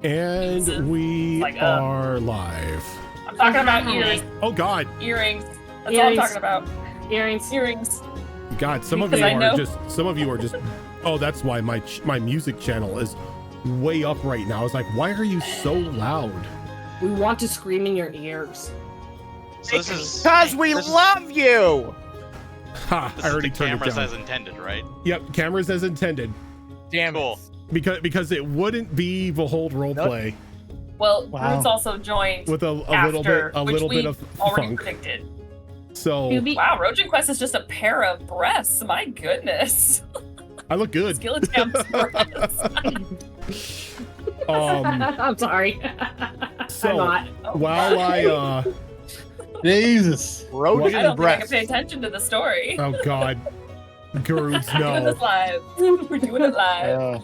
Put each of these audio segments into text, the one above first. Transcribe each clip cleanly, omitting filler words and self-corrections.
And we are live. I'm talking about ears. Oh God. Earrings. That's all I'm talking about. Earrings. God, some of you are just. Oh, that's why my music channel is way up right now. I was like, why are you so loud? We want to scream in your ears. So this is because we love you. Ha! I already turned it down. Cameras as intended, right? Yep, cameras as intended. Damn cool. Because it wouldn't be Behold Roleplay. Well, Bruce also joined with a little bit of already funk. predicted. So wow, Rojan Quest is just a pair of breasts. My goodness. I look good. Skeleton's breasts. I'm sorry. So I'm not. while I Jesus, Rojan I don't think I can pay attention to the story. Oh God. Groods, We're doing no. this live. We're doing it live.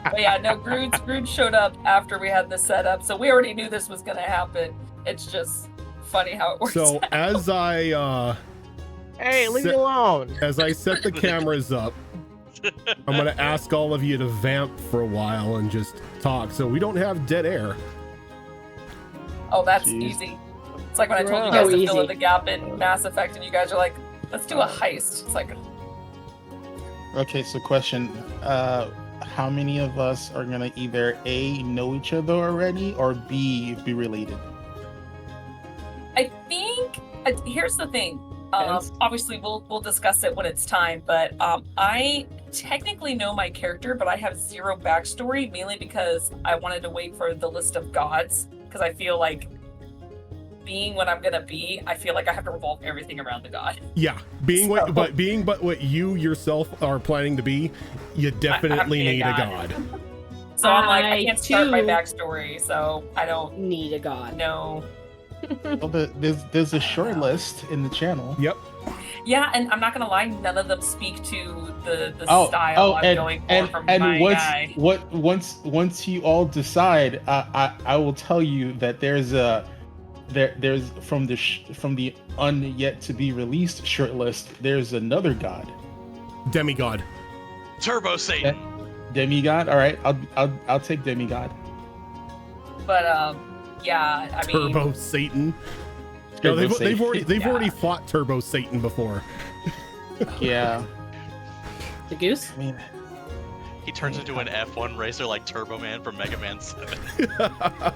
But yeah, no, Groods showed up after we had this set up, so we already knew this was gonna happen. It's just funny how it works. So out. as I hey, leave me alone. As I set the cameras up, I'm gonna ask all of you to vamp for a while and just talk, so we don't have dead air. Oh, that's easy. It's like when I told you guys to fill in the gap in Mass Effect, and you guys are like, let's do a heist. It's like, okay, so question, how many of us are gonna either A, know each other already, or B, be related? I think, here's the thing. Obviously we'll discuss it when it's time, but I technically know my character, but I have zero backstory, mainly because I wanted to wait for the list of gods, because I feel like being what I'm gonna be, I feel like I have to revolve everything around the god. Yeah, being what you yourself are planning to be, you definitely need a god. So I'm like, I can't start my backstory, so I don't need a god. No. Well, there's a short list in the channel. Yep. Yeah, and I'm not gonna lie, none of them speak to the style I'm going for from my guy. Once you all decide, I will tell you that there's from the yet to be released short list, there's another god. Demigod. Turbo Satan. Demigod. All right, I'll take demigod. But yeah, I mean, Turbo Satan. No, they've already fought Turbo Satan before. Yeah. The goose? I mean, he turns into an F1 racer like Turbo Man from Mega Man 7.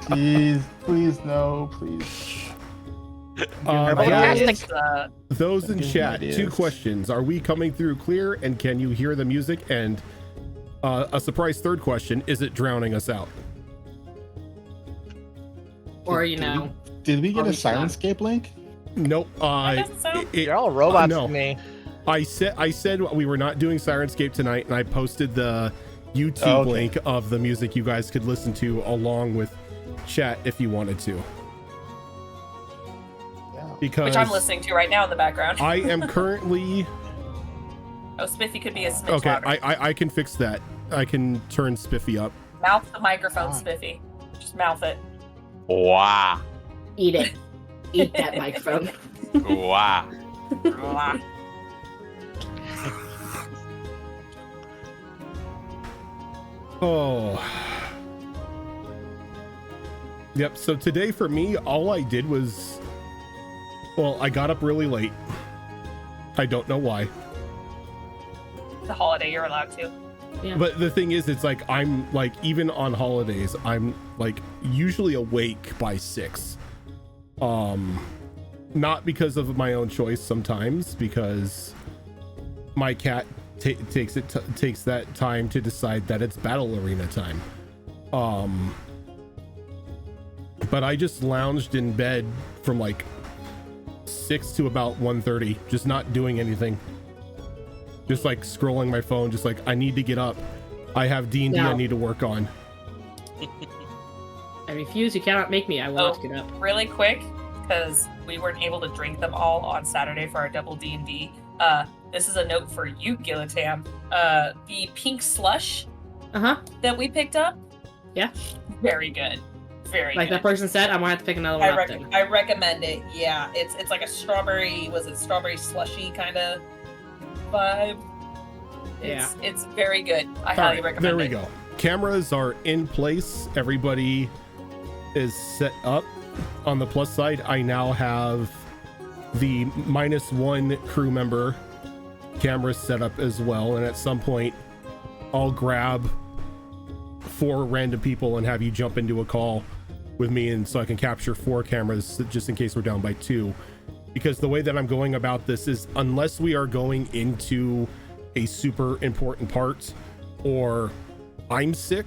Please no, please. Those in chat, 2 questions. Are we coming through clear, and can you hear the music? And a surprise 3rd question, is it drowning us out? Or, did we get a Sirenscape link? Nope. You're all robots no. to me. I said we were not doing Sirenscape tonight, and I posted the YouTube link of the music you guys could listen to along with chat if you wanted to. Yeah. Because which I'm listening to right now in the background. I am currently. Oh, Spiffy could be a smidge Okay, louder. I can fix that. I can turn Spiffy up. Mouth the microphone, Spiffy. Just mouth it. Wow. Eat it. Eat that microphone. Wow. Oh. Yep, so today for me, all I did was, well, I got up really late. I don't know why. It's a holiday, you're allowed to. Yeah. But the thing is, it's like, I'm like, even on holidays, I'm like usually awake by 6. Not because of my own choice sometimes, because my cat takes that time to decide that it's battle arena time. But I just lounged in bed from like 6 to about 1:30, just not doing anything. Just like scrolling my phone, just like, I need to get up. I have D&D I need to work on. I refuse. You cannot make me. I will not get up. Really quick, because we weren't able to drink them all on Saturday for our double D&D. This is a note for you, Gilitam. The pink slush that we picked up. Yeah. Very good. Very like good. That person said, I'm gonna have to pick another one up then. I recommend it. Yeah, it's like a strawberry, strawberry slushy kind of vibe. It's very good. I highly recommend it. There we go. cameras are in place. Everybody is set up. On the plus side, I now have the -1 crew member cameras set up as well, and at some point I'll grab 4 random people and have you jump into a call with me, and so I can capture 4 cameras just in case we're down by 2. Because the way that I'm going about this is, unless we are going into a super important part or I'm sick,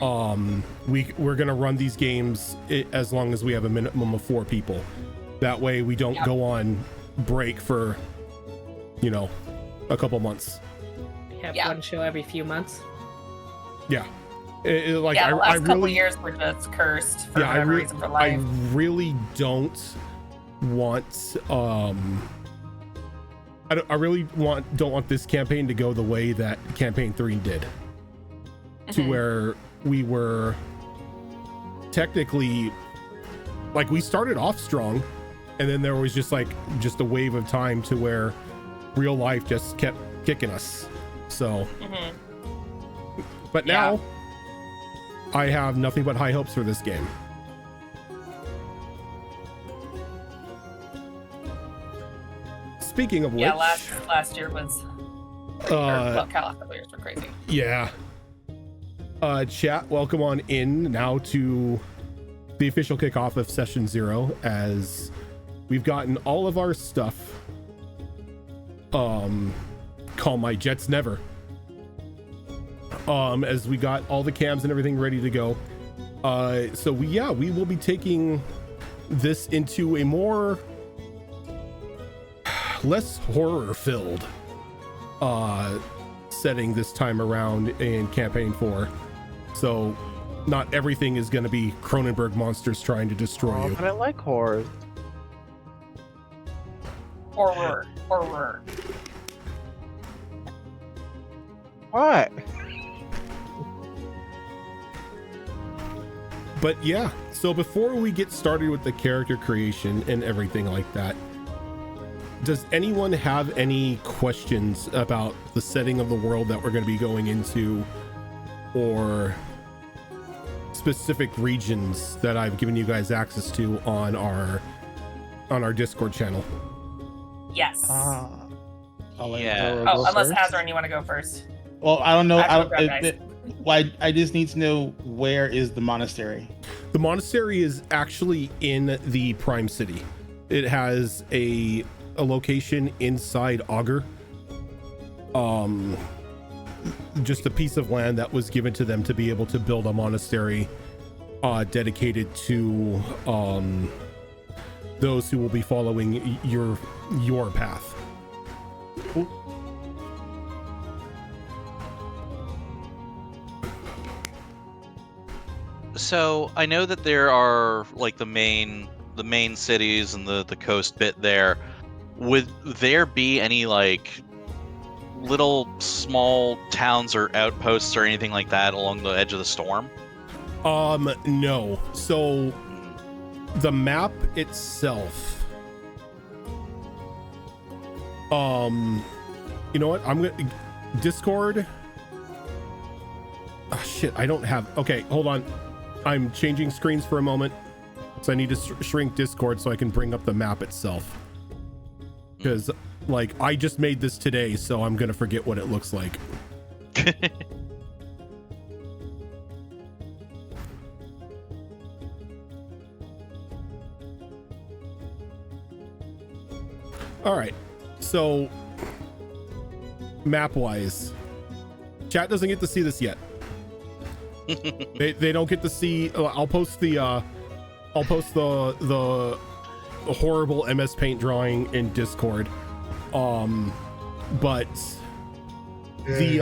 we're gonna run these games as long as we have a minimum of 4 people. That way we don't go on break for, you know, a couple months. We have one show every few months. Yeah. The last couple years were just cursed for whatever reason for life. I really don't want I really don't want this campaign to go the way that campaign 3 did. To where we were technically, like, we started off strong, and then there was just a wave of time to where real life just kept kicking us. So but now I have nothing but high hopes for this game. Speaking of which, last year was last couple years were crazy. Yeah. Chat, welcome on in now to the official kickoff of session 0, as we've gotten all of our stuff. Call my jets never. As we got all the cams and everything ready to go. So we will be taking this into a more less horror filled setting this time around in campaign 4. So not everything is going to be Cronenberg monsters trying to destroy you. But I like horror. Horror. What? But yeah, so before we get started with the character creation and everything like that, does anyone have any questions about the setting of the world that we're going to be going into, or specific regions that I've given you guys access to on our Discord channel? Yes. Unless Hazarin, you want to go first? Well, I don't know. I just need to know, where is the monastery? The monastery is actually in the Prime City. It has a location inside Augur. Just a piece of land that was given to them to be able to build a monastery dedicated to those who will be following your path. So I know that there are like the main cities and the coast bit there. Would there be any like little small towns or outposts or anything like that along the edge of the storm? No. So the map itself, you know what? I'm gonna Discord. Oh, shit, I don't have. Okay, hold on. I'm changing screens for a moment, so I need to shrink Discord so I can bring up the map itself. Because, like, I just made this today, so I'm gonna forget what it looks like. All right, so map-wise, chat doesn't get to see this yet. They don't get to see. I'll post the horrible MS Paint drawing in Discord. But the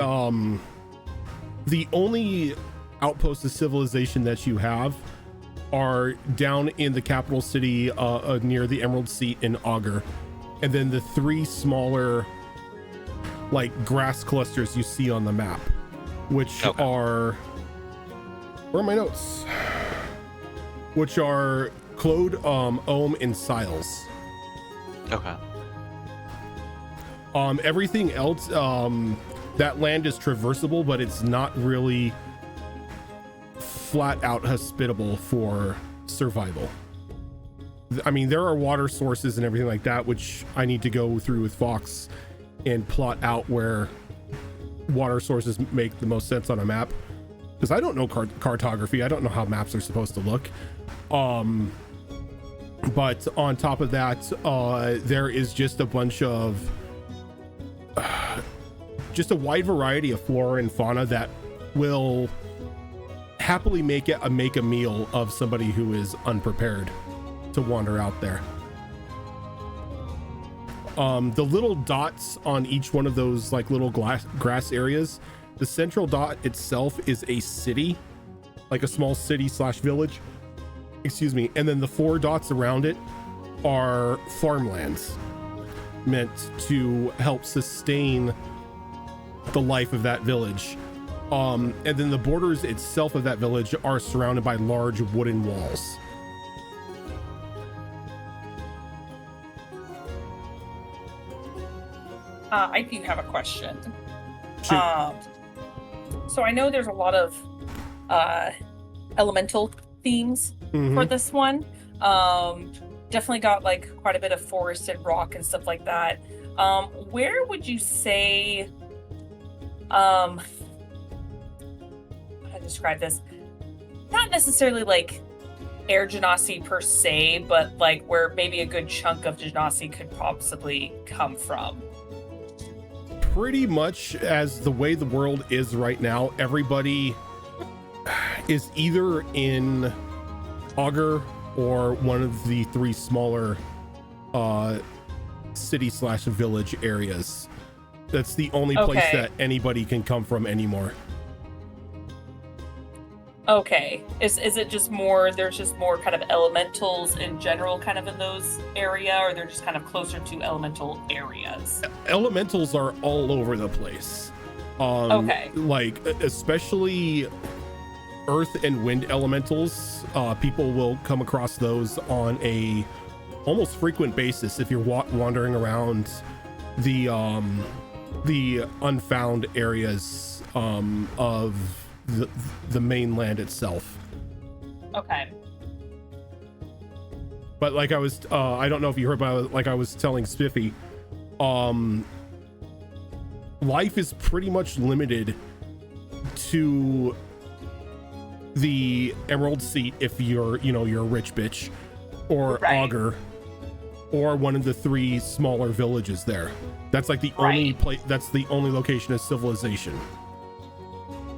only outposts of civilization that you have are down in the capital city near the Emerald Seat in Augur, and then the 3 smaller like grass clusters you see on the map, which are, where are my notes? Which are Claude, Ohm, and Siles. Okay. Everything else, that land is traversable, but it's not really flat out hospitable for survival. I mean, there are water sources and everything like that, which I need to go through with Fox and plot out where water sources make the most sense on a map, because I don't know cartography. I don't know how maps are supposed to look. But on top of that, there is just a bunch of just a wide variety of flora and fauna that will happily make a meal of somebody who is unprepared to wander out there. The little dots on each one of those like little grass areas, the central dot itself is a city, like a small city / village, excuse me, and then the 4 dots around it are farmlands meant to help sustain the life of that village. And then the borders itself of that village are surrounded by large wooden walls. I do have a question. Shoot. So I know there's a lot of elemental themes for this one. Definitely got like quite a bit of forest and rock and stuff like that. Where would you say, how to describe this? Not necessarily like air genasi per se, but like where maybe a good chunk of genasi could possibly come from. Pretty much as the way the world is right now, everybody is either in Augur or one of the 3 smaller city / village areas. That's the only place that anybody can come from anymore. Okay. Is it just more, there's just more kind of elementals in general kind of in those area, or they're just kind of closer to elemental areas? Elementals are all over the place. Like especially earth and wind elementals, people will come across those on a almost frequent basis if you're wandering around the unfound areas of the mainland itself. Okay. But like I was I don't know if you heard, but like I was telling Spiffy, life is pretty much limited to the Emerald Seat if you're a rich bitch, or Augur, or one of the 3 smaller villages there. That's like the only place, that's the only location of civilization.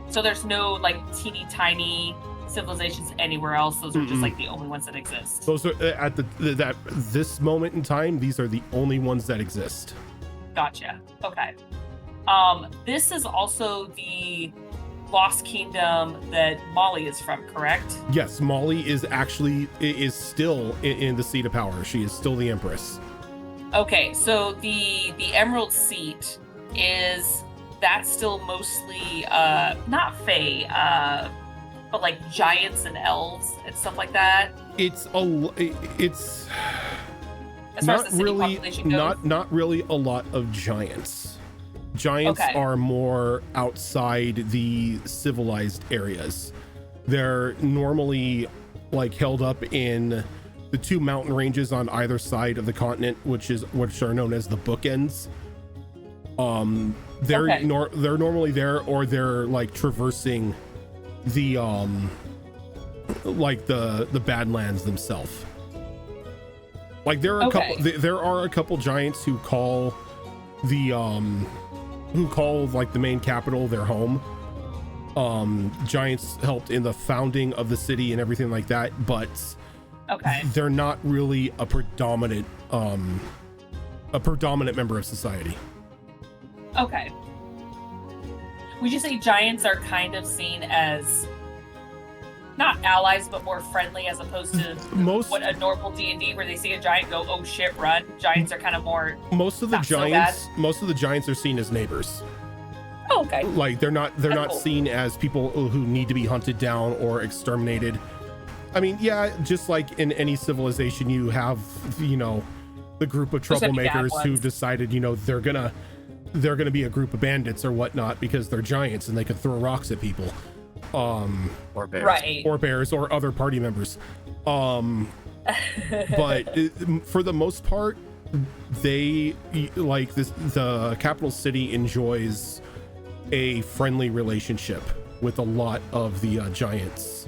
So there's no like teeny tiny civilizations anywhere else. Those are just like the only ones that exist. Those are at this moment in time, these are the only ones that exist. Gotcha. Okay. This is also the Lost Kingdom that Molly is from, correct? Yes, Molly is still in the seat of power. She is still the Empress. Okay, so the Emerald Seat that's still mostly not Fey, but like giants and elves and stuff like that. It's as far as the city population goes? not really a lot of giants. Giants are more outside the civilized areas. They're normally like held up in the 2 mountain ranges on either side of the continent, which are known as the bookends. They're normally there, or they're like traversing the like the Badlands themselves. Like there are a couple giants who call like the main capital their home. Giants helped in the founding of the city and everything like that, but they're not really a predominant member of society. Okay. Would you say giants are kind of seen as not allies, but more friendly, as opposed to what a normal D&D where they see a giant go, oh shit, run? Giants are kind of more. Most of the giants are seen as neighbors. Oh, okay. Like they're not seen as people who need to be hunted down or exterminated. I mean, yeah, just like in any civilization, you have the group of troublemakers who decided they're gonna be a group of bandits or whatnot because they're giants and they can throw rocks at people. Or bears. Right. or bears or other party members. But for the most part, they like this. The capital city enjoys a friendly relationship with a lot of the giants,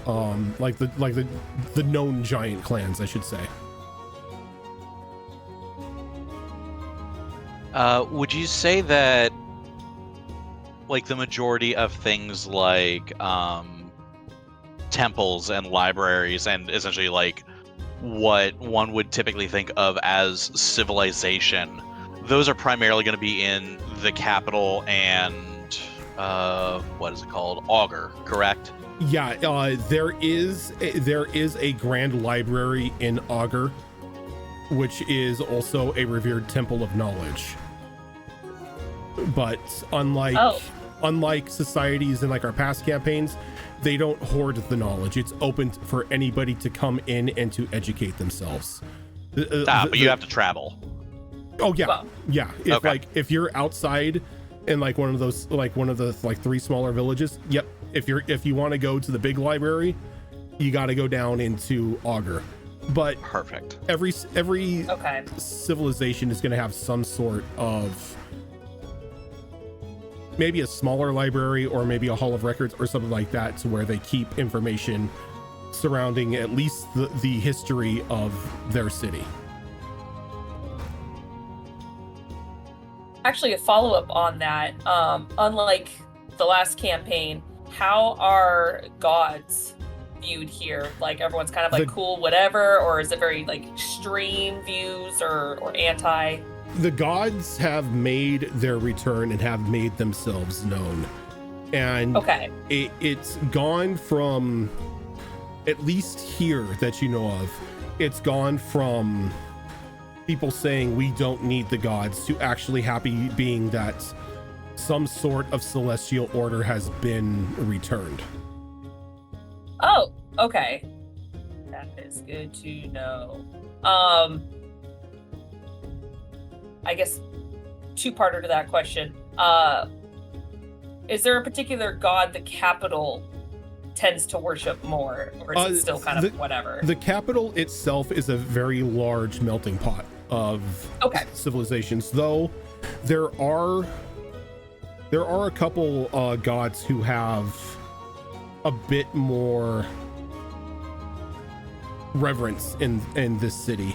like the known giant clans, I should say. Would you say that, like, the majority of things like temples and libraries and essentially like what one would typically think of as civilization, those are primarily going to be in the capital and what is it called, Augur, correct? Yeah, there is a grand library in Augur, which is also a revered temple of knowledge. But unlike societies in like our past campaigns, they don't hoard the knowledge. It's open for anybody to come in and to educate themselves. But you have to travel. Oh yeah, Well, yeah. If you're outside in like one of the like 3 smaller villages, yep. If you want to go to the big library, you got to go down into Augur. But Perfect. Every Okay. civilization is going to have some sort of maybe a smaller library or maybe a hall of records or something like that, to where they keep information surrounding at least the history of their city. Actually, a follow-up on that. Unlike the last campaign, how are gods viewed here? Like, everyone's kind of like cool, whatever, or is it very like extreme views or anti? The gods have made their return and have made themselves known, and Okay. it's gone from, at least here that you know of, it's gone from people saying we don't need the gods to actually happy being that some sort of celestial order has been returned. Oh, okay. That is good to know. I guess 2-parter to that question. Is there a particular god the capital tends to worship more, or is it still kind of whatever? The capital itself is a very large melting pot of civilizations, though there are a couple gods who have a bit more reverence in this city.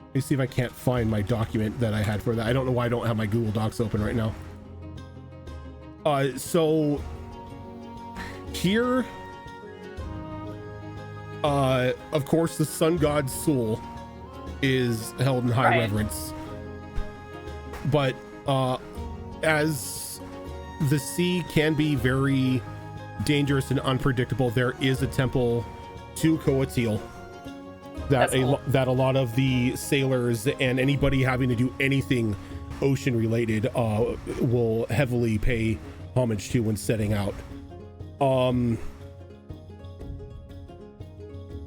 Let me see if I can't find my document that I had for that. I don't know why I don't have my Google Docs open right now. So here, of course, the sun god Sul is held in high reverence. But as the sea can be very dangerous and unpredictable, there is a temple to Coatil that that a lot of the sailors and anybody having to do anything ocean related will heavily pay homage to when setting out. And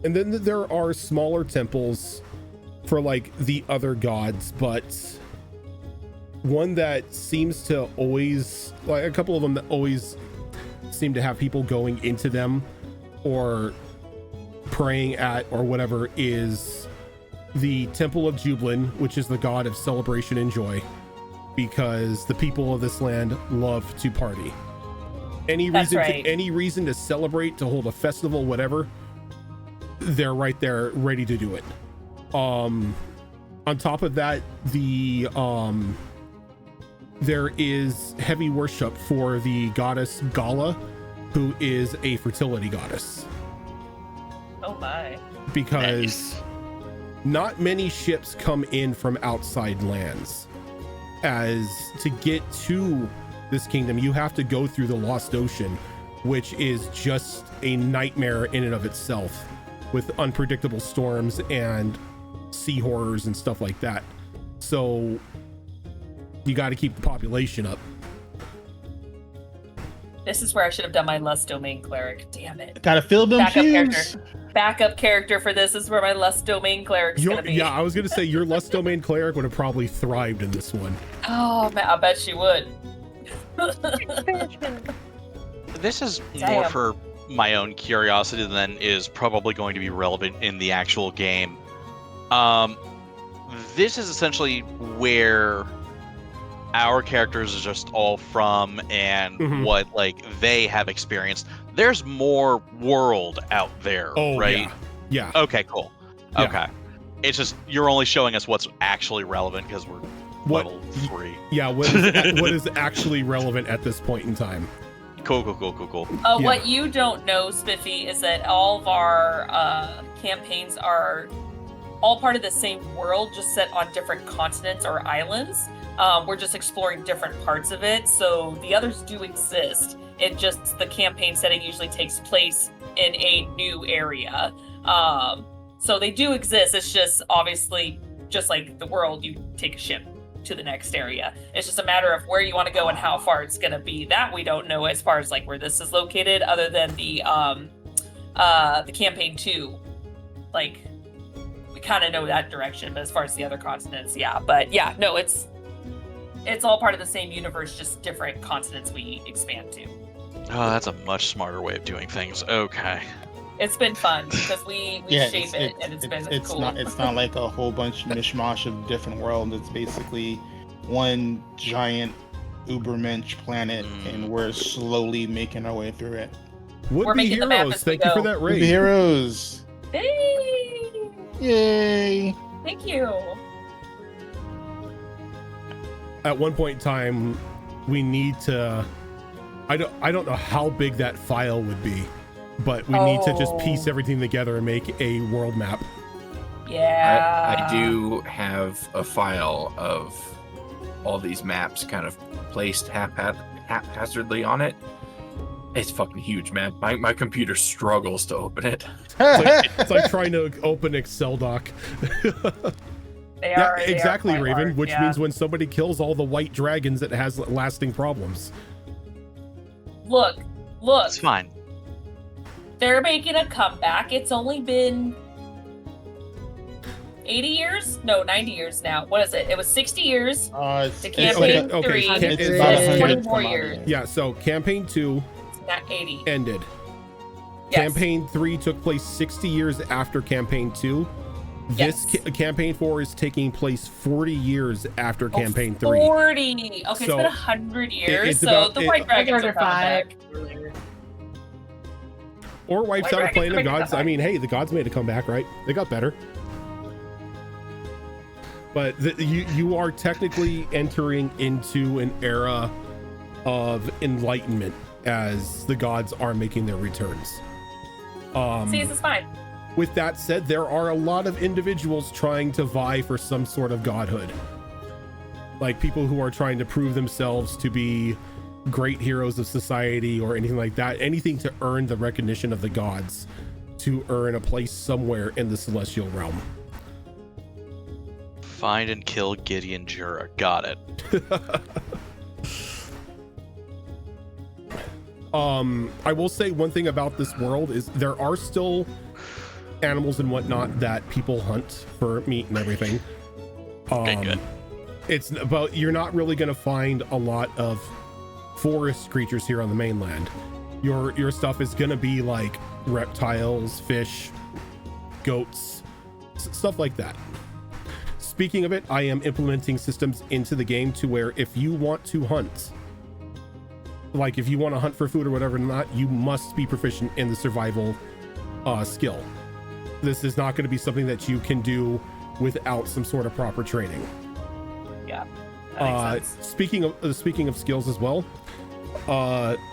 then there are smaller temples for like the other gods, but one that seems to always, like a couple of them that always seem to have people going into them or praying at or whatever, is the Temple of Jubilin, which is the god of celebration and joy, because the people of this land love to party. Any reason to celebrate, to hold a festival, whatever, they're right there ready to do it. On top of that, there is heavy worship for the goddess Gala, who is a fertility goddess. Oh my. Because not many ships come in from outside lands. As to get to this kingdom, you have to go through the Lost Ocean, which is just a nightmare in and of itself, with unpredictable storms and sea horrors and stuff like that. So you got to keep the population up. This is where I should have done my Lust Domain Cleric. Damn it. Gotta fill them shoes. Backup character for this is where my Lust Domain Cleric's gonna be. Yeah, I was gonna say your Lust Domain Cleric would have probably thrived in this one. Oh man, I bet she would. This is Damn. more for my own curiosity than is probably going to be relevant in the actual game. This is essentially where our characters are just all from and what like they have experienced. There's more world out there, right? Yeah. Okay, cool. Yeah. Okay. It's just you're only showing us what's actually relevant because we're level 3. Yeah, what is actually relevant at this point in time. Cool. What you don't know, Spiffy, is that all of our campaigns are all part of the same world, just set on different continents or islands. We're just exploring different parts of it, so the others do exist. It just, the campaign setting usually takes place in a new area. So they do exist, it's just obviously, just like the world, you take a ship to the next area. It's just a matter of where you want to go and how far it's going to be. That we don't know as far as like where this is located, other than the campaign 2. Like, we kind of know that direction, but as far as the other continents, yeah. But yeah, no, it's all part of the same universe, just different continents we expand to. Oh, that's a much smarter way of doing things. Okay. It's been fun because we shape it, and it's been cool. It's not like a whole bunch mishmash of different worlds. It's basically one giant ubermensch planet, and we're slowly making our way through it. Would be heroes. Thank you for that raid. Would be heroes. Hey! Yay! Thank you. At one point in time, we need to. I don't know how big that file would be, but we need to just piece everything together and make a world map. Yeah. I do have a file of all these maps kind of placed haphazardly on it. It's fucking huge, man. My computer struggles to open it. It's like trying to open Excel doc. Exactly, Raven. Which means when somebody kills all the white dragons, it has lasting problems. Look. It's fine. They're making a comeback. It's only been 80 years? No, 90 years now. What is it? It was 60 years to campaign 3. It's about 20 more years. Yeah, so campaign 2 80. ended. Yes. Campaign 3 took place 60 years after campaign 2. This campaign 4 is taking place 40 years after campaign 3. 40. Okay, so it's been 100 years. So the White Dragons are back. Or wipes out a Plane of Gods. I mean, hey, the gods made a comeback, right? They got better. But you are technically entering into an era of enlightenment as the gods are making their returns. See, this is fine. With that said, there are a lot of individuals trying to vie for some sort of godhood. Like people who are trying to prove themselves to be great heroes of society or anything like that. Anything to earn the recognition of the gods, to earn a place somewhere in the celestial realm. Find and kill Gideon Jura. Got it. I will say one thing about this world is there are still animals and whatnot that people hunt for meat and everything. Okay, good. It's about, you're not really going to find a lot of forest creatures here on the mainland. Your stuff is going to be like reptiles, fish, goats, stuff like that. Speaking of it, I am implementing systems into the game to where if you want to hunt, like if you want to hunt for food or whatever, not, you must be proficient in the survival skill. This is not going to be something that you can do without some sort of proper training. Yeah. Speaking of skills as well,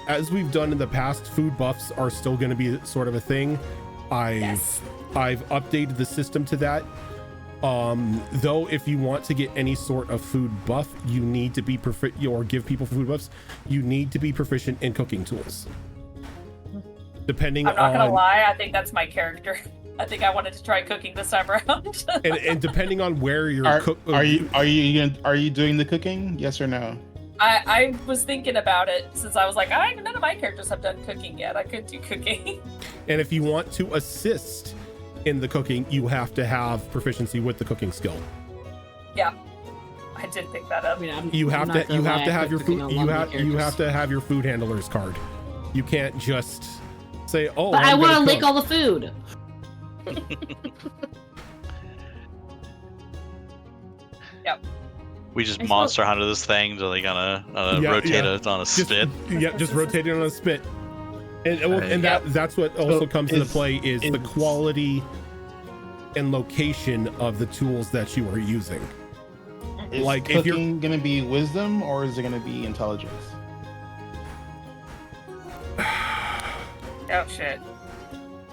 as we've done in the past, food buffs are still going to be sort of a thing. I've updated the system to that. Though if you want to get any sort of food buff, you need to be or give people food buffs, you need to be proficient in cooking tools. Depending on, I'm not gonna lie, I think that's my character. I think I wanted to try cooking this time around. and depending on where you're are you doing the cooking? Yes or no? I was thinking about it since I was like, none of my characters have done cooking yet. I could do cooking. And if you want to assist in the cooking, you have to have proficiency with the cooking skill. Yeah. I did pick that up. I mean, You have to have your food. You have to to have your food handler's card. You can't just say, "Oh, But I want to lick all the food. Yep. We just monster hunted this thing to like rotate it on a spit. Just rotate it on a spit. And that's what also comes into play is the quality and location of the tools that you are using. Is like, if you're cooking gonna be wisdom or is it gonna be intelligence? Oh shit.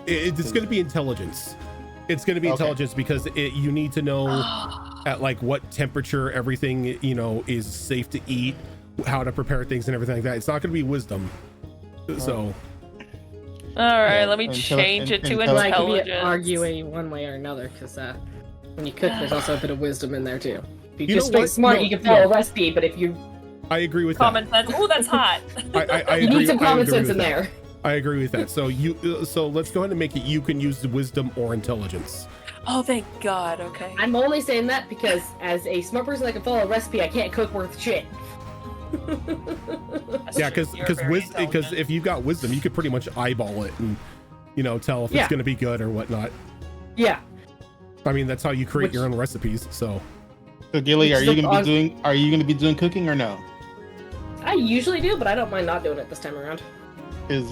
It's going to be intelligence. It's going to be intelligence because you need to know at like what temperature everything is safe to eat, how to prepare things and everything like that. It's not going to be wisdom. So. All right, let me change it to Well, I intelligence. could be arguing one way or another because when you cook, there's also a bit of wisdom in there too. If you just stay smart, you can follow a recipe. But if you I agree with common sense. Oh, that's hot. I you agree, need some common sense in there. I agree with that. So so let's go ahead and make it. You can use the wisdom or intelligence. Oh, thank God. Okay. I'm only saying that because as a smart person that can follow a recipe, I can't cook worth shit. Yeah, because if you've got wisdom, you could pretty much eyeball it and tell if it's going to be good or whatnot. Yeah. I mean, that's how you create your own recipes. So Gilly, are you going to be doing cooking or no? I usually do, but I don't mind not doing it this time around. If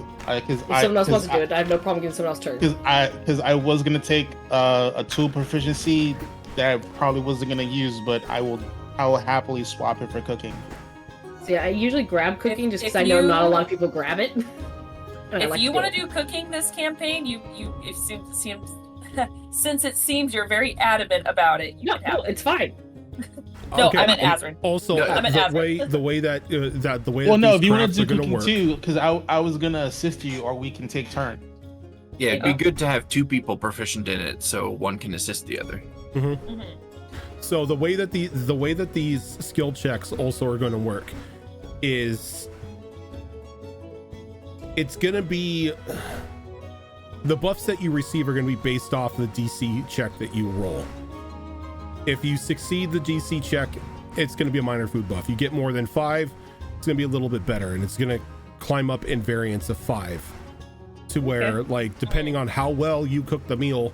someone else wants to do it, I have no problem giving someone else turn. Because I was gonna take a tool proficiency that I probably wasn't gonna use, but I will happily swap it for cooking. See, I usually grab cooking just because I know not a lot of people grab it. If you want to do cooking this campaign, since it seems you're very adamant about it, you can have it's fine. No, I meant Azrin. Also, the way that if you want to do cooking too, because I was gonna assist you, or we can take turn. Yeah, it'd be good to have two people proficient in it, so one can assist the other. Mm-hmm. Mm-hmm. So the way that these skill checks also are going to work is it's going to be the buffs that you receive are going to be based off the DC check that you roll. If you succeed the DC check, it's going to be a minor food buff. You get more than 5, it's going to be a little bit better, and it's going to climb up in variance of 5 to where, like, depending on how well you cook the meal,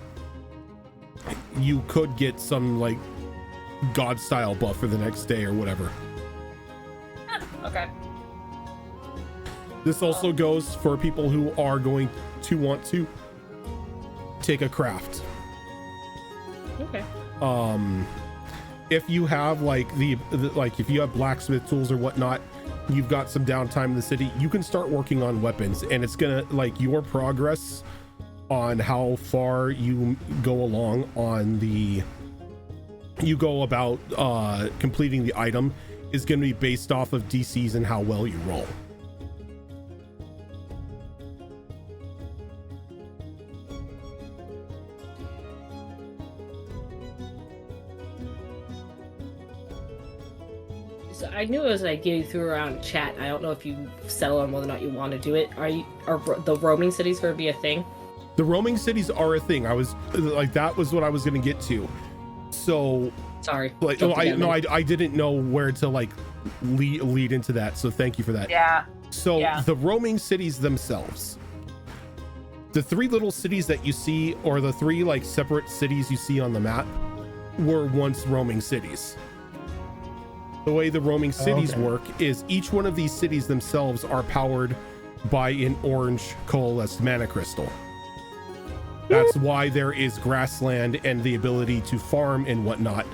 you could get some, like, God style buff for the next day or whatever. Okay. This also goes for people who are going to want to take a craft. Okay. If you have like if you have blacksmith tools or whatnot, you've got some downtime in the city, you can start working on weapons, and it's gonna, like, your progress on how far you go along on about completing the item is going to be based off of DCs and how well you roll. So I knew it was like getting through around chat. I don't know if you settle on whether or not you want to do it. Are the roaming cities going to be a thing? The roaming cities are a thing. I was like, that was what I was going to get to. So sorry. Like, I didn't know where to like lead into that. So thank you for that. Yeah. So the roaming cities themselves, the 3 little cities that you see, or the 3 like separate cities you see on the map, were once roaming cities. The way the roaming cities work is each one of these cities themselves are powered by an orange coalesced mana crystal. That's why there is grassland and the ability to farm and whatnot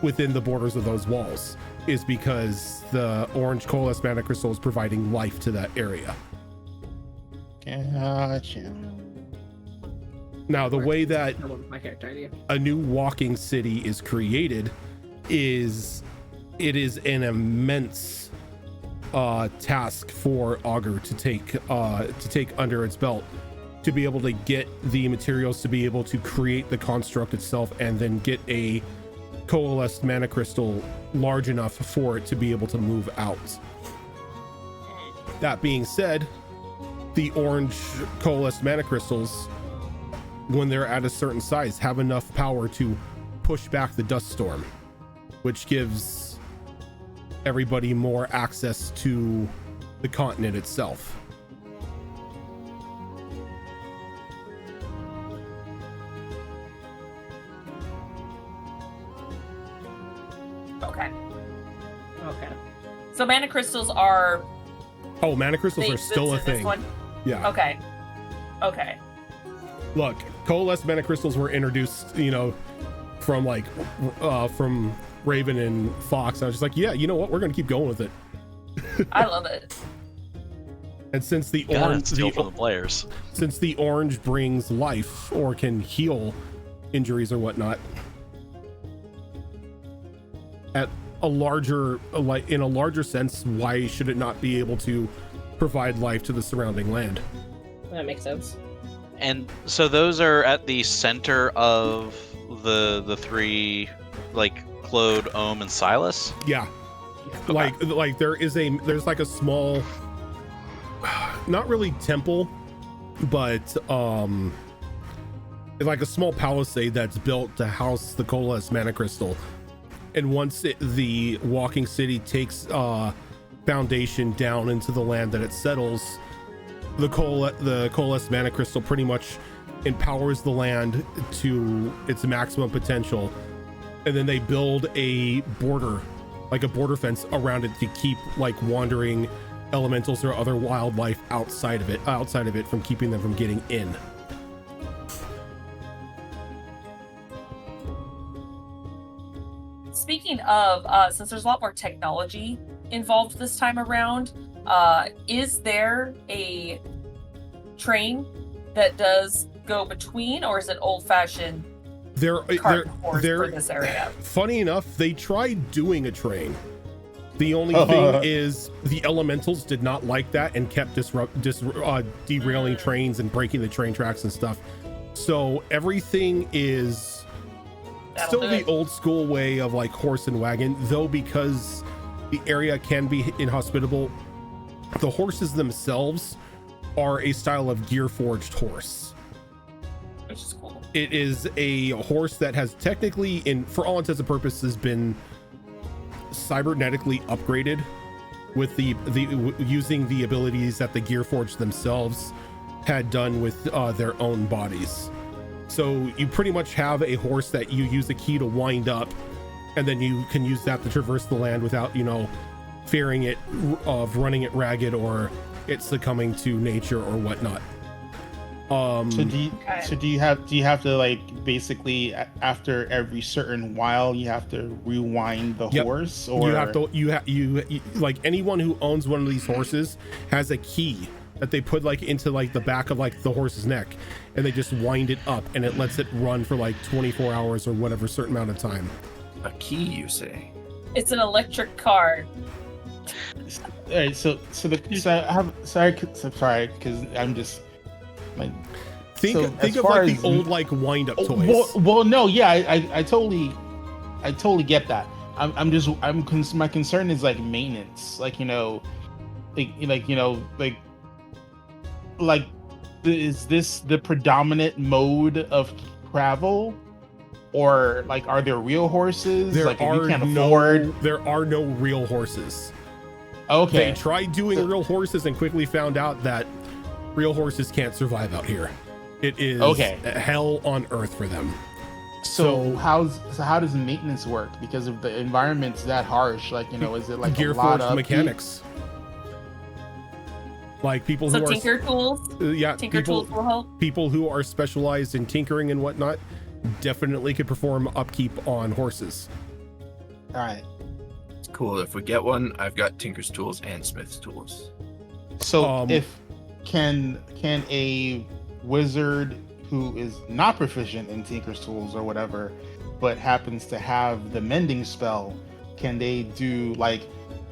within the borders of those walls, is because the orange coalesced mana crystal is providing life to that area. Gotcha. Now, the way that a new walking city is created is it is an immense task for Augur to take under its belt, to be able to get the materials to be able to create the construct itself, and then get a coalesced mana crystal large enough for it to be able to move out. That being said, the orange coalesced mana crystals, when they're at a certain size, have enough power to push back the dust storm. which gives everybody more access to the continent itself. Okay. Okay. So mana crystals are. Oh, mana crystals are still a this thing. one? Yeah. Okay. Okay. Look, coalesced mana crystals were introduced, from from Raven and Fox. I was just like, yeah, you know what? We're gonna keep going with it. I love it. And since the Gotta orange, steal from the players. since the orange brings life or can heal injuries or whatnot, at a larger, in a larger sense, why should it not be able to provide life to the surrounding land? That makes sense. And so those are at the center of the three, like Claude, Ohm, and Silas. Yeah. Like there's like a small, not really temple, but like a small palisade that's built to house the coalesced mana crystal. And once the walking city takes foundation down into the land that it settles, the coalesced mana crystal pretty much empowers the land to its maximum potential, and then they build a border, like a border fence around it to keep like wandering elementals or other wildlife outside of it from keeping them from getting in. Speaking of, since there's a lot more technology involved this time around, is there a train that does go between, or is it old-fashioned cart and horse for this area? Funny enough, they tried doing a train. The only thing is the elementals did not like that and kept derailing trains and breaking the train tracks and stuff. So everything is still the old school way of like horse and wagon, though, because the area can be inhospitable. The horses themselves are a style of gear forged horse. Which is cool. It is a horse that has technically, for all intents and purposes, been cybernetically upgraded with the using the abilities that the gear forged themselves had done with their own bodies. So you pretty much have a horse that you use a key to wind up, and then you can use that to traverse the land without, fearing it of running it ragged or it succumbing to nature or whatnot. So do you have to, like, basically after every certain while you have to rewind the horse, or you like anyone who owns one of these horses has a key that they put like into like the back of like the horse's neck, and they just wind it up and it lets it run for like 24 hours or whatever certain amount of time. A key, you say? It's an electric car. All right, so sorry because I'm just like think of like the old like wind up toys. Well, no, yeah, I totally get that. My concern is like maintenance, is this the predominant mode of travel, or like are there real horses? There are no real horses. Okay. They tried doing real horses and quickly found out that real horses can't survive out here. It is hell on earth for them. So how does maintenance work? Because if the environment's that harsh, is it like gear forged mechanics? Like people who are tinker tools. Tools will help. People who are specialized in tinkering and whatnot definitely could perform upkeep on horses. All right. Cool. If we get one, I've got Tinker's tools and Smith's tools. So can a wizard who is not proficient in Tinker's tools or whatever, but happens to have the mending spell, can they do like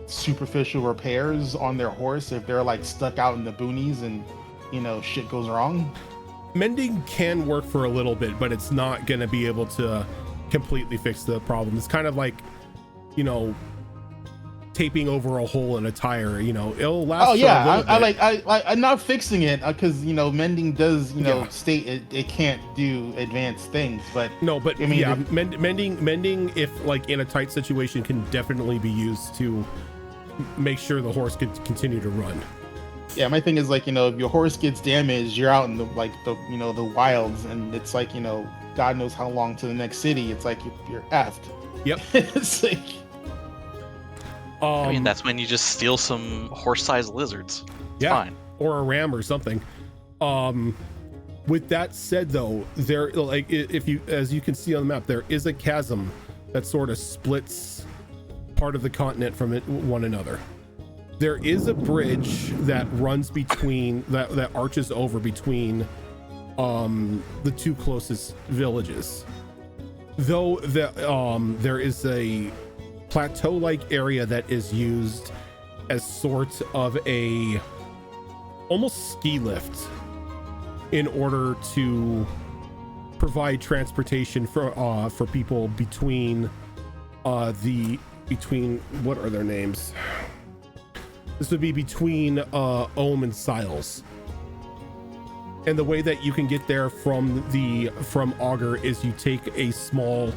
superficial repairs on their horse if they're like stuck out in the boonies and shit goes wrong? Mending can work for a little bit, but it's not going to be able to completely fix the problem. It's kind of like, taping over a hole in a tire. You know, it'll last. Oh yeah, for a little bit. I'm not fixing it because you know mending does Yeah. state it can't do advanced things, but No, but I mean, yeah, mending if like in a tight situation can definitely be used to make sure the horse can continue to run. yeah, my thing is like if your horse gets damaged, you're out in the the wilds, and it's like God knows how long to the next city. It's like you're effed. Yep. It's like. I mean, that's when you just steal some horse-sized lizards. It's Yeah. fine. Or a ram or something. With that said, though, there like if you as you can see on the map, there is a chasm that sort of splits part of the continent from one another. There is a bridge that runs between that arches over between the two closest villages. Though there is a plateau-like area that is used as sort of a almost ski lift in order to provide transportation for people between what are their names? This would be between Ohm and Siles. And the way that you can get there from Augur is you take a small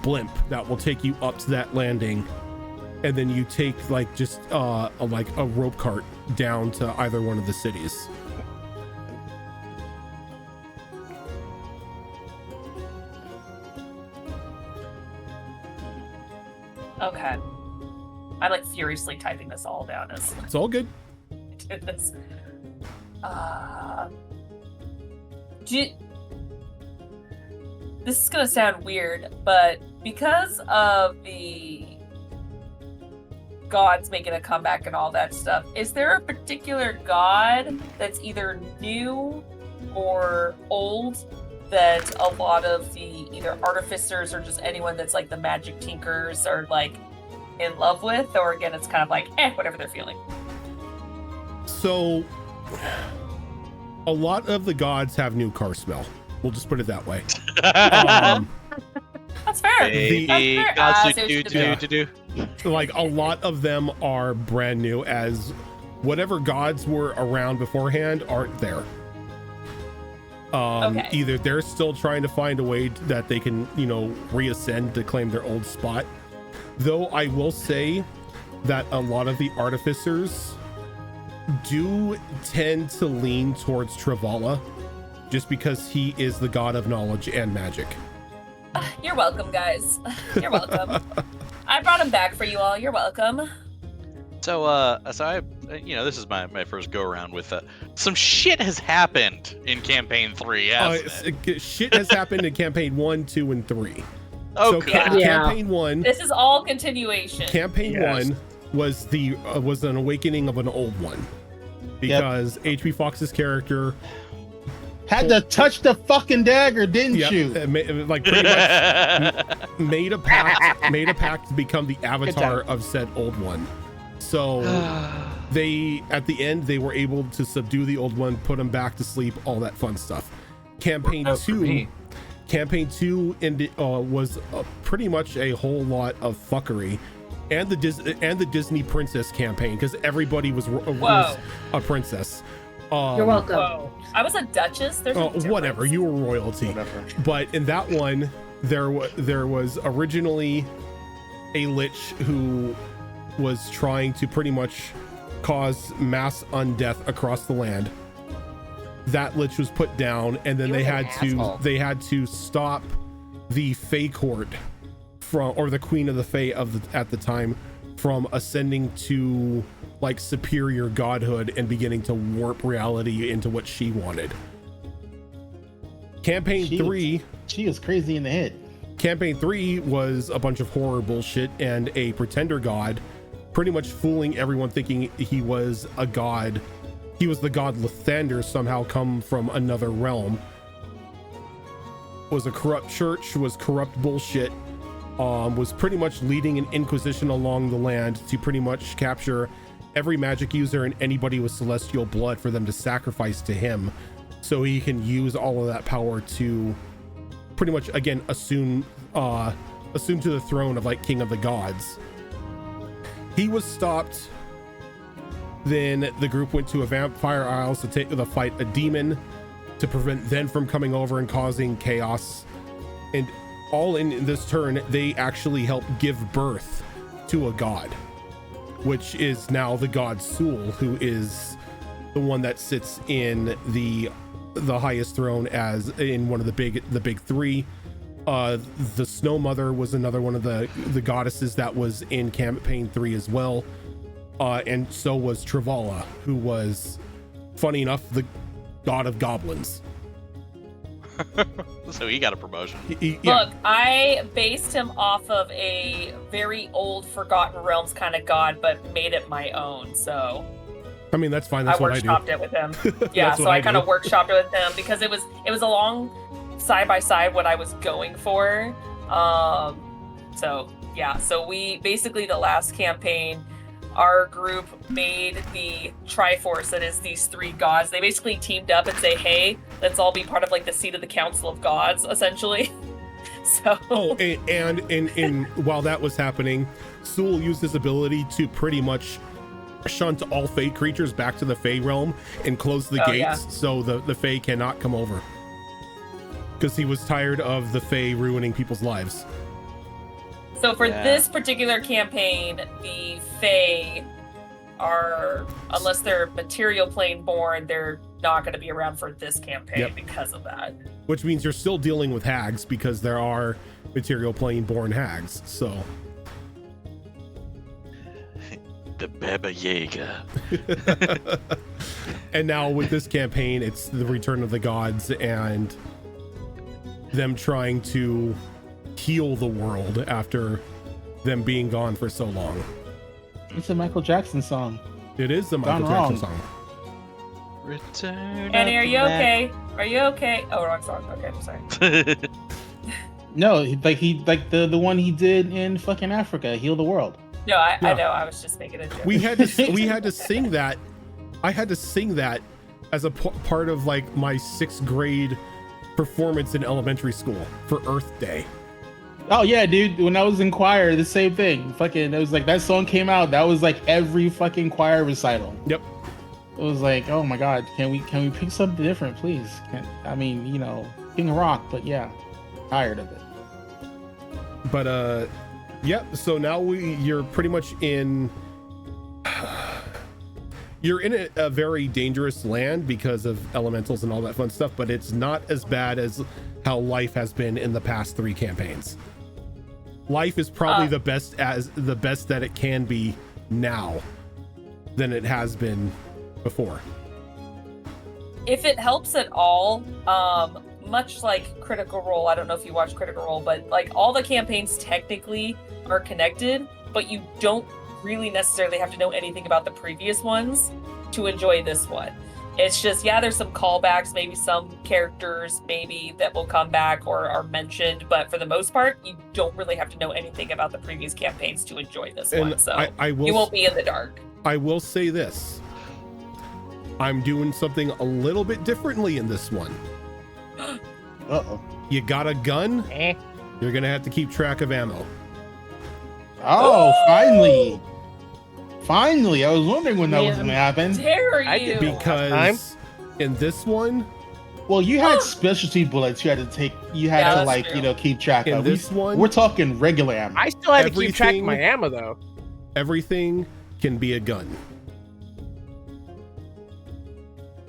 blimp that will take you up to that landing, and then you take like just a rope cart down to either one of the cities. Okay. I'm like furiously typing this all down as It's all good. I did this. This is gonna sound weird, but because of the gods making a comeback and all that stuff, is there a particular god that's either new or old that a lot of the either artificers or just anyone that's like the magic tinkers are like in love with? Or again, it's kind of like whatever they're feeling? So a lot of the gods have new car smell. We'll just put it that way. That's fair. Hey, That's gods fair. do. Like a lot of them are brand new, as whatever gods were around beforehand aren't there. Okay. Either they're still trying to find a way that they can, reascend to claim their old spot. Though I will say that a lot of the artificers do tend to lean towards Travala, just because he is the god of knowledge and magic. You're welcome, guys. You're welcome. I brought him back for you all. You're welcome. So I, this is my first go around with some shit has happened in campaign 3. Shit has happened in campaign 1, 2, and 3. Oh, so good. Campaign 1. This is all continuation. Campaign 1 was was an awakening of an old one, because HP Fox's character had to touch the fucking dagger, didn't you? Like pretty much made a pact to become the avatar of said old one. So they, at the end, they were able to subdue the old one, put him back to sleep, all that fun stuff. Campaign 2 was pretty much a whole lot of fuckery, and the Disney princess campaign, because everybody was a princess. You're welcome. Whoa. I was a duchess. There's a whatever, you were royalty. Whatever. But in that one, there was originally a lich who was trying to pretty much cause mass undeath across the land. That lich was put down, and then they had to stop the Fey court or the Queen of the Fey at the time from ascending to like superior godhood and beginning to warp reality into what she wanted. Campaign 3, she is crazy in the head. Campaign 3 was a bunch of horror bullshit and a pretender god, pretty much fooling everyone thinking he was a god. He was the god Lathander, somehow come from another realm. Was a corrupt church, was corrupt bullshit. Was pretty much leading an inquisition along the land to pretty much capture every magic user and anybody with celestial blood for them to sacrifice to him, so he can use all of that power to pretty much again assume to the throne of like king of the gods. he was stopped. Then the group went to a Vampire Isles to fight a demon to prevent them from coming over and causing chaos. And all in this turn, they actually helped give birth to a god, which is now the god Sul, who is the one that sits in the highest throne as in one of the big three. The Snow Mother was another one of the goddesses that was in campaign 3 as well. And so was Travala, who was, funny enough, the god of goblins. So he got a promotion. Yeah. Look, I based him off of a very old Forgotten Realms kind of god, but made it my own. So I mean, that's fine. That's I what I do. workshopped it with him. Yeah, That's so what I I kind of do. workshopped it with him because it was along side by side what I was going for. So yeah, so we basically the last campaign, our group made the Triforce that is these 3 gods. They basically teamed up and say, hey, let's all be part of like the seat of the Council of Gods, essentially. So and while that was happening, Sul used his ability to pretty much shunt all Fey creatures back to the Fey Realm and close the gates, so the Fey cannot come over. Because he was tired of the Fey ruining people's lives. So for this particular campaign, the Fae are, unless they're material plane born, they're not going to be around for this campaign because of that. Which means you're still dealing with hags because there are material plane born hags. So the Baba Yaga. And now with this campaign, it's the return of the gods and them trying to heal the world after them being gone for so long. It's a Michael Jackson song. It is the Michael Jackson song. Return. Annie, are you okay? Are you okay? Oh, wrong song. Okay, I'm sorry. No, like the one he did in fucking Africa, Heal the World. No, I know. I was just making a joke. We had to sing that. I had to sing that as a part of like my 6th grade performance in elementary school for Earth Day. Oh yeah, dude. When I was in choir, the same thing. Fucking, it was like that song came out. That was like every fucking choir recital. Yep. It was like, oh my god, can we pick something different, please? I mean, you know, King Rock, but yeah, tired of it. But yep. So now you're pretty much in. You're in a very dangerous land because of elementals and all that fun stuff, but it's not as bad as how life has been in the past 3 campaigns. Life is probably the best that it can be now than it has been before. If it helps at all, much like Critical Role, I don't know if you watch Critical Role, but like all the campaigns technically are connected, but you don't really necessarily have to know anything about the previous ones to enjoy this one. It's just, there's some callbacks, maybe some characters maybe that will come back or are mentioned, but for the most part, you don't really have to know anything about the previous campaigns to enjoy this one. So you won't be in the dark. I will say this. I'm doing something a little bit differently in this one. Uh-oh. You got a gun? You're gonna have to keep track of ammo. Oh, finally. Finally, I was wondering when that was gonna happen. Dare you? Because in this one, well, you had specialty bullets. You had to take. You had to like, true. Keep track in of. this one, We're talking regular ammo. I still had to keep track of my ammo though. Everything can be a gun.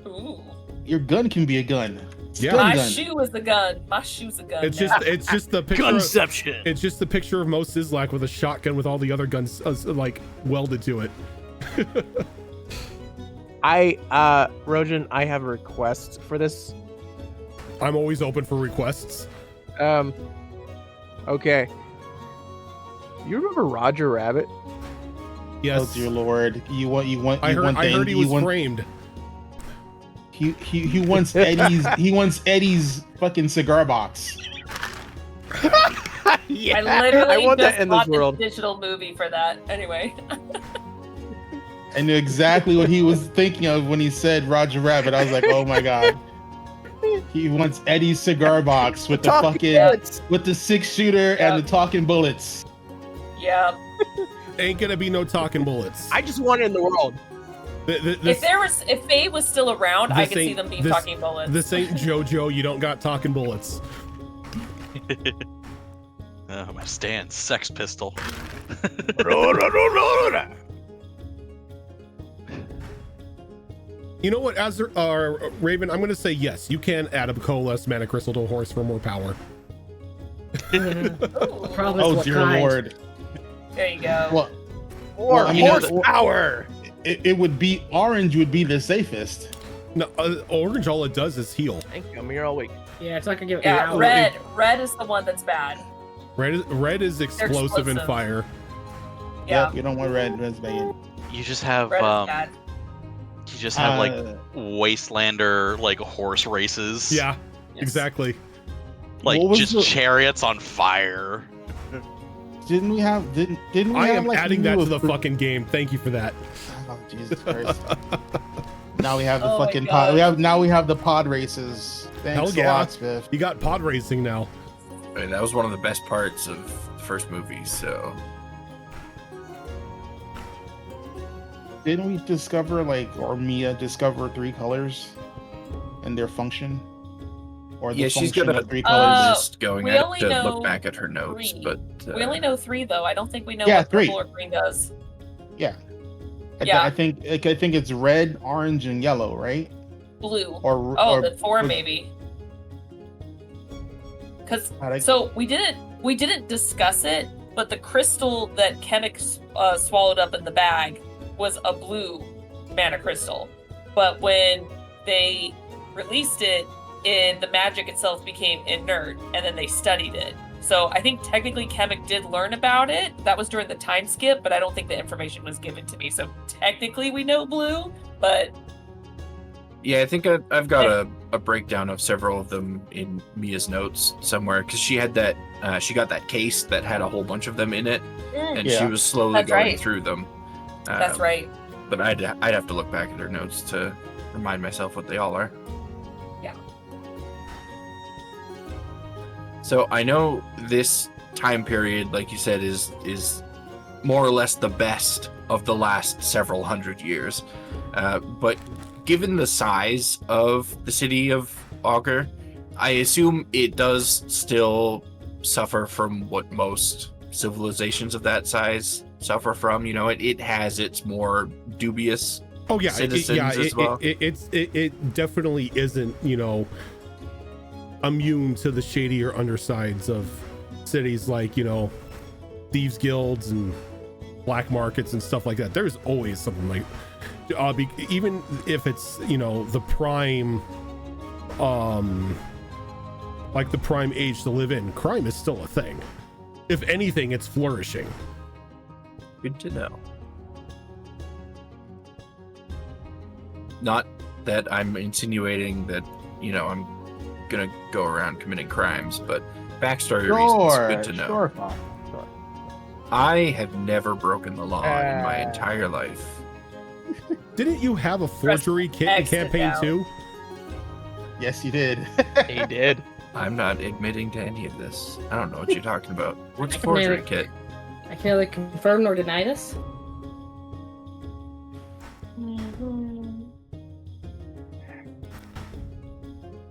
Ooh. Your gun can be a gun. Yeah. My gun. shoe is a gun. My shoe's a gun. It's now. just the picture. Gunception. It's just the picture of Mo Sizlak with a shotgun with all the other guns like welded to it. Rojan, I have a request for this. I'm always open for requests. Okay. You remember Roger Rabbit? Yes. Oh dear Lord! I heard he was framed. He wants Eddie's. He wants Eddie's fucking cigar box. Yeah, I literally want just that in bought this world. the digital movie for that. Anyway. I knew exactly what he was thinking of when he said Roger Rabbit. I was like, oh my god. He wants Eddie's cigar box with the fucking bullets. with the 6-shooter and the talking bullets. Yeah. Ain't gonna be no talking bullets. I just want it in the world. If Fey was still around, I could see them be talking bullets. This ain't JoJo. You don't got talking bullets. My stand, Sex Pistol. You know what, as Raven, I'm gonna say yes. You can add a coalesced mana crystal to a horse for more power. The problem is Oh what dear kind. lord. There you go. Well, Or I mean, horsepower. it would be orange would be the safest. No, orange, all it does is heal. Thank you. I'm here all week. Yeah, it's not gonna give it. Yeah, Yeah, red is the one that's bad. Red is explosive and explosive. fire. Yeah, Yep, you don't want red. Red's bad. You just have red is bad. like wastelander like horse races. Yeah, Yes. exactly. Like What was just the- chariots on fire. Didn't we have? Didn't we I have am like adding that new to the appro- fucking game. Thank you for that. Oh, Jesus Christ. Now we have the Oh my fucking God. pod. We have the pod races. Thanks Hell a yeah. lot, Spiff. You got pod racing now. I mean, that was one of the best parts of the first movie. So Didn't we discover or Mia discover 3 colors and their function? Or the yeah, she's function gonna of 3 colors? just going. we I have only to know look back at her notes, 3. but We only know 3 though. I don't think we know Yeah, what 3. purple or green does. Yeah. Yeah. I think it's red, orange, and yellow, right? Blue. Or Then 4 maybe. Because so we didn't discuss it, but the crystal that Kemek swallowed up in the bag was a blue mana crystal. But when they released it, the magic itself became inert, and then they studied it. So I think technically Kemek did learn about it. That was during the time skip, but I don't think the information was given to me. So technically we know blue, but yeah, I think I've got a breakdown of several of them in Mia's notes somewhere because she had that. She got that case that had a whole bunch of them in it, and she Yeah. was slowly That's going right. through them. that's right. But I'd have to look back at her notes to remind myself what they all are. Yeah. So I know this time period, like you said, is more or less the best of the last several hundred years. But given the size of the city of Augur, I assume it does still suffer from what most civilizations of that size suffer from. You know, it has its more dubious Oh yeah, citizens as well. it definitely isn't, immune to the shadier undersides of cities like, thieves guilds and black markets and stuff like that. There's always something like even if it's, the prime like the prime age to live in, crime is still a thing. If anything, it's flourishing. Good to know. Not that I'm insinuating that, I'm gonna go around committing crimes, but backstory reasons, good to know. Sure, Paul. Sure. I have never broken the law in my entire life. Didn't you have a forgery Exit campaign now. too? Yes, you did. He did. I'm not admitting to any of this. I don't know what you're talking about. What's a forgery kit? I can neither confirm nor deny this.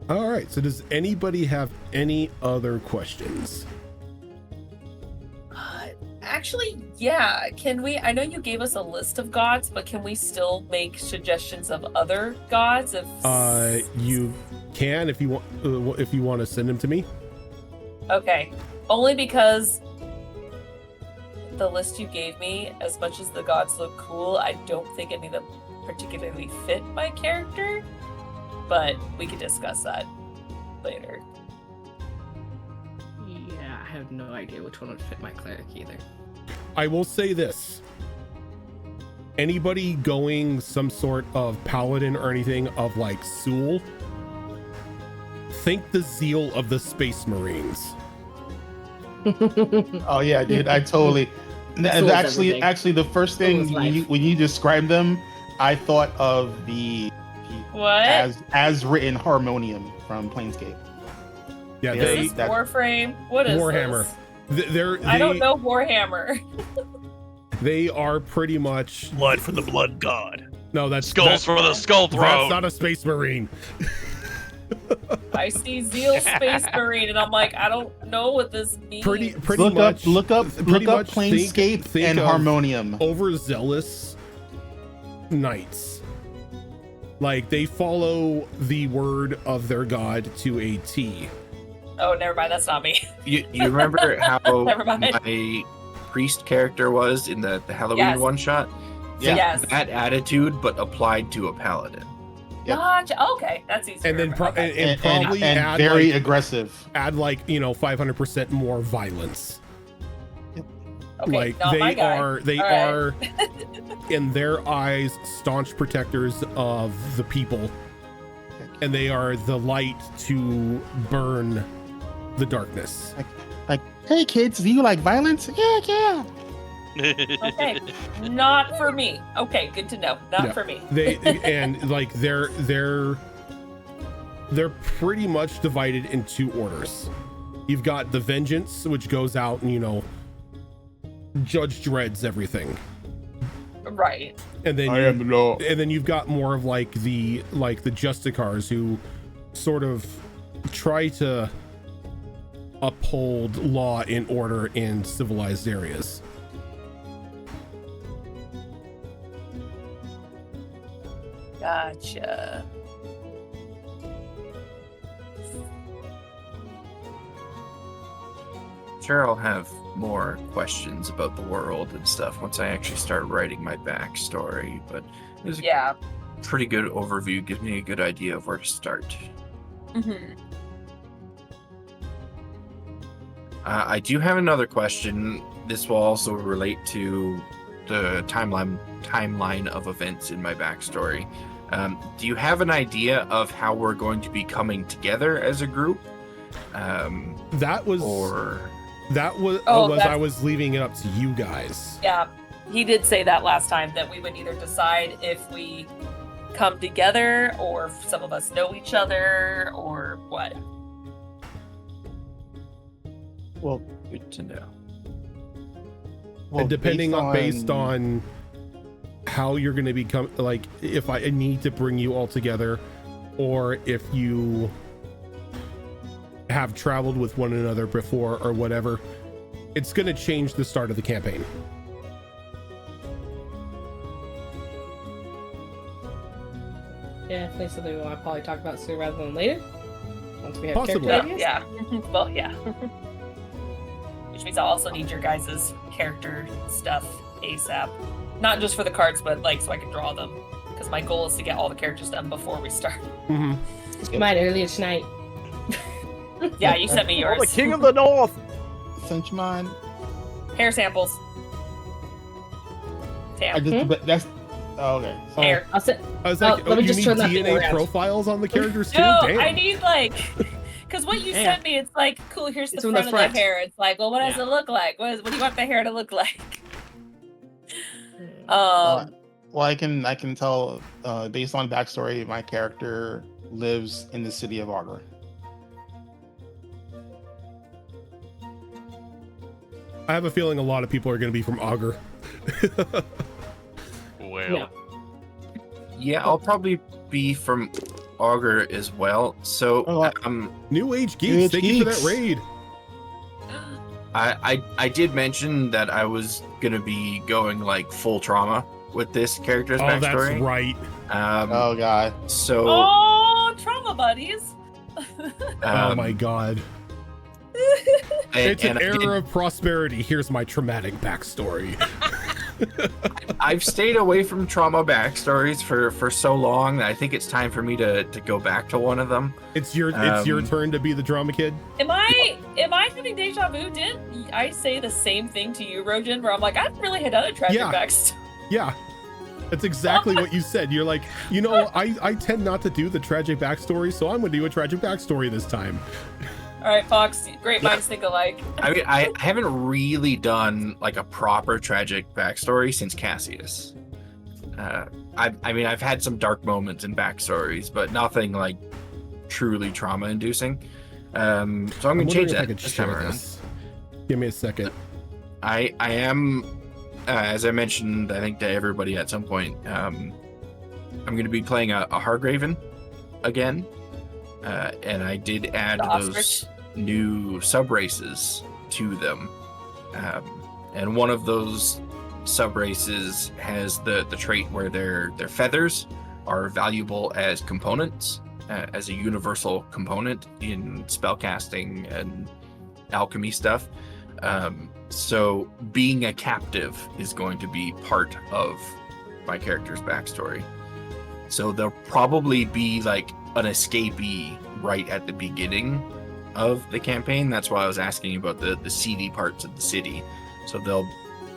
All right, so does anybody have any other questions? Actually, yeah. Can we? I know you gave us a list of gods, but can we still make suggestions of other gods? You can if you want to send them to me. Okay. Only because the list you gave me, as much as the gods look cool, I don't think any of them particularly fit my character. But we could discuss that later. Yeah, I have no idea which one would fit my cleric either. I will say this. Anybody going some sort of paladin or anything of like Sewell, think the zeal of the Space Marines. Oh yeah, dude. I totally. Soul's Actually, everything. the first thing Soul's life. when you described them, I thought of the What? as written harmonium from Planescape. Yeah, Yeah, is this that- Warframe? What is Warhammer. this? I don't know Warhammer. They are pretty much Blood for the blood god. no. That's Skulls for the skull That's throne. not a space marine. I see Zeal Space Marine, and I'm like, I don't know what this means. Pretty Look much. up much Planescape think and of Harmonium. Overzealous knights. Like they follow the word of their god to a T. Oh, never mind. That's not me. You remember how Never mind. my priest character was in the Halloween Yes. one shot? Yeah. Yes. That attitude, but applied to a paladin. Yep. Gotcha. Okay, that's easy. And then okay. and probably and add very like, aggressive. add like 500% more violence. Okay, Like not my they guy. are they All are right. in their eyes staunch protectors of the people, and they are the light to burn the darkness. Like, hey kids, do you like violence? Yeah. Okay, not for me. Okay, good to know. Not Yeah. for me. They and like they're pretty much divided in two orders. You've got the vengeance, which goes out and Judge Dreads everything, Right. and then I am the law. and then you've got more of like the Justicars who sort of try to uphold law and order in civilized areas. Gotcha. Sure, I'll have more questions about the world and stuff once I actually start writing my backstory, but it was a Yeah. pretty good overview. Gives me a good idea of where to start. Mm-hmm. I do have another question. This will also relate to the timeline of events in my backstory. Do you have an idea of how we're going to be coming together as a group? That was Oh, I was leaving it up to you guys. Yeah. He did say that last time, that we would either decide if we come together or if some of us know each other or what. Well, Good to know. And depending based on how you're going to become, like if I need to bring you all together, or if you have traveled with one another before or whatever, it's going to change the start of the campaign. Yeah, definitely something we want to probably talk about sooner rather than later. Once we have Possibly. character ideas. Yeah. Well, yeah. Which means I'll also need your guys' character stuff ASAP. Not just for the cards, but like so I can draw them. Because my goal is to get all the characters done before we start. Mm-hmm. Mine earlier tonight. Yeah, you sent me Oh, yours. the King of the North. Sent you mine. Hair samples. I Tam. just, but that's okay. So, Hair. I'll sit. I was like, let me you just need turn that thing DNA around. profiles on the characters too? No, Damn. I need like, because what you Hang sent me, it's like, cool. Here's the It's on front the of front. the hair. It's like, well, what does Yeah. it look like? What do you want the hair to look like? well, I can tell based on backstory, my character lives in the city of Augur. I have a feeling a lot of people are going to be from Augur. Well, No. Yeah, I'll probably be from Augur as well. So, Oh, New Age New Geeks, Age thank you for Geeks. that raid. I did mention that I was gonna be going like full trauma with this character's Oh, backstory. that's right. Oh god. So, Oh, trauma buddies. Oh my god. It's an I did- era of prosperity. Here's my traumatic backstory. I've stayed away from trauma backstories for so long that I think it's time for me to go back to one of them. It's your turn to be the drama kid. Am I having deja vu? Didn't I say the same thing to you, Rojan? Where I'm like, I haven't really had done a tragic Yeah. backstory. Yeah. That's exactly what you said. You're like, I tend not to do the tragic backstory, so I'm gonna do a tragic backstory this time. All right, Fox. Great minds think alike. I mean, I haven't really done like a proper tragic backstory since Cassius. I mean, I've had some dark moments in backstories, but nothing like truly trauma-inducing. So I'm gonna change that this time around. Give me a second. I am as I mentioned, I think to everybody at some point, I'm going to be playing a Hargraven again, and I did add those new sub races to them, and one of those sub races has the trait where their feathers are valuable as components, as a universal component in spellcasting and alchemy stuff. So being a captive is going to be part of my character's backstory. So there'll probably be like an escapee right at the beginning of the campaign. That's why I was asking about the seedy parts of the city. So they'll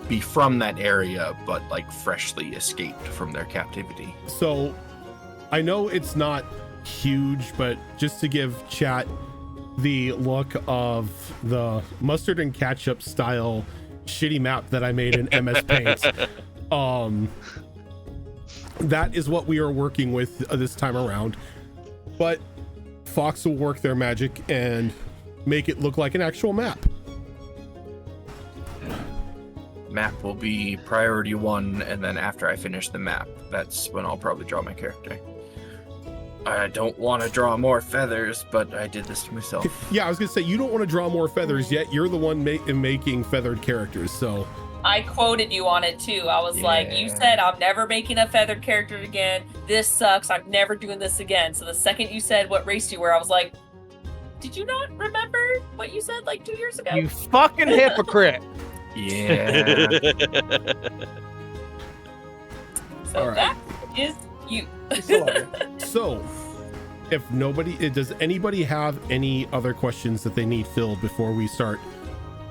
be from that area, but like freshly escaped from their captivity. So I know it's not huge, but just to give chat the look of the mustard and ketchup style shitty map that I made in MS Paint, that is what we are working with this time around. But Fox will work their magic and make it look like an actual map. Map will be priority 1, and then after I finish the map, that's when I'll probably draw my character. I don't want to draw more feathers, but I did this to myself. Yeah, I was gonna say, you don't want to draw more feathers, yet you're the one making feathered characters, so. I quoted you on it too. I was like, you said I'm never making a feathered character again. This sucks. I'm never doing this again. So the second you said what race you were, I was like, did you not remember what you said like 2 years ago? You fucking hypocrite. Yeah. So right. that is you. So, if nobody, does anybody have any other questions that they need filled before we start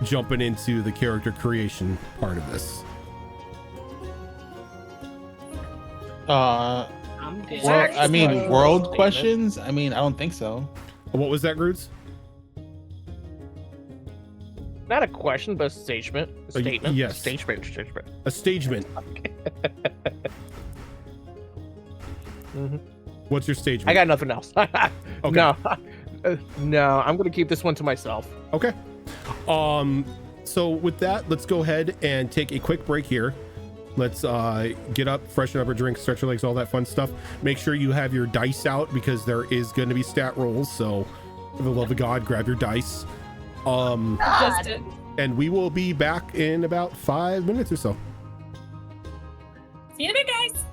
jumping into the character creation part of this? Well, I mean, world questions? I mean, I don't think so. What was that, Roots? Not a question, but a statement. A statement. Yes. Stagement. A stagement. Mm-hmm. What's your stagement? I got nothing else. Okay. No, I'm gonna keep this one to myself. Okay. So with that, let's go ahead and take a quick break here. Let's get up, freshen up our drink, stretch your legs, all that fun stuff. Make sure you have your dice out because there is going to be stat rolls. So for the love of God, grab your dice. And we will be back in about 5 minutes or so. See you in a bit, guys.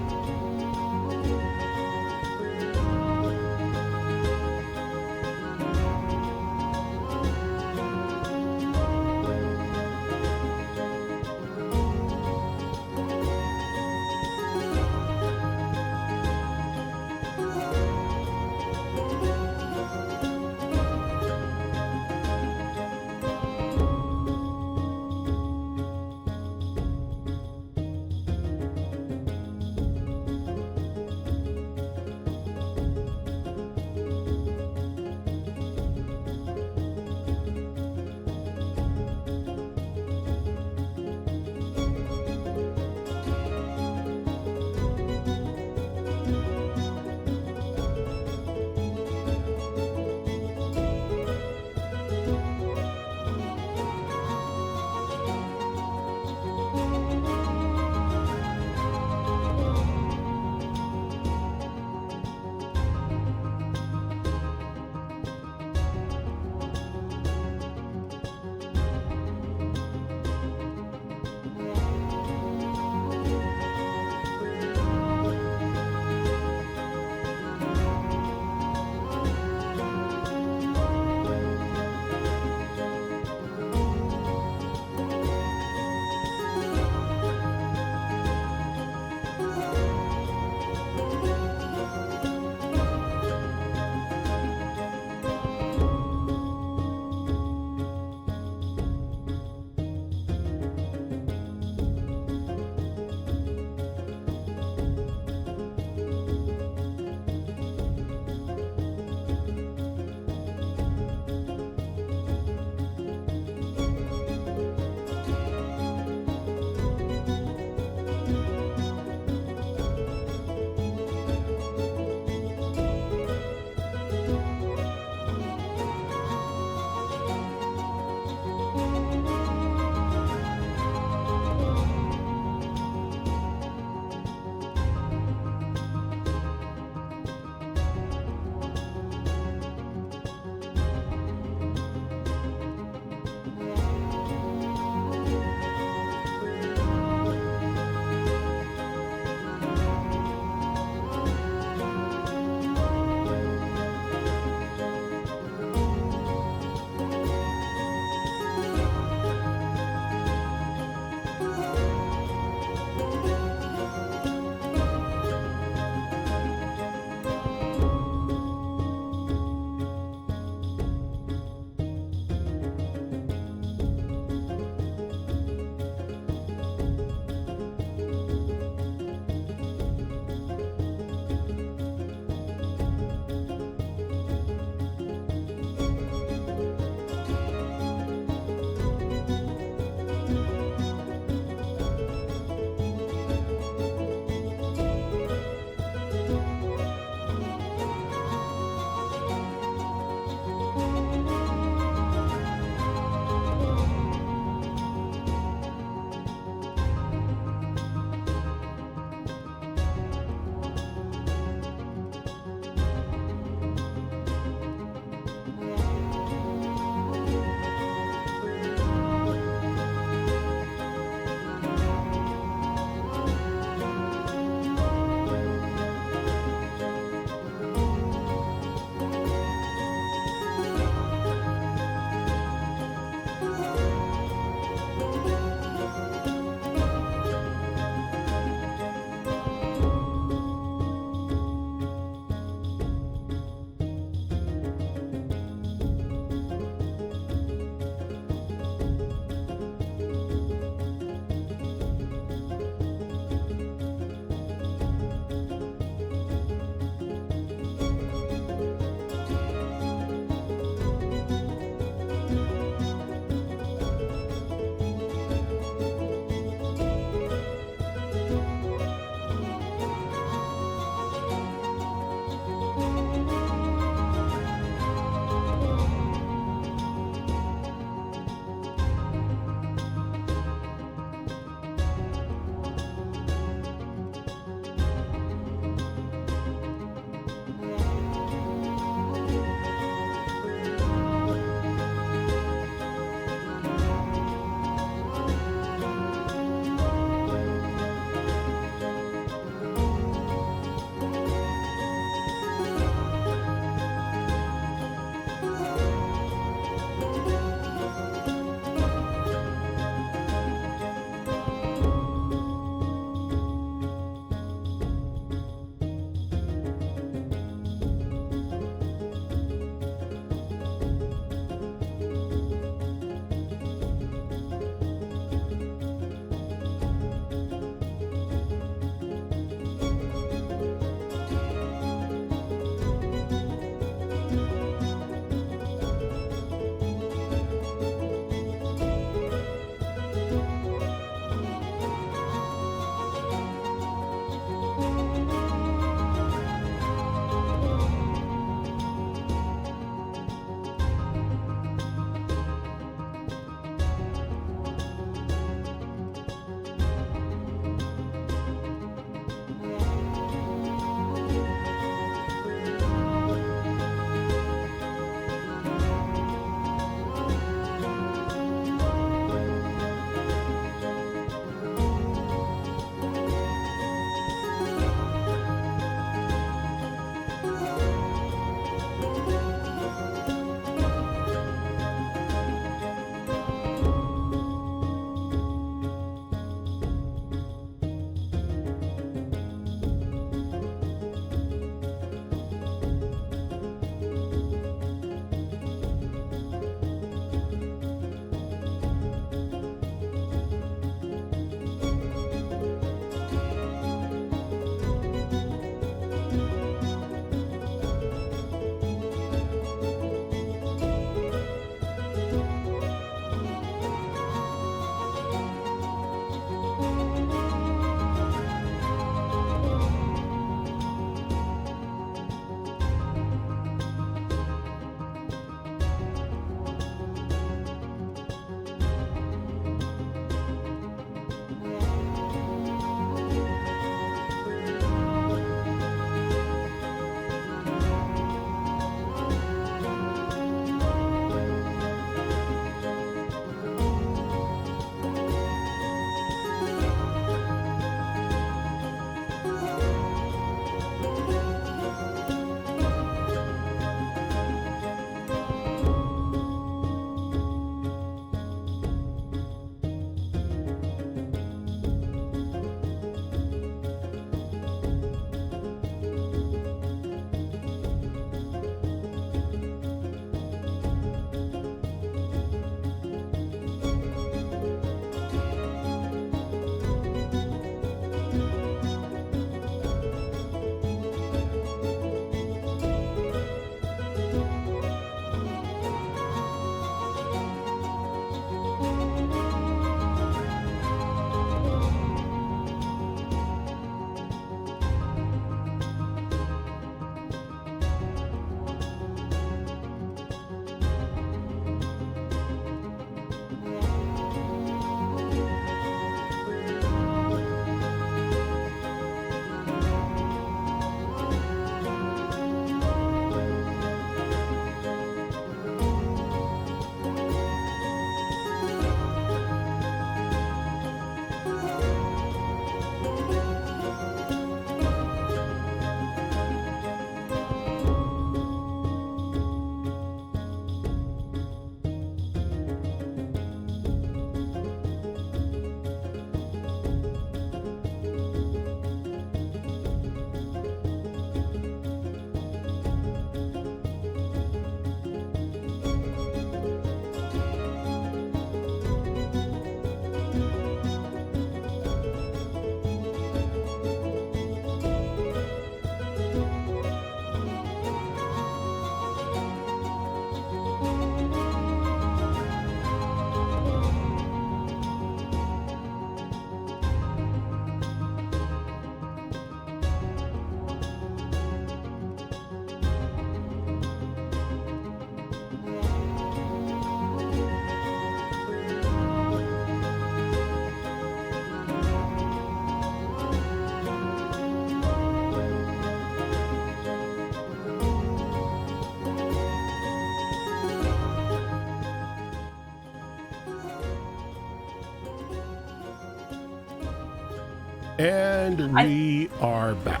And we are back.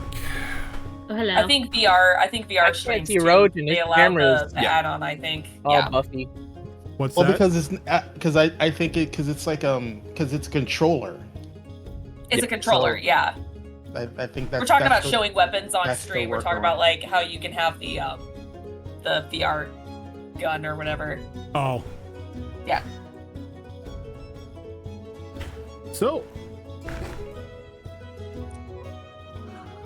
Oh, hello. I think VR see streams too. Roach and They his allow cameras. the add-on. I think. Oh, Yeah. Buffy. What's Well, that? because I think it because it's like because it's a controller. It's a controller. So- Yeah. I think that's We're talking that's about the- showing weapons on that's the stream. We're talking workaround. about like how you can have the VR gun or whatever. Oh. Yeah. So,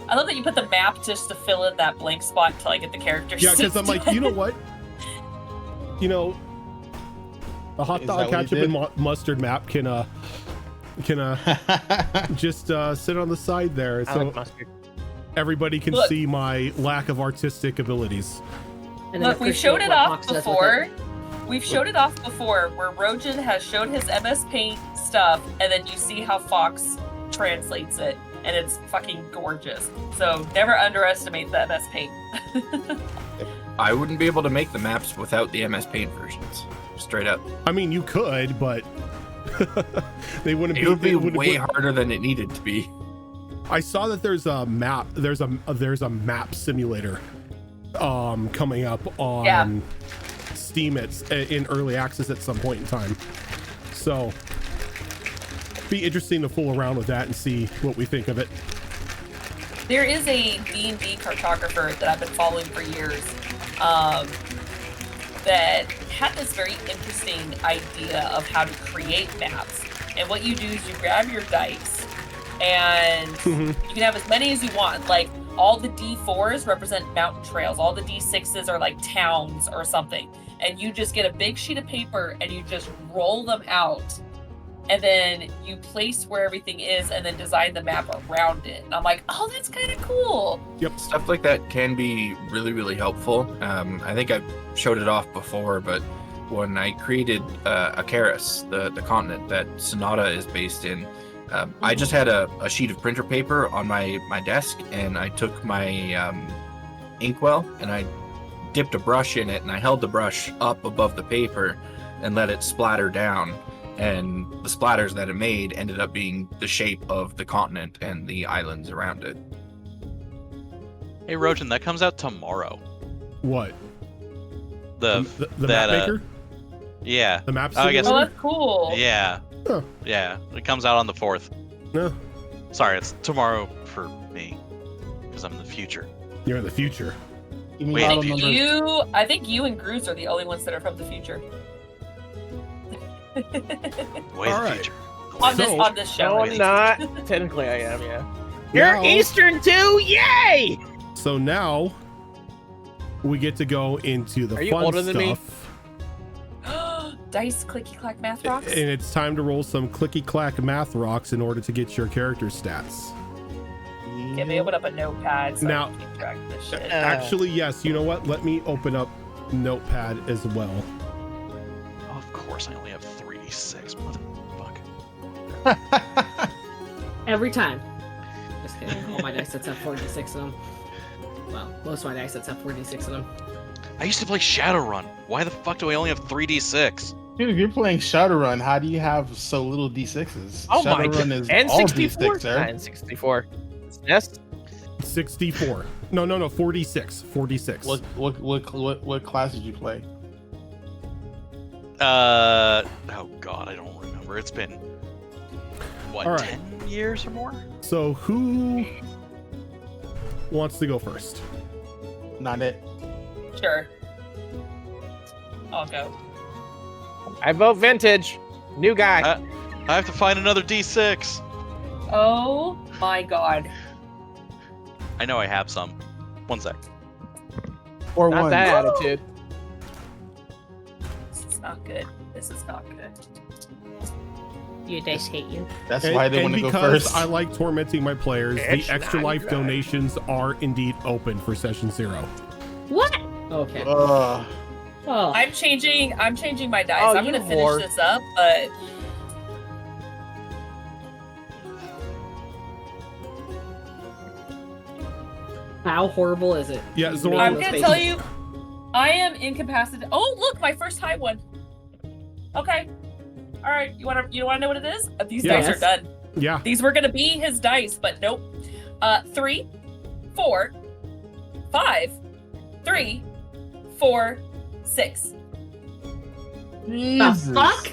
I love that you put the map just to fill in that blank spot until I get the character. yeah, because I'm like, you know what? You know, a hot Is dog, that what you ketchup, and did? mustard map can just sit on the side there, I so like mustard. everybody can Look. see my lack of artistic abilities. And then Look, we've appreciate showed it what off Fox does with before. it. We've showed it off before where Rojan has showed his MS Paint stuff, and then you see how Fox translates it, and it's fucking gorgeous. So never underestimate the MS Paint. I wouldn't be able to make the maps without the MS Paint versions. Straight up. I mean, you could, but they wouldn't It would be they wouldn't way put- harder than it needed to be. I saw that there's a map. There's a map simulator coming up on Yeah. Steam. It's in early access at some point in time. So be interesting to fool around with that and see what we think of it. There is a D&D cartographer that I've been following for years that had this very interesting idea of how to create maps. And what you do is you grab your dice and you can have as many as you want. Like all the D4s represent mountain trails. All the D6s are like towns or something. And you just get a big sheet of paper and you just roll them out. And then you place where everything is and then design the map around it. And I'm like, oh, that's kind of cool. Stuff like that can be really, really helpful. I think I've showed it off before, but when I created Akaris, the continent that Sonata is based in, I just had a sheet of printer paper on my desk, and I took my inkwell and I dipped a brush in it, and I held the brush up above the paper and let it splatter down. And the splatters that it made ended up being the shape of the continent and the islands around it. Hey, Rojan, that comes out tomorrow. What? The map that, maker? yeah, The map I guess- simulator? Oh, that's cool. yeah, Huh. yeah. It comes out on the 4th. No, Sorry, it's tomorrow for me because I'm in the future. you're in the future. You mean Wait, model if numbers? I think you and Grooves are the only ones that are from the future. Way All the right. future. on this show. No, at I'm least. not. Technically, I am, yeah. You're Now- Eastern too? Yay! So now we get to go into the Are you fun older than me? stuff. Dice, clicky clack, math rocks. And it's time to roll some clicky clack math rocks in order to get your character stats. Get me open up a notepad so Now- I can keep track of this shit. Actually, yes, you know what? Let me open up Notepad as well. Oh, of course, I only have 3d6. Motherfuck. Every time. Just kidding. All my dice sets have 46 in them. Well, most of my dice sets have 46 in them. I used to play Shadowrun. Why the fuck do I only have 3d6? Dude, if you're playing Shadowrun, how do you have so little D6s? Oh my Shadowrun god. is And all 64? D6, sir. And 64. Yes? 64. No, 46. 46. What class did you play? Oh god, I don't remember. It's been what, All right. 10 years or more? So who wants to go first? Not it. Sure. I'll go. I vote vintage. New guy. I have to find another d6. Oh my god. I know I have some. 1 sec. Or Not one. that attitude. This is not good. This is not good. Your dice hate you. That's why they want to go because first. I like tormenting my players, It's the extra not life good. donations are indeed open for session 0. What? Okay. Uh, Oh. I'm changing my dice. Oh, I'm you gonna finish whore. this up, but How horrible is it? Yeah, Zora- I'm Those gonna faces. tell you, I am incapacitated. Oh, look, my first high one. Okay. All right. You wanna know what it is? These Yes. dice are done. Yeah. These were gonna be his dice, but nope. 3, 4, 5, 3, 4, 6. Jesus The fuck?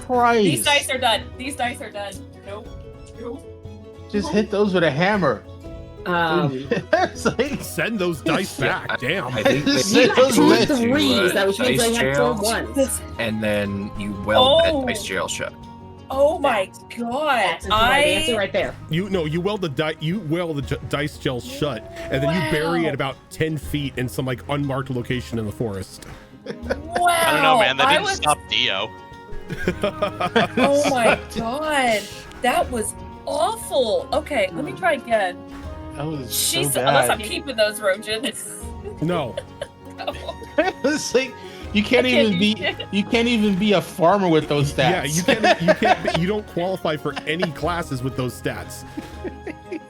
Christ. These dice are done. These dice are done. Nope. Nope. Just hit those with a hammer. It's like, Send those dice Yeah, back. Damn. I think they You got put two you into, threes, that which means dice I have jail, 4 ones. and then you weld Oh. that dice jail shut. Oh my god. That's the right answer right there. You weld the dice gel shut, and then you bury it about 10 feet in some like unmarked location in the forest. Wow. I don't know, man. That didn't was- stop Dio. Oh my god. That was awful. Okay, let me try again. that was so Jeez, unless I'm bad. keeping those, Rojan. No. It's like you can't even be a farmer with those Yeah, stats. you don't qualify for any classes with those stats.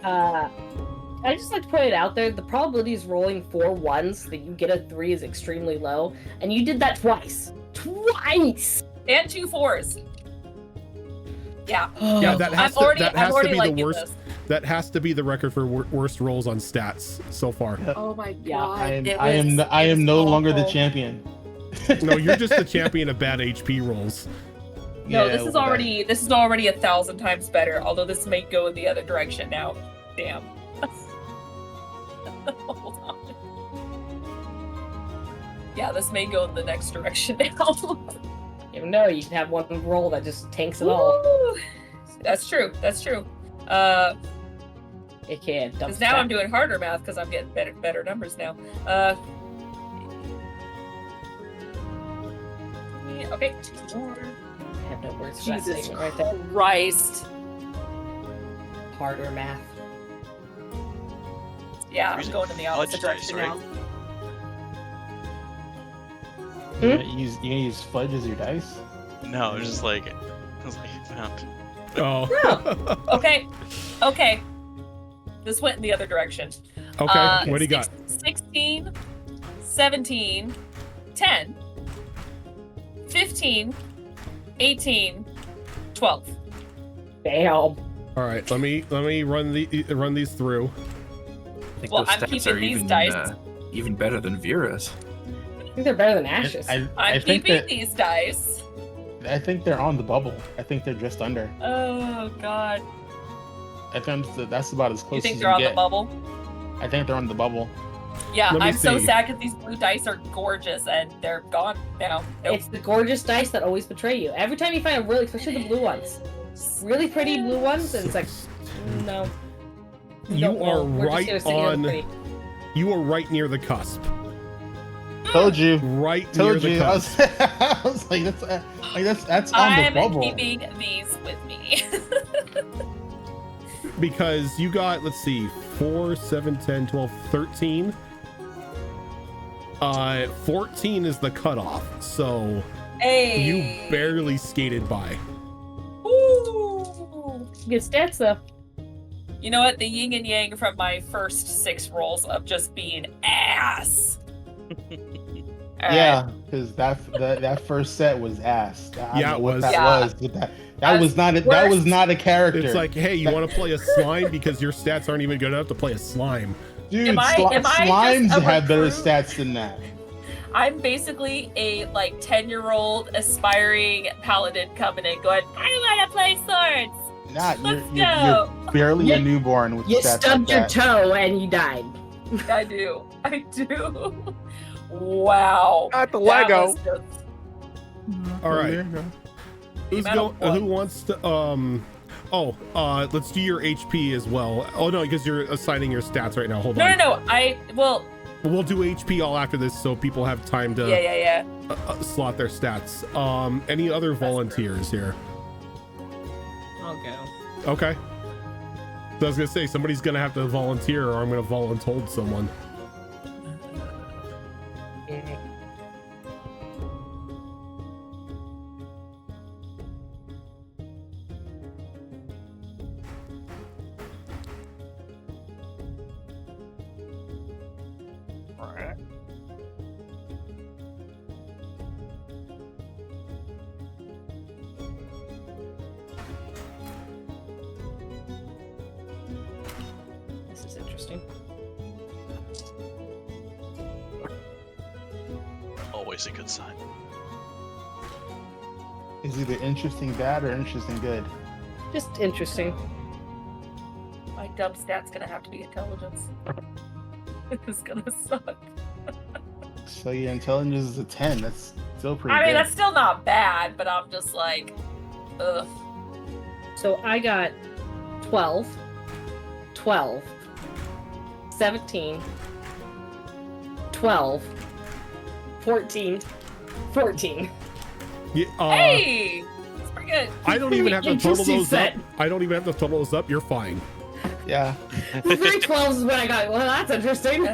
I just like to put it out there. The probability is rolling 4 ones that you get a 3 is extremely low, and you did that twice. Twice. And 2 4s. Yeah. Yeah, that has I'm to already be the liking worst. this. That has to be the record for worst rolls on stats so far. Oh my Yeah, god. I am no longer the champion. No, you're just the champion of bad HP rolls. No, Yeah, this is well, already 1,000 times better. Although this may go in the other direction now. Damn. Hold on. Yeah, this may go in the next direction now. You know, you can have one roll that just tanks it all. Woo! That's true. That's true. It can. Because now I'm doing harder math because I'm getting better numbers now. Okay. I have no words for that Jesus statement right there. Christ. Harder math. Yeah, I'm Using going in the opposite fudge dice, direction right? now. You gonna use fudge as your dice? No, it's just like found. Oh. Okay. Okay. This went in the other direction. Okay. What do you got? 16, 17, 10, 15, 18, 12. Damn. All right. Let me run these through. I think Well, those I'm stats keeping are these dice. even better than Vera's. I think they're better than Ash's. I I'm think keeping that these dice. I think they're on the bubble. I think they're just under. Oh god. I think that's about as You close think as they're you on get. the bubble? I think they're on the bubble. Yeah, Let me I'm so see. sad because these blue dice are gorgeous and they're gone now. Nope. It's the gorgeous dice that always betray you. Every time you find a really, especially the blue ones, really pretty blue ones, and it's like, no. You don't are roll. We're just right gonna sit here and on. pretty. You are right near the cusp. Told you. Right near Told the you. I cusp. was like, that's on the I'm bubble. keeping these with me. Because you got, let's see, 4, 7, 10, 12, 13. 14 is the cutoff, so Hey. you barely skated by. Ooh. Good stats though. You know what? The yin and yang from my first 6 rolls of just being ass. All right. Yeah, because that first set was ass. I Yeah, don't know it what was. that Yeah. was. But that was not a, that was Worst. not a character. It's like, hey, you want to play a slime because your stats aren't even good enough to play a slime. dude, am I just slimes a have better recruit? stats than that. I'm basically a 10-year-old aspiring paladin coming in going, I want to play swords. Nah, Let's you're barely a You- newborn with You stats stubbed like your that. toe and you died. I do. I do. Wow. Not the That Lego. was just- All right. Who's amount going? of Who wants to? Let's do your HP as well. Oh no, because you're assigning your stats right now. Hold on. No. Well, We'll do HP all after this, so people have time to yeah. slot their stats. Any other volunteers here? I'll go. Okay. So I was gonna say somebody's gonna have to volunteer, or I'm gonna voluntold someone. interesting. Always a good sign. Is either interesting bad or interesting good. Just interesting. My dub stat's gonna have to be intelligence. It's gonna suck. So your intelligence is a 10. That's still pretty I mean, good. that's still not bad, but I'm just like, ugh. So I got 12, 12, 17, 12, 14, 14. Yeah, Hey! That's pretty good. I don't even have to total Interesting those set. up. I don't even have to total those up. You're fine. Yeah. 3 12s is what I got. Well, that's interesting.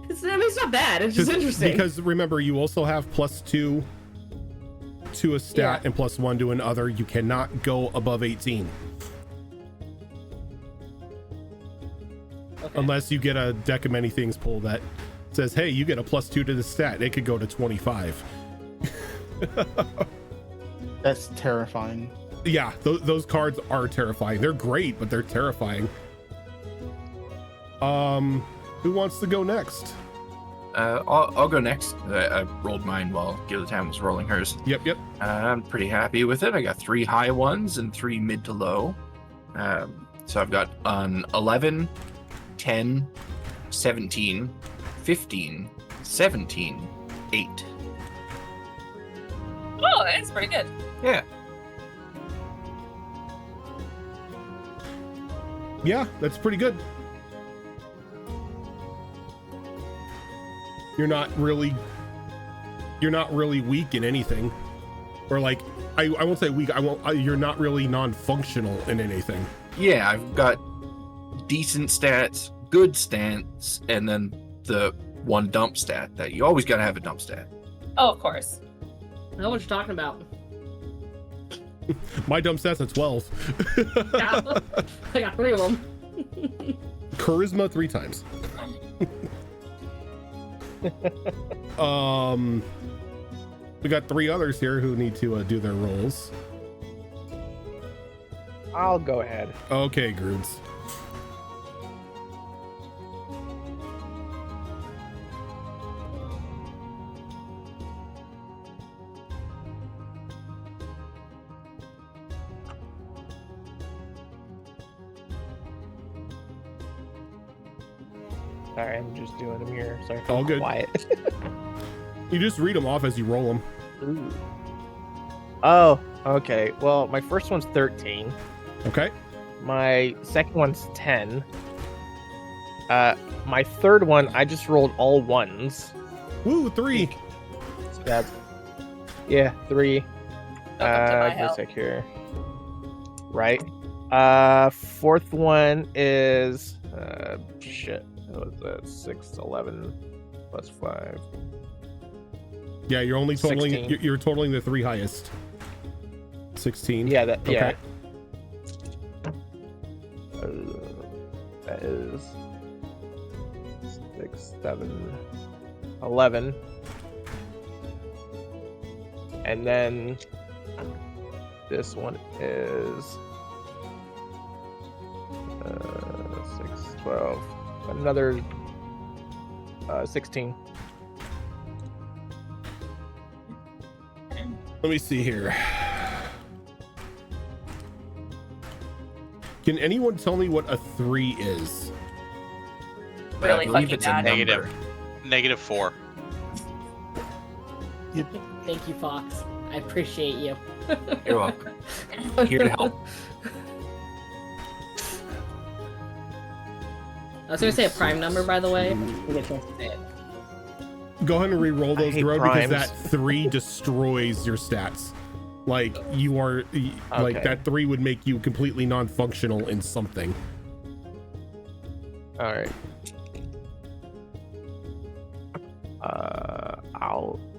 It's not bad. It's just interesting. Because remember, you also have +2 to a stat and +1 to another. You cannot go above 18. Okay. Unless you get a deck of many things pull that says, hey, you get a +2 to the stat. It could go to 25. That's terrifying. Yeah, those cards are terrifying. They're great, but they're terrifying. Who wants to go next? I'll go next. I rolled mine while Gillitan was rolling hers. Yep. I'm pretty happy with it. I got 3 high ones and 3 mid to low. So I've got 11, 10, 17, 15, 17, 8. Oh, that's pretty good. Yeah. Yeah, that's pretty good. You're not really weak in anything, or like I won't say weak. You're not really non-functional in anything. Yeah, I've got decent stats, good stats, and then the one dump stat that you always gotta have a dump stat. Oh, of course. I know what you're talking about. My dump stats at 12. Yeah. I got 3 of them. Charisma 3 times. We got 3 others here who need to do their rolls. I'll go ahead. Okay, Groods. Sorry, I'm just doing them here. Sorry for All the good. quiet. You just read them off as you roll them. Ooh. Oh, okay. Well, my first one's 13. Okay. My second one's 10. My third one, I just rolled all ones. Woo, 3. So that's, yeah, 3. Welcome to my Give me a hell. sec here. Right. Fourth one is shit. What was that? 6, 11 plus 5. Yeah, you're only totaling. 16. You're totaling the 3 highest. 16. Yeah, that. Okay. Yeah. That is 6, 7, 11, and then this one is 6, 12, another 16. Let me see here. Can anyone tell me what a 3 is? Really I believe fucking it's a bad. number. -4. Thank you, Fox. I appreciate you. You're welcome. Here to help. I was gonna say a prime number, by the way. You get a chance to say it. Go ahead and re-roll I those, hate Gerard, because primes. that 3 destroys your stats. Like you are, like Okay. that 3 would make you completely non-functional in something. All right.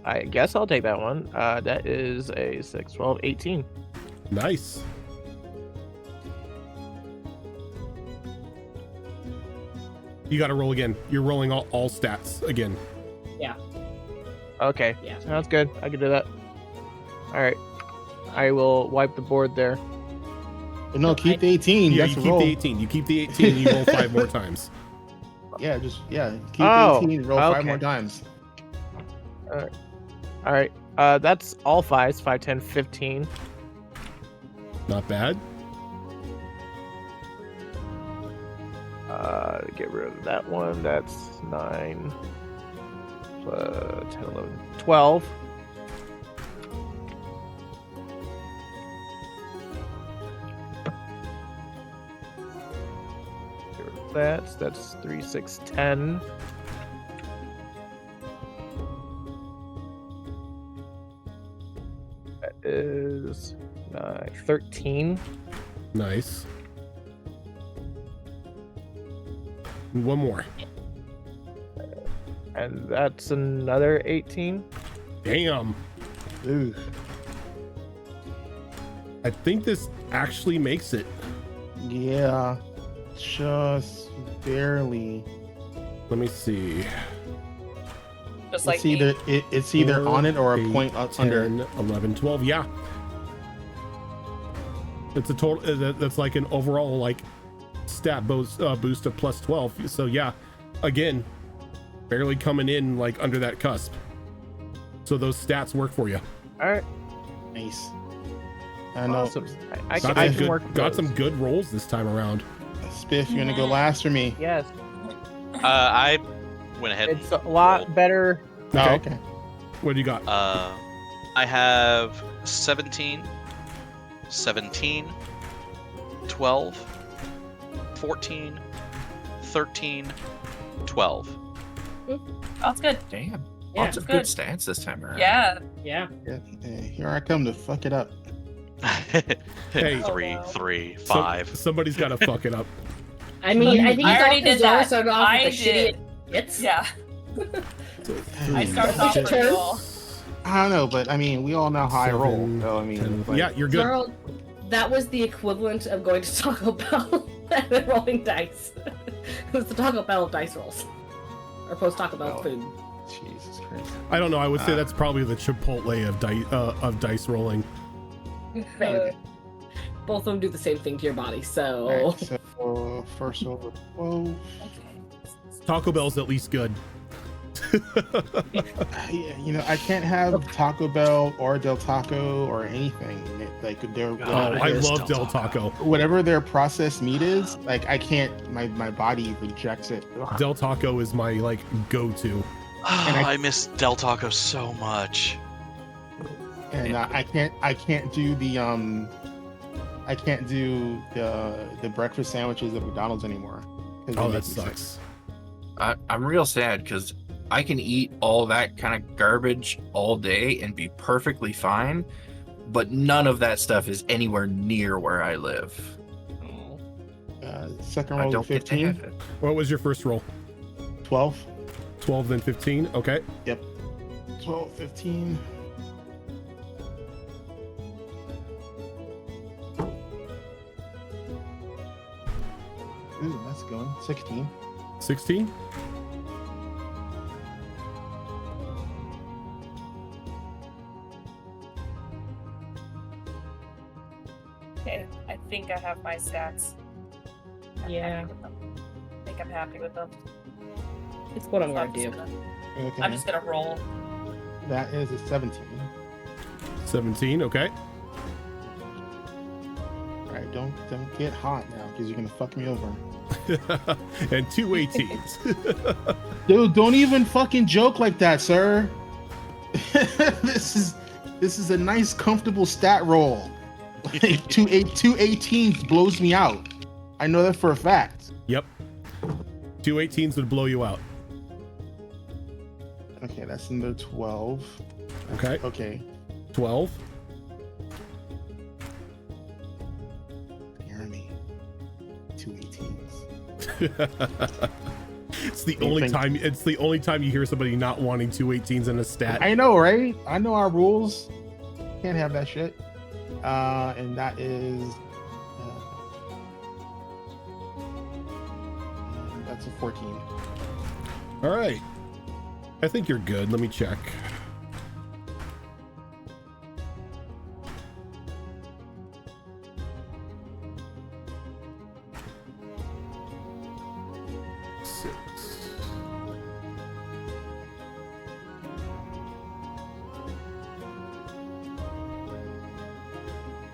I guess I'll take that one. That is a 6, 12, 18. Nice. You got to roll again. You're rolling all stats again. Okay, Yeah. sounds good. I can do that. All right. I will wipe the board there. No, keep the 18. Yeah, That's you a keep roll. the 18. You keep the 18 and you roll 5 more times. Yeah, keep Oh, the 18 and roll 5 okay. more times. All right. That's all 5s. 5, 10, 15. Not bad. Get rid of that one. That's 9 plus 10, 11, 12. Get rid of that. That's 3, 6, 10. That is 9, 13. Nice. One more. And that's another 18. Damn. Ooh. I think this actually makes it. Yeah, just barely. Let me see. Just like It's either it's either 4, on it or a 8, point 10, under. 11, 12. Yeah. It's a total. That's like an overall like stat boost of plus 12. So yeah, again, barely coming in like under that cusp. So those stats work for you. All right. Nice. I know. Awesome. I Got can some work good, with got those. some good rolls this time around. Spiff, you're gonna go last for me. Yes. I went ahead. It's a lot better. Oh, okay. What do you got? I have 17, 17, 12, 14, 13, 12. That's good. Damn. Yeah, Lots of good. good stats this time around. Yeah. Yeah. Yeah, here I come to fuck it up. Hey. Three, Oh, no. 3, So- 5. somebody's got to fuck it up. I mean, I think I it's already all because did that. Zara started off I with the did. shitty hits. Yeah. I started off Shit. pretty well. I don't know, but I mean, we all know how I roll. 7, So I mean, 10, like, yeah, you're good. Zara, that was the equivalent of going to Taco Bell and then rolling dice. It was the Taco Bell of dice rolls. Or post Taco Bell Oh. food. Jesus Christ. I don't know. I would say that's probably the Chipotle of dice rolling. Fair. Both of them do the same thing to your body, so. Alright, so first over 12. Taco Bell's at least good. Yeah, you know, I can't have Taco Bell or Del Taco or anything. Like they're Oh, God, I it is love Del Taco. whatever their processed meat is, like I can't. My body rejects it. Ugh. Del Taco is my like go-to. I miss Del Taco so much. And I can't do the the breakfast sandwiches at McDonald's anymore. 'Cause they Oh, make that me sick. sucks. I'm real sad because I can eat all that kind of garbage all day and be perfectly fine, but none of that stuff is anywhere near where I live. Second I roll don't get to 15, have it. What was your first roll? 12, 12, then 15. Okay. 12, 15. Ooh, that's going 16. 16. Okay. I think I have my stats. I'm Yeah. happy with them. I think I'm happy with them. It's what I'm So gonna do. Okay, I'm just gonna roll. that is a 17. 17. Okay. All right, don't get hot now because you're gonna fuck me over. And 2 18s. Dude, don't even fucking joke like that, sir. This is a nice, comfortable stat roll. Like, two 18s blows me out. I know that for a fact. Yep. 2 18s would blow you out. Okay, that's in the 12. Okay. Okay. 12. Hear me. 2 18s. It's the You only think- time. It's the only time you hear somebody not wanting 2 18s in a stat. I know, right? I know our rules. Can't have that shit. And that is. That's a 14. All right. I think you're good. Let me check. 6.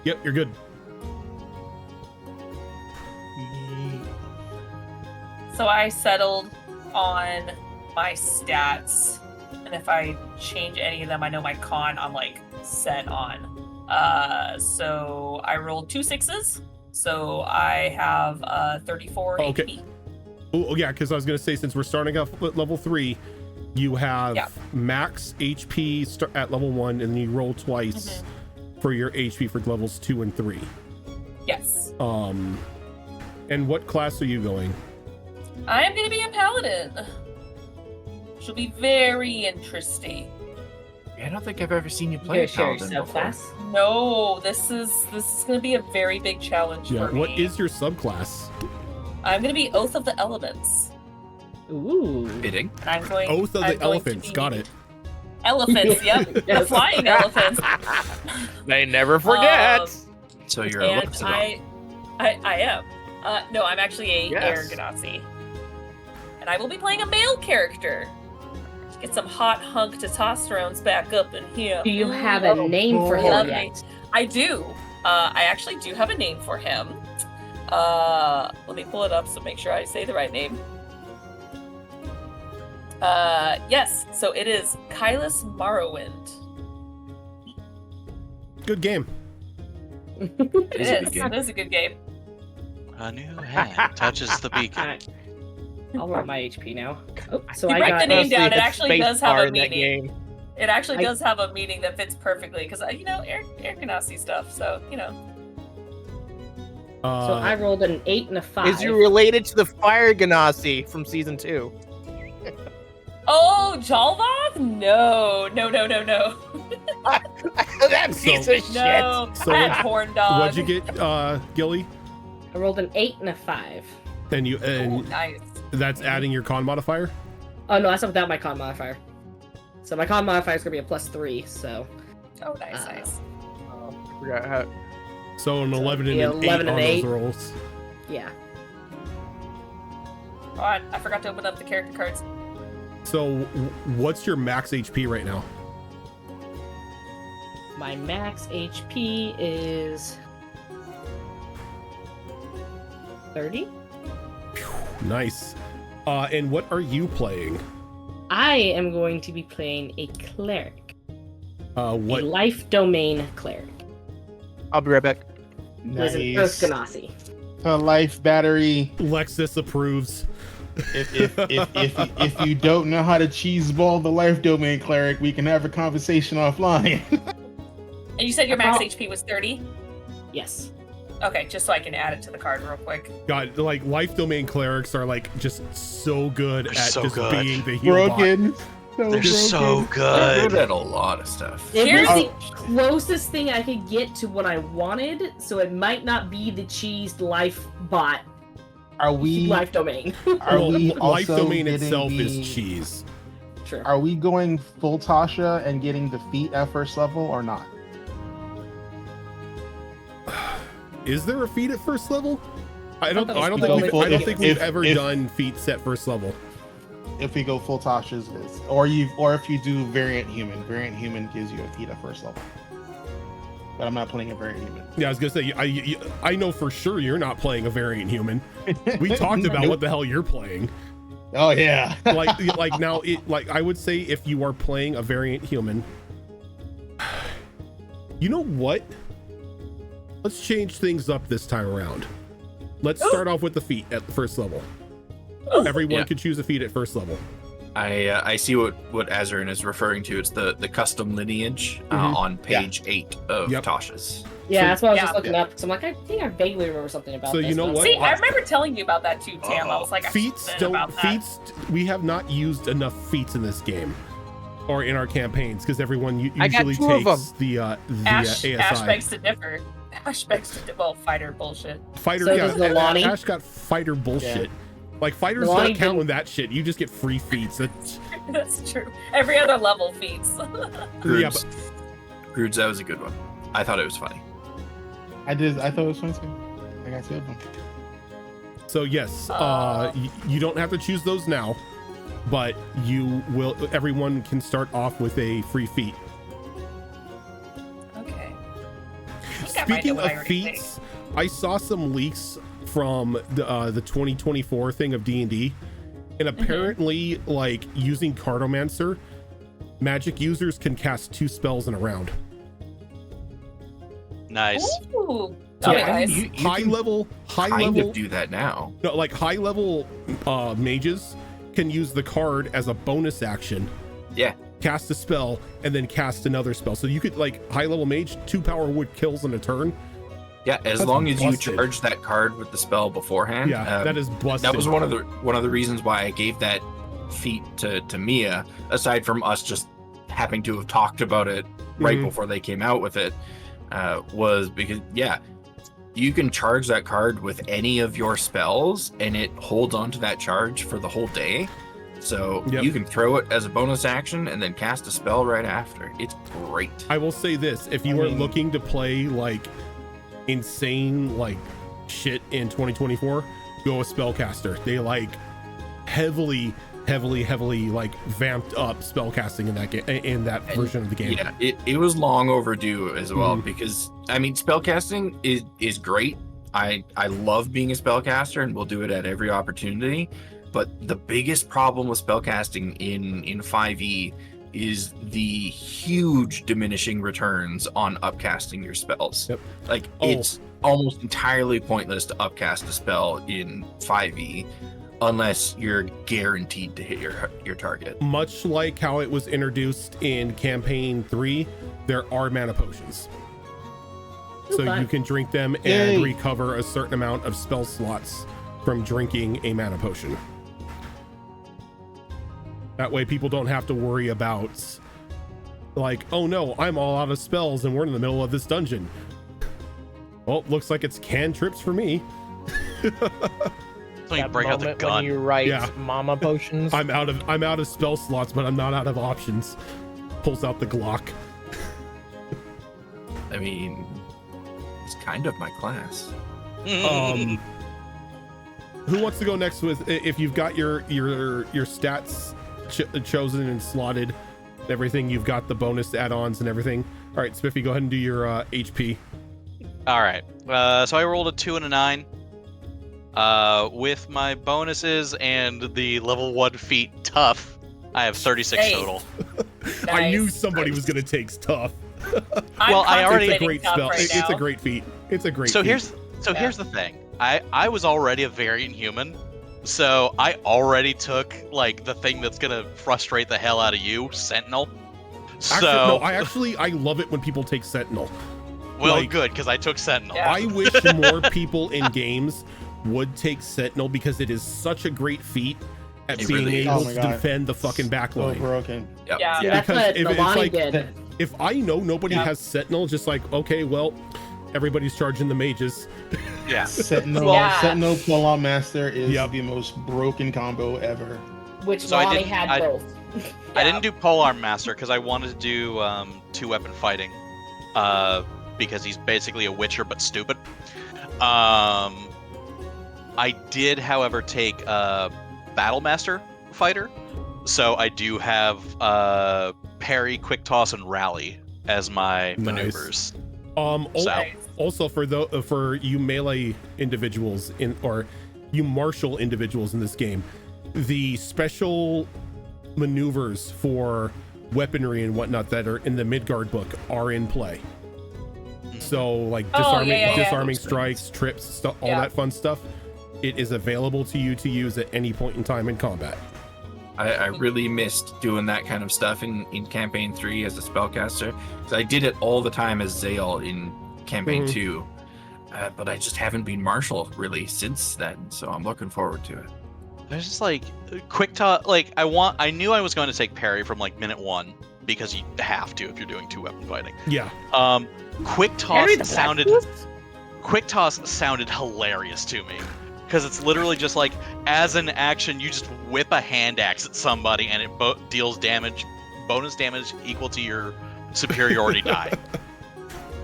Yep, you're good. So I settled on my stats, and if I change any of them, I know my con I'm like set on. So I rolled 2 6s, so I have 34 Okay. HP. Oh yeah, because I was gonna say, since we're starting off at level 3, you have Yeah. max HP at level 1, and then you roll twice for your HP for levels 2 and 3. Yes. And what class are you going? I'm gonna be a paladin. She'll be very interesting. Yeah, I don't think I've ever seen you You play gonna a share your paladin before. subclass? No, this is gonna be a very big challenge Yeah. for me. What is your subclass? I'm gonna be Oath of the Elements. Ooh. Fitting. And I'm going. Oath of I'm the going to Elephants. be- Got it. Elephants. Yep. The Yes. flying elephants. They never forget. So you're a And Loxodon. I am. No, I'm actually a Yes. air Ganassi. And I will be playing a male character. Get some hot hunk testosterones back up in here. Do you have a name for Love him me. yet? I do. I actually do have a name for him. Let me pull it up so make sure I say the right name. Yes. So it is Kylus Morrowind. Good game. It is a good is. game. It is a good game. A new hand touches the beacon. Alright. I'll roll my HP now. Oh, so You I write got the name Honestly, down. It it's actually space does have bar a in that meaning. game. It actually I- does have a meaning that fits perfectly because air Ganassi stuff. So so I rolled an 8 and a 5. Is you related to the Fire Ganassi from season 2? Oh, Jalvoth? No. That piece of shit. No. So I had horn dog. What'd you get, Gilly? I rolled an 8 and a 5. And you Ooh, and nice. that's adding your con modifier. Oh no, that's not without my con modifier. So my con modifier is gonna be a +3. So Oh, nice, nice. I forgot how. So an 11 and yeah, an 8 11 on and those 8. rolls. yeah. Oh, I forgot to open up the character cards. So what's your max HP right now? My max HP is 30. Nice. And what are you playing? I am going to be playing a cleric. A What? life domain cleric. I'll be right back. With an Earth Nice. Ganassi. A life battery. Lexus approves. If you don't know how to cheese ball the life domain cleric, we can have a conversation offline. And you said your max HP was 30? Yes. Okay, just so I can add it to the card real quick. God, like life domain clerics are like just so good They're at so just good. being the heal bot. Broken. They're so They're good. good at a lot of stuff. It Here's- was the closest thing I could get to what I wanted, so it might not be the cheesed life bot Are we? life domain. Are Well, we life also domain getting itself the- is cheese. Sure. Are we going full Tasha and getting defeat at first level or not? Is there a feat at first level? I don't thought it was think full- we've if- ever if- done feats at first level. If we go full Tasha's, or if you do variant human. Variant human gives you a feat at first level. But I'm not playing a variant human. Yeah, I was gonna say I know for sure you're not playing a variant human. We talked about what the hell you're playing. Oh yeah. like now I would say if you are playing a variant human, you know what? Let's change things up this time around. Let's start off with the feat at the first level. Everyone Yeah. could choose a feat at first level. I see what Azarin is referring to. It's the custom lineage Mhm. on page 8 of Yep. Tasha's. Yeah, that's what I was Yeah. just looking up. So I'm like, I think I vaguely remember something about So this. you know but- what? See, I remember telling you about that too, Tam. I was like, I Feats should don't about that. feats. We have not used enough feats in this game or in our campaigns because everyone I got usually 2 of takes the Ash ASI. begs to differ. Ash begs to well, fighter bullshit. Fighter, So yeah. does Nalani? Ash got fighter bullshit. Like fighters Nalani don't count didn't- with that shit. You just get free feats. That's, That's true. Every other level feats. yeah, Groods, Groods, that was a good one. I thought it was funny. I thought it was fun too. I got 2 of them. So yes, you don't have to choose those now, but you will. Everyone can start off with a free feat. Okay. Speaking of feats, I saw some leaks from the 2024 thing of D&D, and apparently, like, using Cartomancer, magic users can cast 2 spells in a round. Nice. Ooh. So Okay, guys. You high can level do that now. no, like high level mages can use the card as a bonus action. Yeah. Cast a spell and then cast another spell. So you could, like, high level mage, 2 power wood kills in a turn. Yeah, as That's long as busted. you charge that card with the spell beforehand. Yeah, that is busted. That was one of the reasons why I gave that feat to Mia, aside from us just having to have talked about it right Mhm. before they came out with it, was because, you can charge that card with any of your spells and it holds on to that charge for the whole day. So Yep. you can throw it as a bonus action and then cast a spell right after. It's great. I will say this, if you I are mean- looking to play like insane like shit in 2024, go with spellcaster. They like heavily like vamped up spellcasting in that game, in that version of the game. Yeah, it was long overdue as well, Mhm. because I mean spellcasting is great. I love being a spellcaster and will do it at every opportunity. But the biggest problem with spellcasting in 5e is the huge diminishing returns on upcasting your spells. Yep. Like Oh. it's almost entirely pointless to upcast a spell in 5e unless you're guaranteed to hit your target. Much like how it was introduced in campaign 3, there are mana potions. So Okay. you can drink them and Yay. recover a certain amount of spell slots from drinking a mana potion. That way people don't have to worry about, like, oh no, I'm all out of spells and we're in the middle of this dungeon. Well, looks like it's cantrips for me. So you That break out the moment gun. when you write Yeah. mama potions. I'm out of spell slots, but I'm not out of options. Pulls out the Glock. I mean, it's kind of my class. Who wants to go next with, if you've got your stats chosen and slotted, everything, you've got the bonus add-ons and everything. All right, Spiffy, go ahead and do your HP. All right. So I rolled a 2 and a 9. With my bonuses and the level 1 feat tough, I have 36 Hey. total. I knew Nice. somebody was gonna take tough. I'm Well, I already- It's a contemplating great tough spell. right It's a now. great feat. It's a great So feat. here's the thing. I was already a variant human, so I already took like the thing that's gonna frustrate the hell out of you, Sentinel. So Actually, I love it when people take Sentinel. well, like- good because I took Sentinel. Yeah. I wish more people in games would take Sentinel because it is such a great feat at It being really is. able Oh my to God. defend the fucking So backline. broken. Yep. Yeah. See, that's Because what if it's Nalani like- did. If I know nobody Yeah. has Sentinel, just like, okay, well, everybody's charging the mages. Yeah. Sentinel, Yeah. Sentinel Pull-On Master is Yep. the most broken combo ever. Which So I Nalani didn't- had I- both. I didn't do Polearm Master because I wanted to do 2-weapon fighting, because he's basically a Witcher but stupid. I did, however, take Battle Master Fighter, so I do have Parry, Quick Toss, and Rally as my Nice. maneuvers. Also, also for you melee individuals or you martial individuals in this game, the special maneuvers for weaponry and whatnot that are in the Midgard book are in play. So like disarming yeah. strikes, trips, stuff, all Yeah. that fun stuff, it is available to you to use at any point in time in combat. I really missed doing that kind of stuff in campaign 3 as a spellcaster, because I did it all the time as Zale in campaign Mhm. 2, but I just haven't been martial really since then, so I'm looking forward to it. There's just like Quick Toss. Like I knew I was going to take Parry from like minute 1 because you have to if you're doing 2-weapon fighting. Yeah. Quick Parry Toss the sounded. Blacklist? Quick Toss sounded hilarious to me because it's literally just like as an action you just whip a hand axe at somebody and it deals damage, bonus damage equal to your superiority die.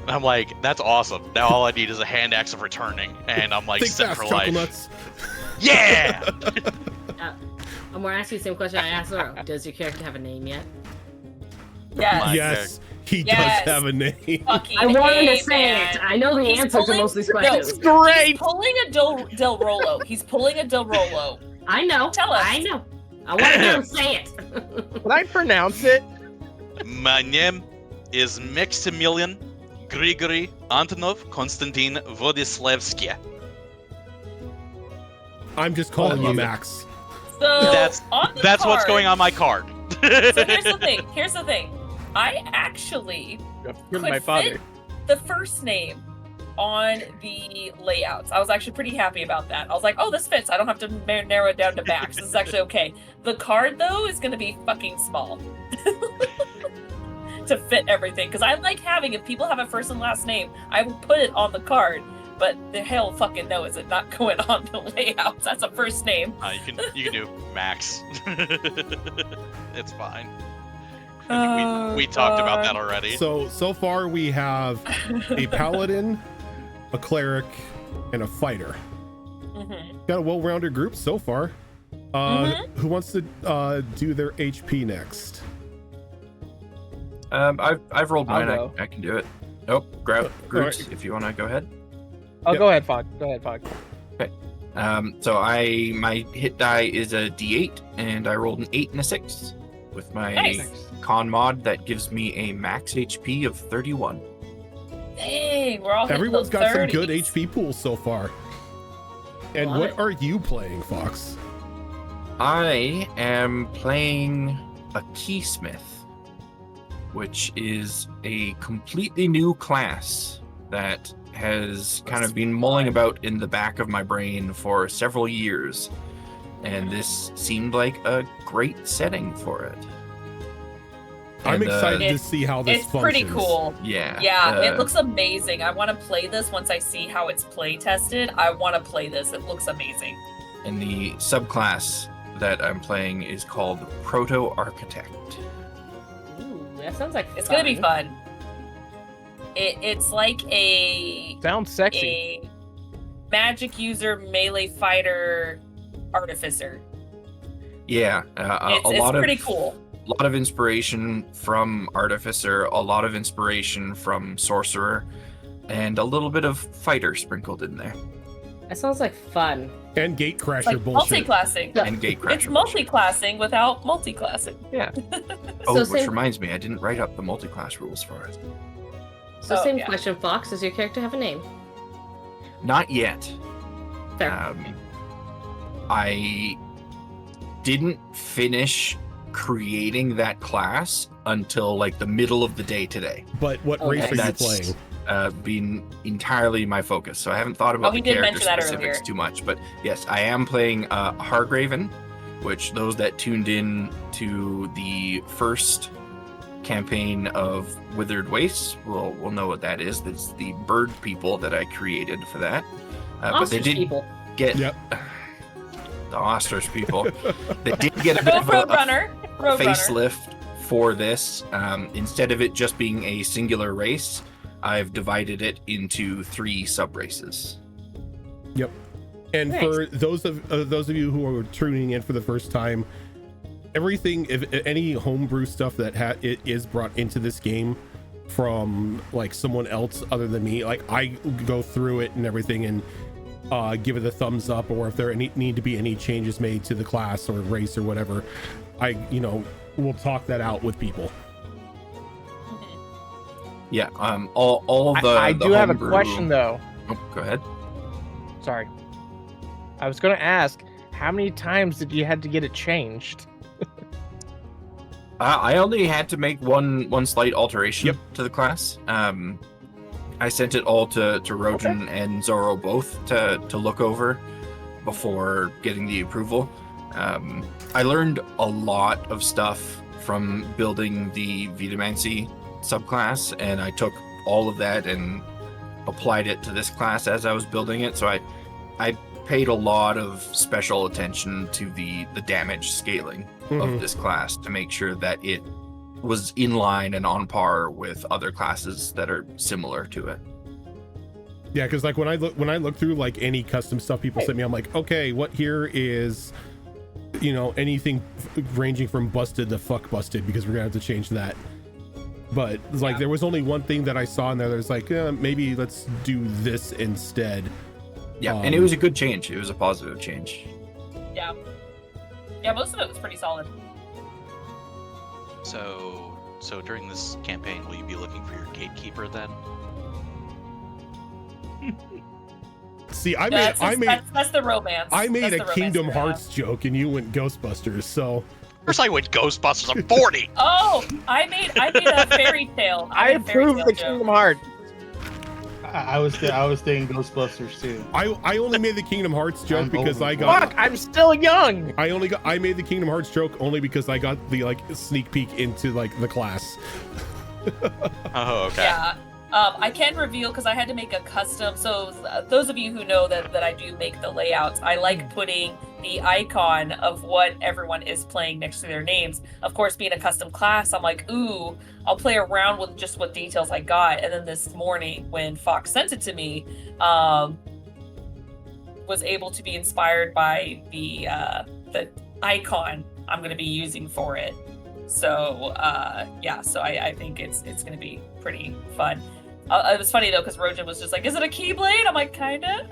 And I'm like, that's awesome. Now all I need is a hand axe of returning, and I'm like Think set fast, for Chocolate life. Nuts. Yeah. I'm gonna ask you the same question I asked Zoro. Does your character have a name yet? Yes. My Yes, he Yes. does have a name. Fucking I wanted A, to say man. it. I know the He's answer to pulling- most of these no, questions. It's great. He's pulling a Del Rolo. He's pulling a Del Rolo. I know. Tell us. I know. I want to hear him say it. Can I pronounce it? My name is Maximilian Grigory Antonov Konstantin Vodislavsky. I'm just calling you love it. Max. So That's on the That's what's card- going on my card. So here's the thing. I actually You're could my father. fit the first name on the layouts. I was actually pretty happy about that. I was like, oh, this fits. I don't have to narrow it down to Max. This is actually okay. The card, though, is going to be fucking small to fit everything. Because I like having, if people have a first and last name, I will put it on the card. But the hell fucking no, is it not going on the layouts? That's a first name. You can do Max. It's fine. I think we talked about that already. So far we have a paladin, a cleric, and a fighter. Mm-hmm. Got a well-rounded group so far. Who wants to do their HP next? I've rolled I'll mine. go. I can do it. Nope. Grab groups Alright. if you want to go ahead. Oh, Yep. go ahead, Fog. Go ahead, Fog. So my hit die is a D8, and I rolled an 8 and a 6 with my Nice. con mod that gives me a max HP of 31. Dang, we're all hitting Everyone's the got 30s. some good HP pools so far. And Love what it. are you playing, Fox? I am playing a keysmith, which is a completely new class that has kind of been mulling about in the back of my brain for several years, and this seemed like a great setting for it. I'm And, excited to It's- see how this It's functions. pretty cool. Yeah. Yeah, it looks amazing. I want to play this once I see how it's play tested. I want to play this. It looks amazing. And the subclass that I'm playing is called Proto-Architect. Ooh, that sounds like It's gonna be fun. It's like a Sounds sexy. a magic user, melee fighter, artificer. Yeah, It's a lot pretty of cool. lot of inspiration from Artificer, a lot of inspiration from Sorcerer, and a little bit of Fighter sprinkled in there. That sounds like fun. And Gatecrasher It's like bullshit. multi-classing. Yeah. And Gatecrasher. It's multi-classing without multi-classing. Oh, So which same- reminds me, I didn't write up the multi-class rules for it. So Oh, same yeah. question, Fox. Does your character have a name? Not yet. Fair. I didn't finish creating that class until like the middle of the day today. But what Okay. race are you That's playing? been entirely my focus, so I haven't thought about he the did character mention that specifics earlier. too much. But yes, I am playing Hargraven, which those that tuned in to the first campaign of Withered Wastes will know what that is. That's the bird people that I created for that. But they Ostrich did people. get Yep. the ostrich people. They did get a bit Go of a Roadrunner. Roadrunner. facelift for this. Instead of it just being a singular race, I've divided it into 3 sub-races. And Nice. for those of you who are tuning in for the first time, everything, if any homebrew stuff that it is brought into this game from like someone else other than me, like I go through it and everything and give it a thumbs up, or if there need to be any changes made to the class or race or whatever, I will talk that out with people. Yeah, all the I the do have a homebrew- question though. Oh, go ahead. Sorry. I was going to ask, how many times did you had to get it changed? I only had to make one slight alteration Yep. to the class. I sent it all to Rojan and Zoro both to look over before getting the approval. I learned a lot of stuff from building the Vitamancy subclass, and I took all of that and applied it to this class as I was building it. So I paid a lot of special attention to the damage scaling Mhm. of this class to make sure that it was in line and on par with other classes that are similar to it. Yeah, because like when I look through like any custom stuff people sent me, I'm like, okay, what here is, you know, anything ranging from busted to fuck busted, because we're gonna have to change that. But it's like there was only one thing that I saw in there that's like, maybe let's do this instead. Yeah, and it was a good change. It was a positive change. Yeah. Yeah, most of it was pretty solid. So during this campaign, will you be looking for your gatekeeper then? See, That's the romance. I made That's a the romance Kingdom we're gonna Hearts joke, and you went Ghostbusters. So Of course I went Ghostbusters. I'm 40. Oh, I made a fairy tale. I made a fairy approve tale the joke. Kingdom Hearts. I was thinking Ghostbusters too. I only made the Kingdom Hearts joke because I got. Fuck, I'm still young. I made the Kingdom Hearts joke only because I got the like sneak peek into like the class. Oh, okay. Yeah. I can reveal because I had to make a custom. So those of you who know that I do make the layouts, I like putting the icon of what everyone is playing next to their names. Of course, being a custom class, I'm like, ooh, I'll play around with just what details I got. And then this morning when Fox sent it to me, was able to be inspired by the icon I'm going to be using for it. So yeah, so I think it's going to be pretty fun. It was funny though because Rojan was just like, "Is it a Keyblade?" I'm like, "Kinda."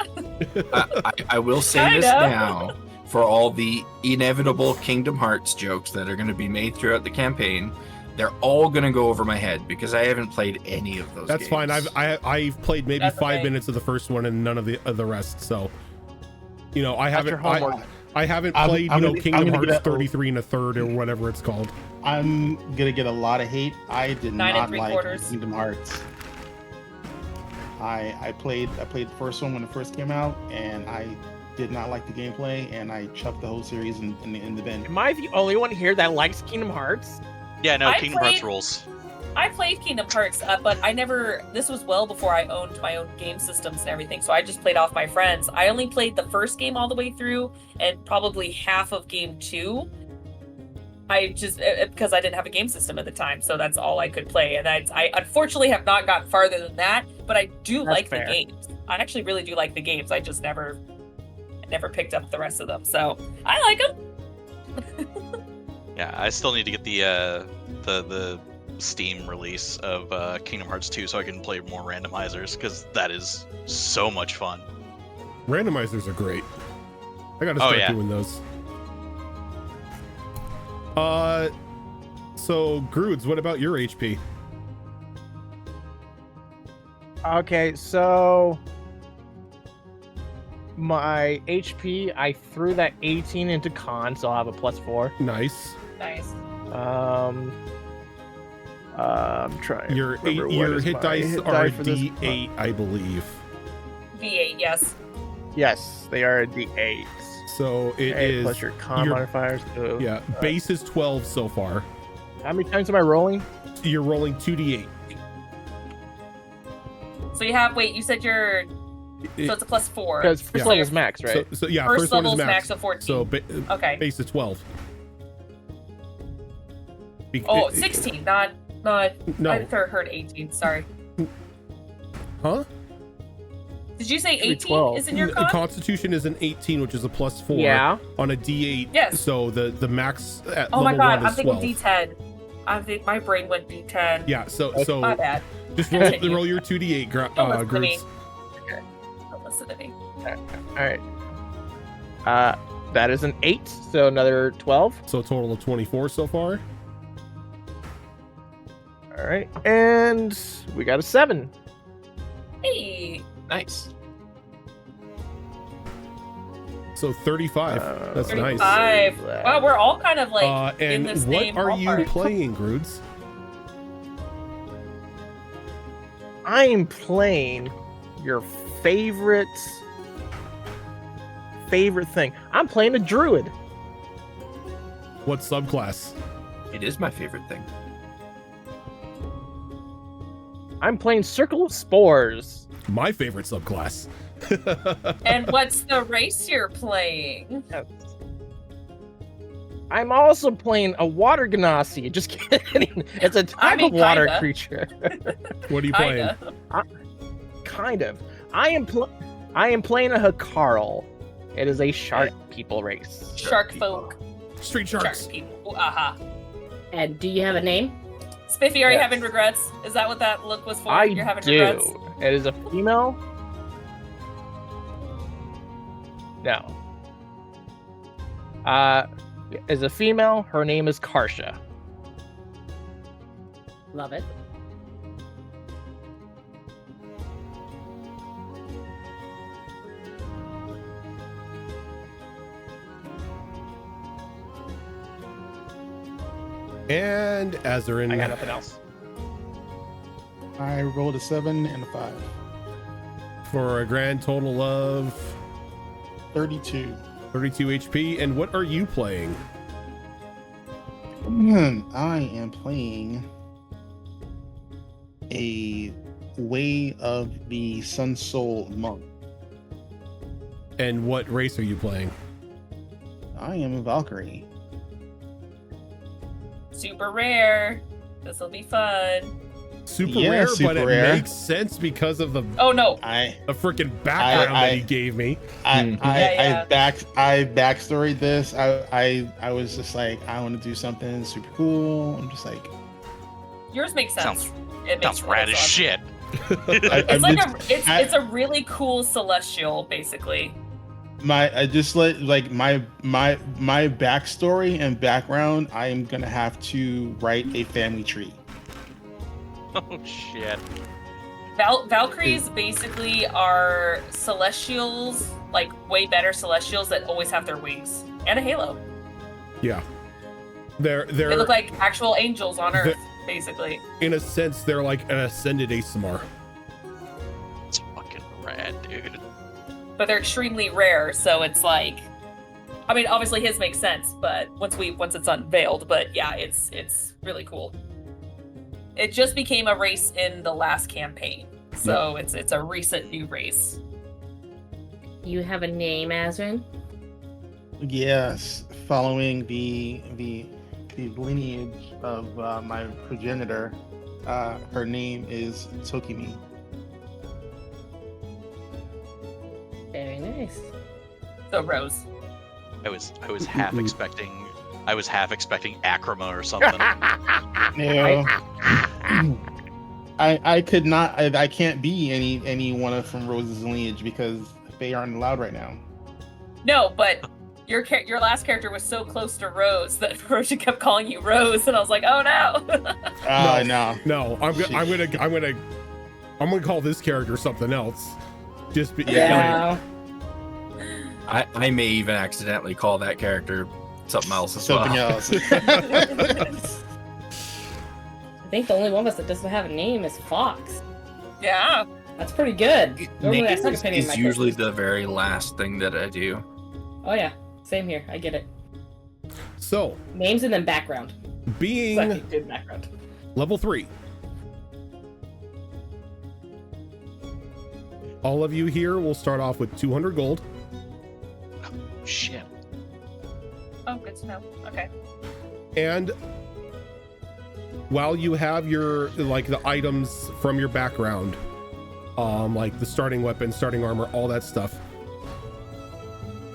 I will say this now for all the inevitable Kingdom Hearts jokes that are going to be made throughout the campaign. They're all going to go over my head because I haven't played any of those. That's games. fine. I've played maybe That's 5 okay. minutes of the first one and none of the rest. So, you know, I That's your homework. haven't I'm played gonna- Kingdom I'm gonna Hearts get a- 33 1/3 or whatever it's called. I'm gonna get a lot of hate. I did 9 not 3/4. like Kingdom Hearts. I played the first one when it first came out, and I did not like the gameplay, and I chucked the whole series in the bin. Am I the only one here that likes Kingdom Hearts? Yeah, no, I Kingdom Hearts played- rules. I played Kingdom Hearts, but I never. This was well before I owned my own game systems and everything, so I just played off my friends. I only played the first game all the way through, and probably half of game 2. I just because I didn't have a game system at the time, so that's all I could play. And I unfortunately have not gotten farther than that. But I do That's like fair. the games. I actually really do like the games. I just never picked up the rest of them. So I like them. Yeah, I still need to get the Steam release of Kingdom Hearts 2 so I can play more randomizers because that is so much fun. Randomizers are great. I gotta start doing those. So Groods, what about your HP? Okay, so my HP, I threw that 18 into con, so I'll have a +4. Nice. Nice. I'm trying. Your to remember your what is hit my dice hit are die for this D8, I believe. V8, yes. Yes, they are a D8. So it Okay, is plus your con your- modifiers. So, yeah. Base is 12 so far. How many times am I rolling? You're rolling 2d8. So you have. Wait, you said you're. So it's a +4. Because first Yeah. level is max, right? So yeah, First first one is level's max. max of 14. So Okay. base is 12. Oh, 16, not. I No. heard 18. Sorry. Huh? Did you say Should be 18 12. is in your con? Constitution is an 18, which is a +4 Yeah. on a D8. Yes. So the max at Oh my level god, 1 I'm is thinking 12. D10. I think my brain went D10. Yeah. So My bad. just Continue. roll your 2d8, Don't listen to me. Groots. Don't listen to me. All right. That is an 8, so another 12. So a total of 24 so far. All right, and we got a 7. Hey. Nice. So 35. That's nice. 35. Wow, we're all kind of like in And the what same are you ballpark. playing, Groods? I'm playing your favorite thing. I'm playing a druid. What subclass? It is my favorite thing. I'm playing Circle of Spores. My favorite subclass. And what's the race you're playing? I'm also playing a water ganassi. Just kidding. It's a type I mean, of water kinda. creature. What are you playing? Kinda. Kind of. I am playing a Hakarl. It is a shark people race. Shark folk. Street Shark sharks. people. Ooh, aha. And do you have a name? Spiffy, are you Yes. having regrets? Is that what that look was for? I You're having do. regrets? It is a female. No. Is a female. Her name is Karsha. Love it. And Azarin. I got nothing else. I rolled a 7 and a 5. For a grand total of 32. 32 HP. And what are you playing? I am playing a Way of the Sun Soul Monk. And what race are you playing? I am a Valkyrie. Super rare. This will be fun. Super Yeah, rare, super but it rare. makes sense because of the Oh no. the freaking background that he gave me. Yeah. I backstoried this. I was just like, I want to do something super cool. I'm just like, Yours makes sense. It makes Sounds rad as sense. shit. It's like it's a really cool celestial, basically. I just like my backstory and background. I am gonna have to write a family tree. Oh shit. Valkyries basically are celestials, like way better celestials that always have their wings and a halo. Yeah. They're They look like actual angels on Earth, basically. in a sense, they're like an ascended Asimar. It's fucking rad, dude. But they're extremely rare, so it's like, I mean, obviously his makes sense, but once it's unveiled, but yeah, it's really cool. It just became a race in the last campaign, so it's a recent new race. You have a name, Azrin? Yes, following the lineage of my progenitor. Her name is Tokimi. Very nice. So Rose. I was half expecting Akrama or something. No, I could not. I can't be any one of from Rose's lineage because they aren't allowed right now. No, but your last character was so close to Rose that Rose kept calling you Rose, and I was like, oh no. No. No, I'm gonna call this character something else. Just be, Yeah. I may even accidentally call that character something else as Something well. else. I think the only one of us that doesn't have a name is Fox. Yeah. That's pretty good. Normally I suck Name opinion of is my usually characters. the very last thing that I do. Oh yeah, same here. I get it. So, Names and then background. being Second good background. level 3. All of you here will start off with 200 gold. Shit. Oh, good to know. Okay. And while you have your like the items from your background, like the starting weapon, starting armor, all that stuff,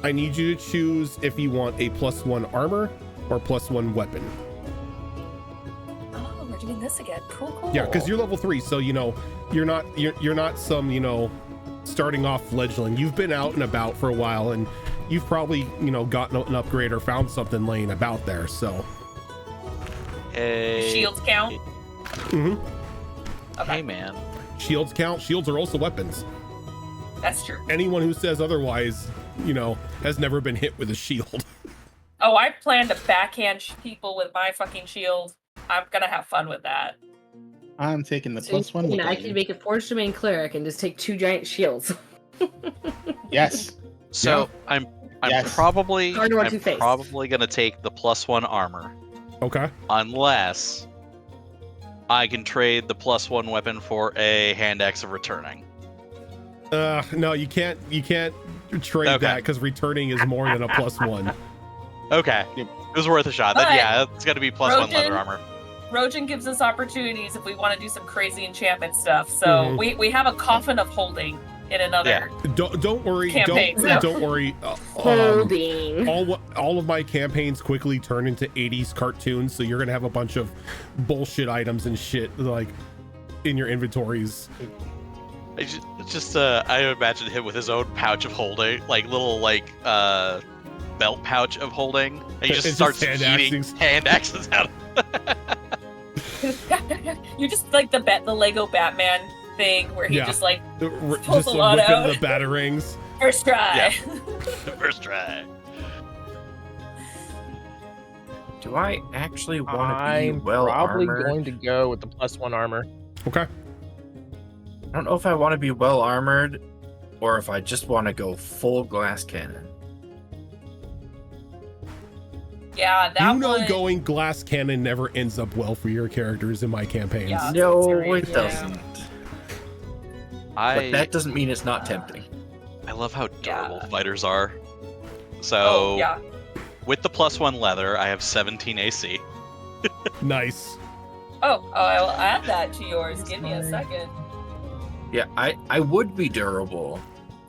I need you to choose if you want a +1 armor or +1 weapon. Oh, we're doing this again. Cool. Yeah, because you're level 3, so you know you're not some starting off fledgling. You've been out and about for a while, and you've probably gotten an upgrade or found something laying about there. So Hey. Shields count. mhm. Okay, Hey, man. Shields count. Shields are also weapons. that's true. Anyone who says otherwise, has never been hit with a shield. Oh, I plan to backhand people with my fucking shield. I'm gonna have fun with that. I'm taking the So, +1. with I that. could make a Forged Domain cleric and just take 2 giant shields. Yes. So I'm Yes. probably Hard to run I'm two-faced. probably gonna take the +1 armor Okay. unless I can trade the +1 weapon for a hand axe of returning. No, you can't trade Okay. that because returning is more than a +1. Okay, Yep. it was worth a shot. Then But- yeah, it's gonna be +1 leather Rojan- armor. Rojan gives us opportunities if we want to do some crazy enchantment stuff. So Mhm. we have a coffin of holding in another. Don't worry. Campaign, Don't worry. Holding. All of my campaigns quickly turn into 80s cartoons, so you're gonna have a bunch of bullshit items and shit like in your inventories. I imagine him with his own pouch of holding, like little belt pouch of holding, and he just It's starts just hand eating axes. hand axes out. You're just like the Lego Batman thing where he Yeah. just like Just Pulls a lot whipping out. the batarangs. first try. Yeah. First try. Do I actually want to be I'm well probably armored? going to go with the +1 armor. Okay. I don't know if I want to be well armored, or if I just want to go full glass cannon. Yeah, that You know, one. going glass cannon never ends up well for your characters in my campaigns. Yeah. No, Sorry, it yeah. doesn't. But that doesn't mean it's not tempting. I love how durable Yeah. fighters are. So Oh yeah. with the +1 leather, I have 17 AC. Nice. Oh, I'll add that to yours. Give me a second. Yeah, I would be durable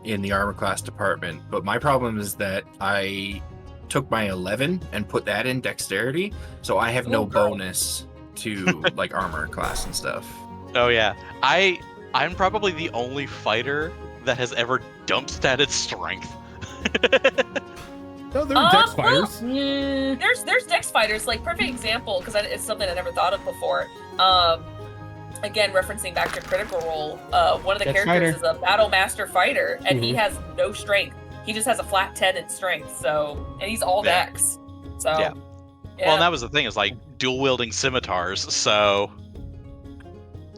in the armor class department, but my problem is that I took my 11 and put that in dexterity, so I have no Ooh, girl. bonus to like armor class and stuff. Oh yeah, I'm probably the only fighter that has ever dump statted strength. No, they're dex well, fighters. There's dex fighters, like perfect example, because it's something I never thought of before. Again, referencing back to Critical Role, one of the Dex characters fighter. is a Battle Master fighter, and he has no strength. He just has a flat 10 in strength, and he's all Yeah. dex. So, Yeah. Well, and that was the thing, is like dual wielding scimitars. So,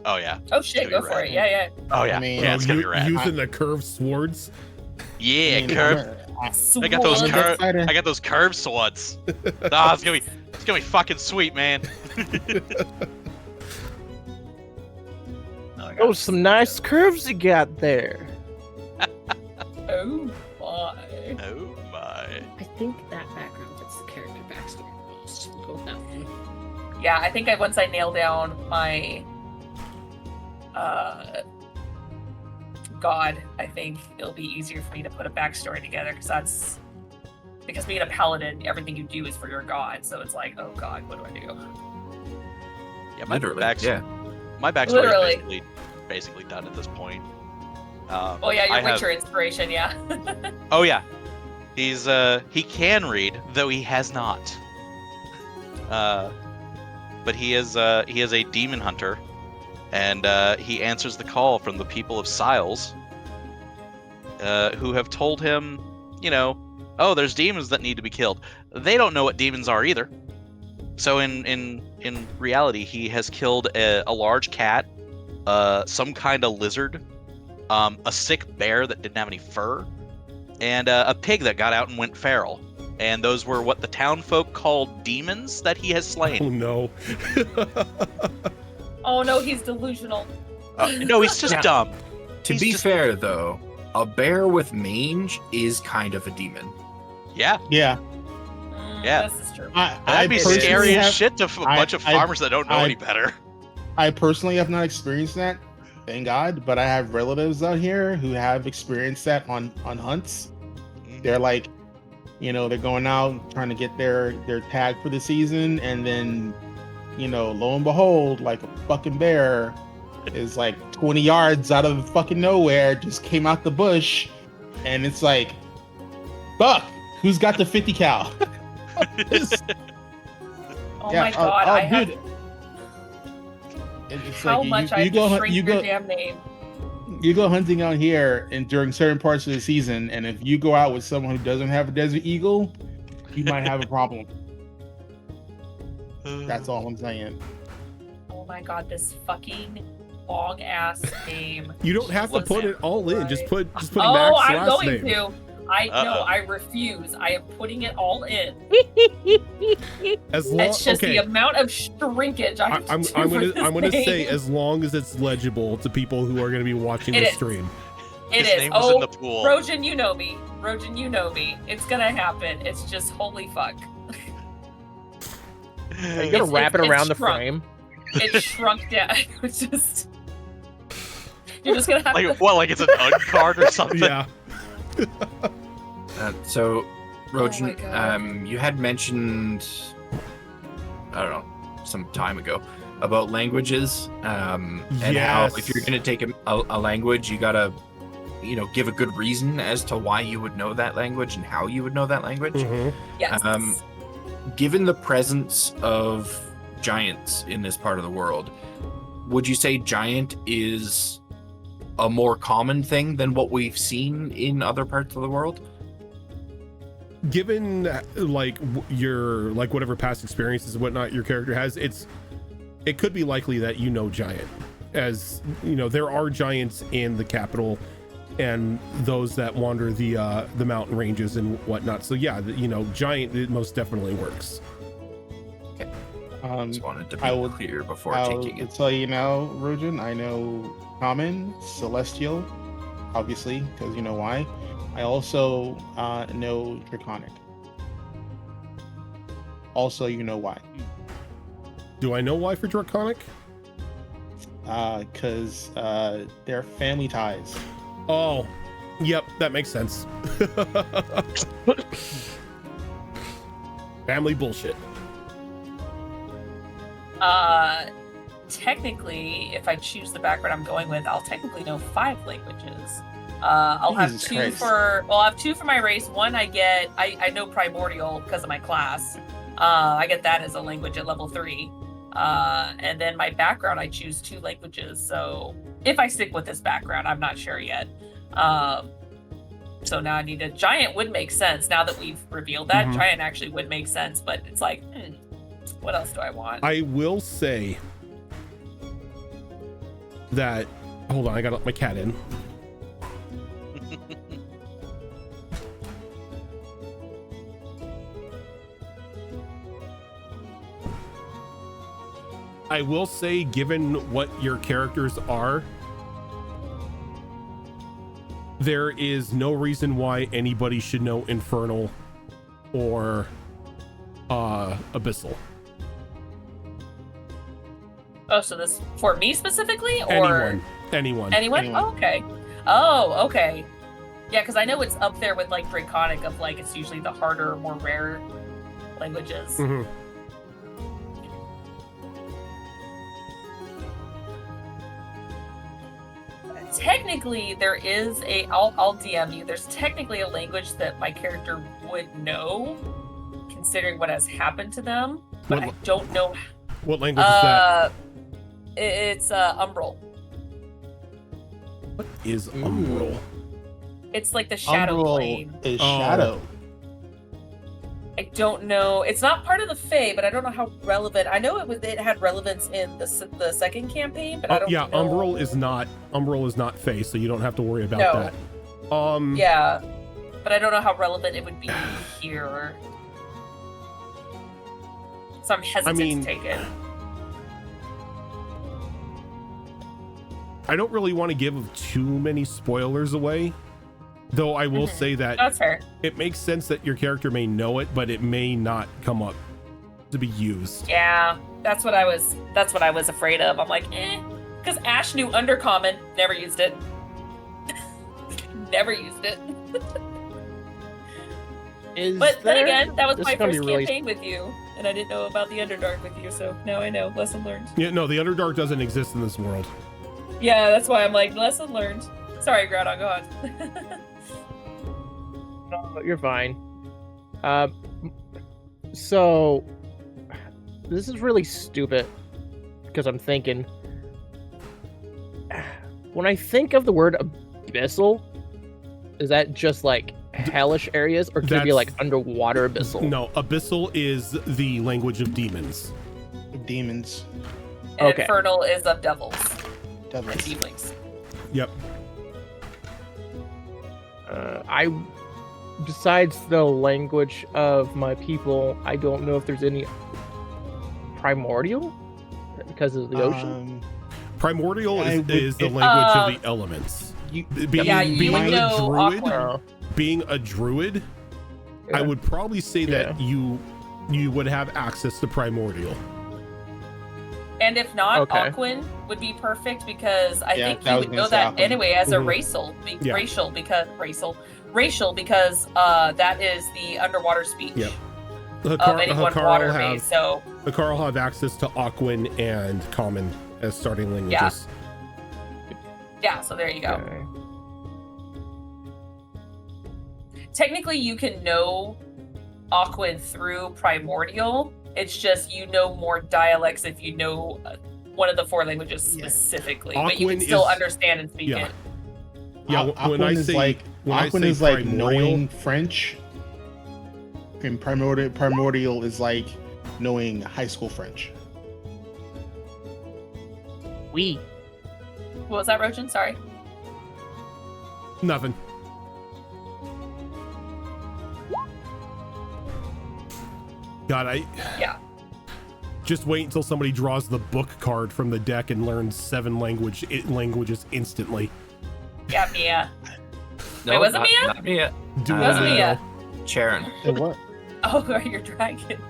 oh yeah, oh shit, gonna go be for rad. it. Yeah. Oh I mean, yeah, it's gonna be You- rad. Using the curved swords. Yeah, I mean, curve. Sword. I got those Dex curve. fighter. I got those curved swords. Ah, it's gonna be fucking sweet, man. Oh, some nice curves you got there. Oh my. Oh my. I think that background fits the character backstory the most. We'll go with that one. Yeah, I think once I nail down my God, I think it'll be easier for me to put a backstory together, because being a paladin, everything you do is for your god. So it's like, oh god, what do I do? Yeah, my Literally, backstory. yeah. My backstory Literally. is basically done at this point. Oh yeah, your I have- Witcher inspiration, yeah. Oh yeah, he can read, though he has not. But he is a demon hunter, and he answers the call from the people of Siles, who have told him, oh, there's demons that need to be killed. They don't know what demons are either. So in reality, he has killed a large cat, some kind of lizard, a sick bear that didn't have any fur, and a pig that got out and went feral. And those were what the town folk called demons that he has Oh slain. no. Oh no, he's delusional. No, he's just dumb. To He's be just- fair, though, a bear with mange is kind of a demon. Yeah, Yeah, Yeah. This is true. that'd be personally scary as have- shit to a bunch of farmers that don't know I- any better. I personally have not experienced that, thank God. But I have relatives out here who have experienced that on hunts. They're like, they're going out trying to get their tag for the season, and then, lo and behold, like a fucking bear is like 20 yards out of fucking nowhere, just came out the bush, and it's like, fuck, who's got the 50 cal? Oh my god, I have dude. It's how like much I have to shrink your damn name. you go hunting out here and during certain parts of the season, and if you go out with someone who doesn't have a desert eagle, you might have a problem. That's all I'm saying. Oh my god, this fucking long ass name. You don't have to Was put it it all in. Just put Oh, Mac's I'm last going name. to. I Uh-oh. no, I refuse. I am putting it all in. As long, It's just okay. the amount of shrinkage I have to I'm do gonna for this I'm gonna say name. as long as it's legible to people who are gonna be watching It the is. stream. It His is. name was Oh, in the pool. Rojan, you know me. Rojan, you know me. It's gonna happen. It's just holy fuck. Are you gonna wrap it it's around the shrunk. frame? It shrunk down. It's just. You're just gonna have Like to. what? Like it's an UD card or something? Yeah. So, Rojan, my God. you had mentioned, I don't know, some time ago about languages, and how if you're going to take a language, you gotta, give a good reason as to why you would know that language and how you would know that language. Mhm. Yes. Given the presence of giants in this part of the world, would you say giant is a more common thing than what we've seen in other parts of the world? Given like your whatever past experiences and whatnot your character has, it could be likely that giant, as there are giants in the capital and those that wander the mountain ranges and whatnot. So yeah, giant, it most definitely works. Just wanted to be I will- clear before I'll taking it. tell you now, Rojan, I know common, celestial, obviously, because you know why. I also know draconic. Also, you know why. Do I know why for draconic? Because they're family ties. Oh, yep, that makes sense. Family bullshit. Technically, if I choose the background I'm going with, I'll technically know 5 languages. I'll have Jesus 2 Christ. for. Well, I'll have 2 for my race. One I know primordial because of my class. I get that as a language at level 3. And then my background, I choose 2 languages. So if I stick with this background, I'm not sure yet. So now I need a giant would make sense. Now that we've revealed that, Mhm. giant actually would make sense. But it's like, what else do I want? I will say that, hold on, I gotta let my cat in. I will say, given what your characters are, there is no reason why anybody should know Infernal or Abyssal. Oh, so this for me specifically, or Anyone. anyone? Oh, okay. Oh, okay. Yeah, because I know it's up there with like Draconic of like it's usually the harder, more rare languages. Mhm. Technically, there is a. I'll DM you. There's technically a language that my character would know, considering what has happened to them, but What- I don't know. What language is that? It's Umbral. What is Umbral? It's like the shadow plane. is Oh. shadow. I don't know. It's not part of the Fae, but I don't know how relevant. I know it had relevance in the second campaign, but I don't Yeah, know. Umbral is not Fey, so you don't have to worry about No. that. Yeah, but I don't know how relevant it would be here. So I'm hesitant to take it. I don't really want to give too many spoilers away, though I will say that That's fair. it makes sense that your character may know it, but it may not come up to be used. Yeah, that's what I was afraid of. I'm like, because Ash knew Undercommon, never used it. Never used it. But then again, that was my first campaign with you, and I didn't know about the Underdark with you, so now I know. Lesson learned. Yeah, no, the Underdark doesn't exist in this world. Yeah, that's why I'm like, lesson learned. Sorry, Groudon, go on. No, you're fine. So this is really stupid because I'm thinking when I think of the word abyssal, is that just like hellish areas, or could it be That's- like underwater abyssal? No, Abyssal is the language of demons. Demons. And Okay. Infernal is of devils and Devils. tieflings. Yep. Besides the language of my people, I don't know if there's any primordial because of the ocean. Primordial I would- is the language of the elements. You, Being, Yeah, you being would a know druid, Aqua. being a druid, Yeah. I would probably say that you would have access to primordial. And if not, Okay. Aquan would be perfect because I Yeah, think I you was would gonna know say that Aquan. anyway as a Mhm. Yeah. racial because that is the underwater speech Yep. of anyone water based. So Hakar will have access to Aquan and Common as starting languages. yeah, so there you go. Okay. Technically, you can know Aquan through Primordial. It's just you know more dialects if you know one of the 4 languages specifically, but you can Aquan still is- understand and speak yeah. it. Yeah, when I say Aquan is like primordial, knowing French, and primordial is like knowing high school French. We. What was that, Rojan? Sorry. nothing. God, Yeah. just wait until somebody draws the book card from the deck and learns 7 languages instantly. Yeah, Mia. No, Wait, was it not, Mia? Not Mia. Wasn't Mia? Sharon. And what? Oh, you're dragon.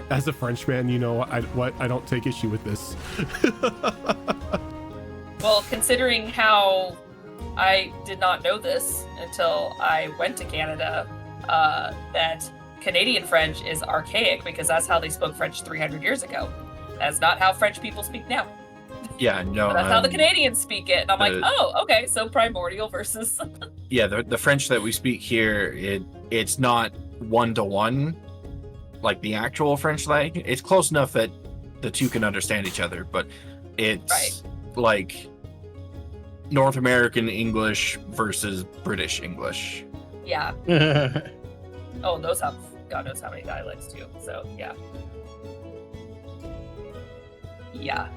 As a Frenchman, you know I don't take issue with this. Well, considering how I did not know this until I went to Canada, that Canadian French is archaic because that's how they spoke French 300 years ago. That's not how French people speak now. Yeah, no. But that's how the Canadians speak it. And I'm like, oh, okay, so primordial versus... Yeah, the French that we speak here, it's not 1-to-1 like the actual French language. It's close enough that the two can understand each other, but it's like North American English versus British English. Yeah. Oh, and those have God knows how many dialects too. So yeah. Yeah.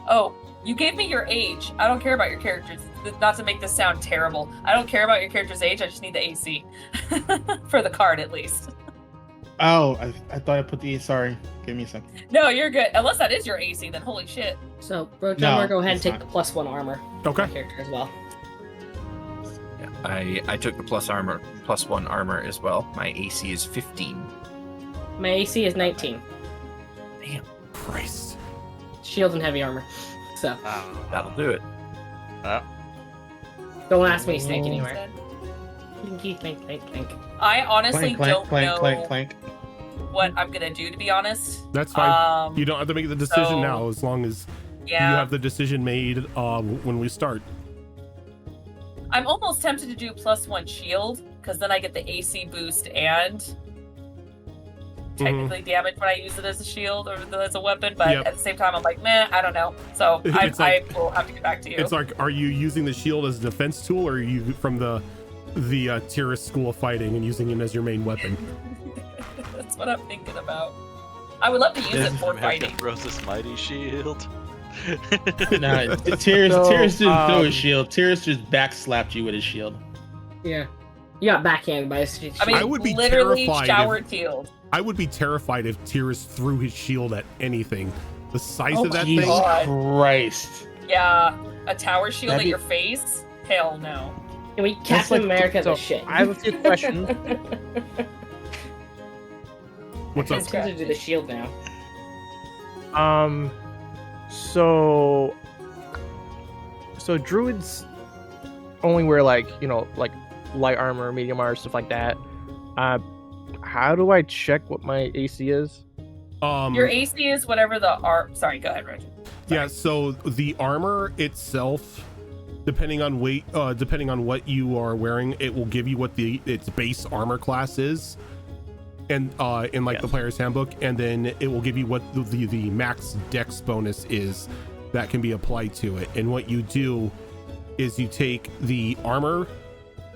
Oh, you gave me your age. I don't care about your characters. Not to make this sound terrible. I don't care about your character's age. I just need the AC. For the card, at least. Oh, I thought I put the. Sorry, give me a second. No, you're good. Unless that is your AC, then holy shit. So, Rojan, No, we're go ahead and it's take not. the +1 armor. Okay. My character as well. Yeah, I took the +1 armor as well. My AC is 15. My AC is 19. Christ. Shield and heavy armor. So, That'll do it. don't ask me to sneak anywhere. Clinky, clink, clink, clink. I honestly don't know clank. what I'm gonna do, to be honest. That's fine. You don't have to make the decision so- now, as long as you Yeah. have the decision made when we start. I'm almost tempted to do +1 shield, because then I get the AC boost and technically damage when I use it as a shield or as a weapon, but Yep. at the same time I'm like, meh, I don't know. So It's like- I will have to get back to you. It's like, are you using the shield as a defense tool, or are you from the Tyrus school of fighting and using it as your main weapon? That's what I'm thinking about. I would love to use it for fighting. Rose's mighty shield. Nah, Tyrus So, didn't throw his shield. Tyrus just backslapped you with his shield. Yeah. You got backhanded by a shield. I mean, I would be literally terrified showered shield. I would be terrified if Tyrus threw his shield at anything. The size Oh, of that Jesus thing. God. Christ. Yeah, a tower shield That'd at be- your face? Hell no. And we Captain like- America so, the shit. I have a few questions. What's up? I'm tempted to do the shield now. So druids only wear like light armor, medium armor, stuff like that. How do I check what my AC is? Your AC is whatever the Sorry, go ahead, Roger. Yeah, so the armor itself, depending on weight, depending on what you are wearing, it will give you what its base armor class is, and in like the player's handbook, and then it will give you what the max dex bonus is that can be applied to it. And what you do is you take the armor,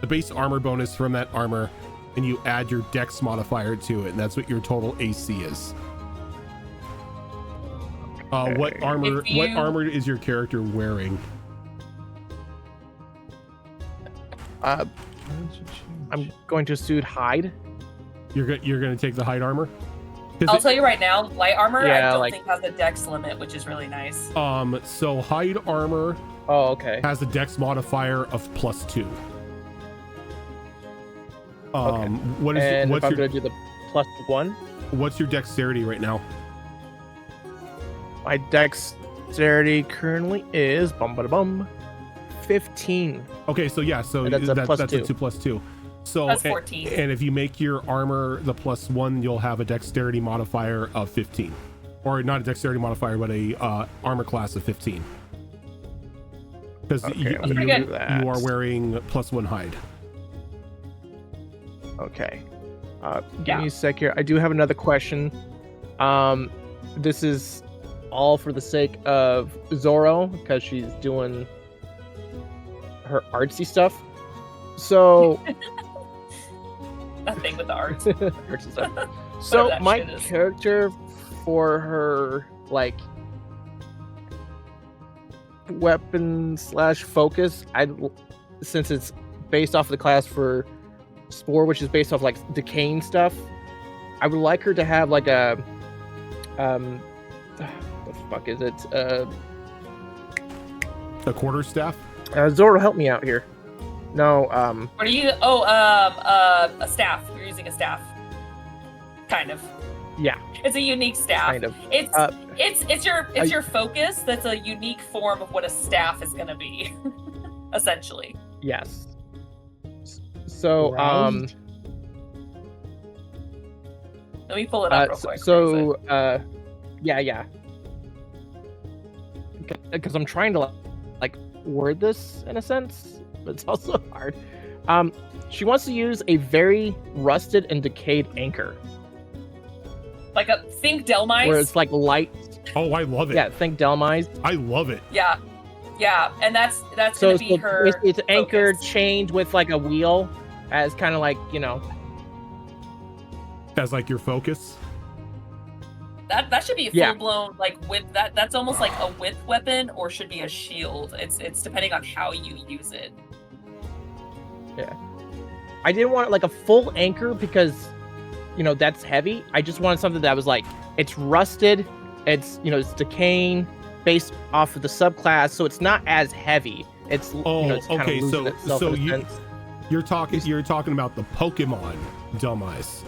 the base armor bonus from that armor, and you add your dex modifier to it, and that's what your total AC is. What armor? If you- What armor is your character wearing? I'm going to suit hide. You're gonna take the hide armor. 'Cause I'll tell you right now, light armor I Yeah, don't like- think has a dex limit, which is really nice. So hide armor Oh, okay. has a dex modifier of +2. Okay. What is And if what's I'm your gonna do the +1, what's your dexterity right now? My dexterity currently is 15. Okay, so yeah, so And that's a plus that's a 2. 2+2. So That's 14. And if you make your armor the +1, you'll have a dexterity modifier of 15, or not a dexterity modifier, but a armor class of 15. Because Okay, you I'm gonna do that. are wearing +1 hide. Okay. Give me a sec here. I do have another question. This is all for the sake of Zoro, because she's doing her artsy stuff. So That thing with the arts. artsy stuff. So that my shit is. character for her like weapon / focus, since it's based off of the class for Spore, which is based off like decaying stuff, I would like her to have like a the fuck is it? A quarterstaff. Zoro, help me out here. No, What are you? Oh, a staff. You're using a staff. Kind of. yeah, It's a unique staff. kind of. It's your focus. That's a unique form of what a staff is gonna be, essentially. Yes. So, Right. Let me pull it up real quick. yeah. Because I'm trying to like word this in a sense, but it's also hard. She wants to use a very rusted and decayed anchor, Like a think Delmise. where it's like light. Oh, I love it. Yeah, think Delmise. I love it. Yeah, and that's So gonna be her. it's anchored, focus. chained with like a wheel, as kind of like, you know. As like your focus. That should be a Yeah. full blown like with that. That's almost like a width weapon, or should be a shield. It's depending on how you use it. I didn't want like a full anchor because, you know, that's heavy. I just wanted something that was like, it's rusted, it's, you know, it's decaying, based off of the subclass, so it's not as heavy. It's, you know, it's kind okay, of losing itself in a sense. You're talking about the Pokemon Dummies.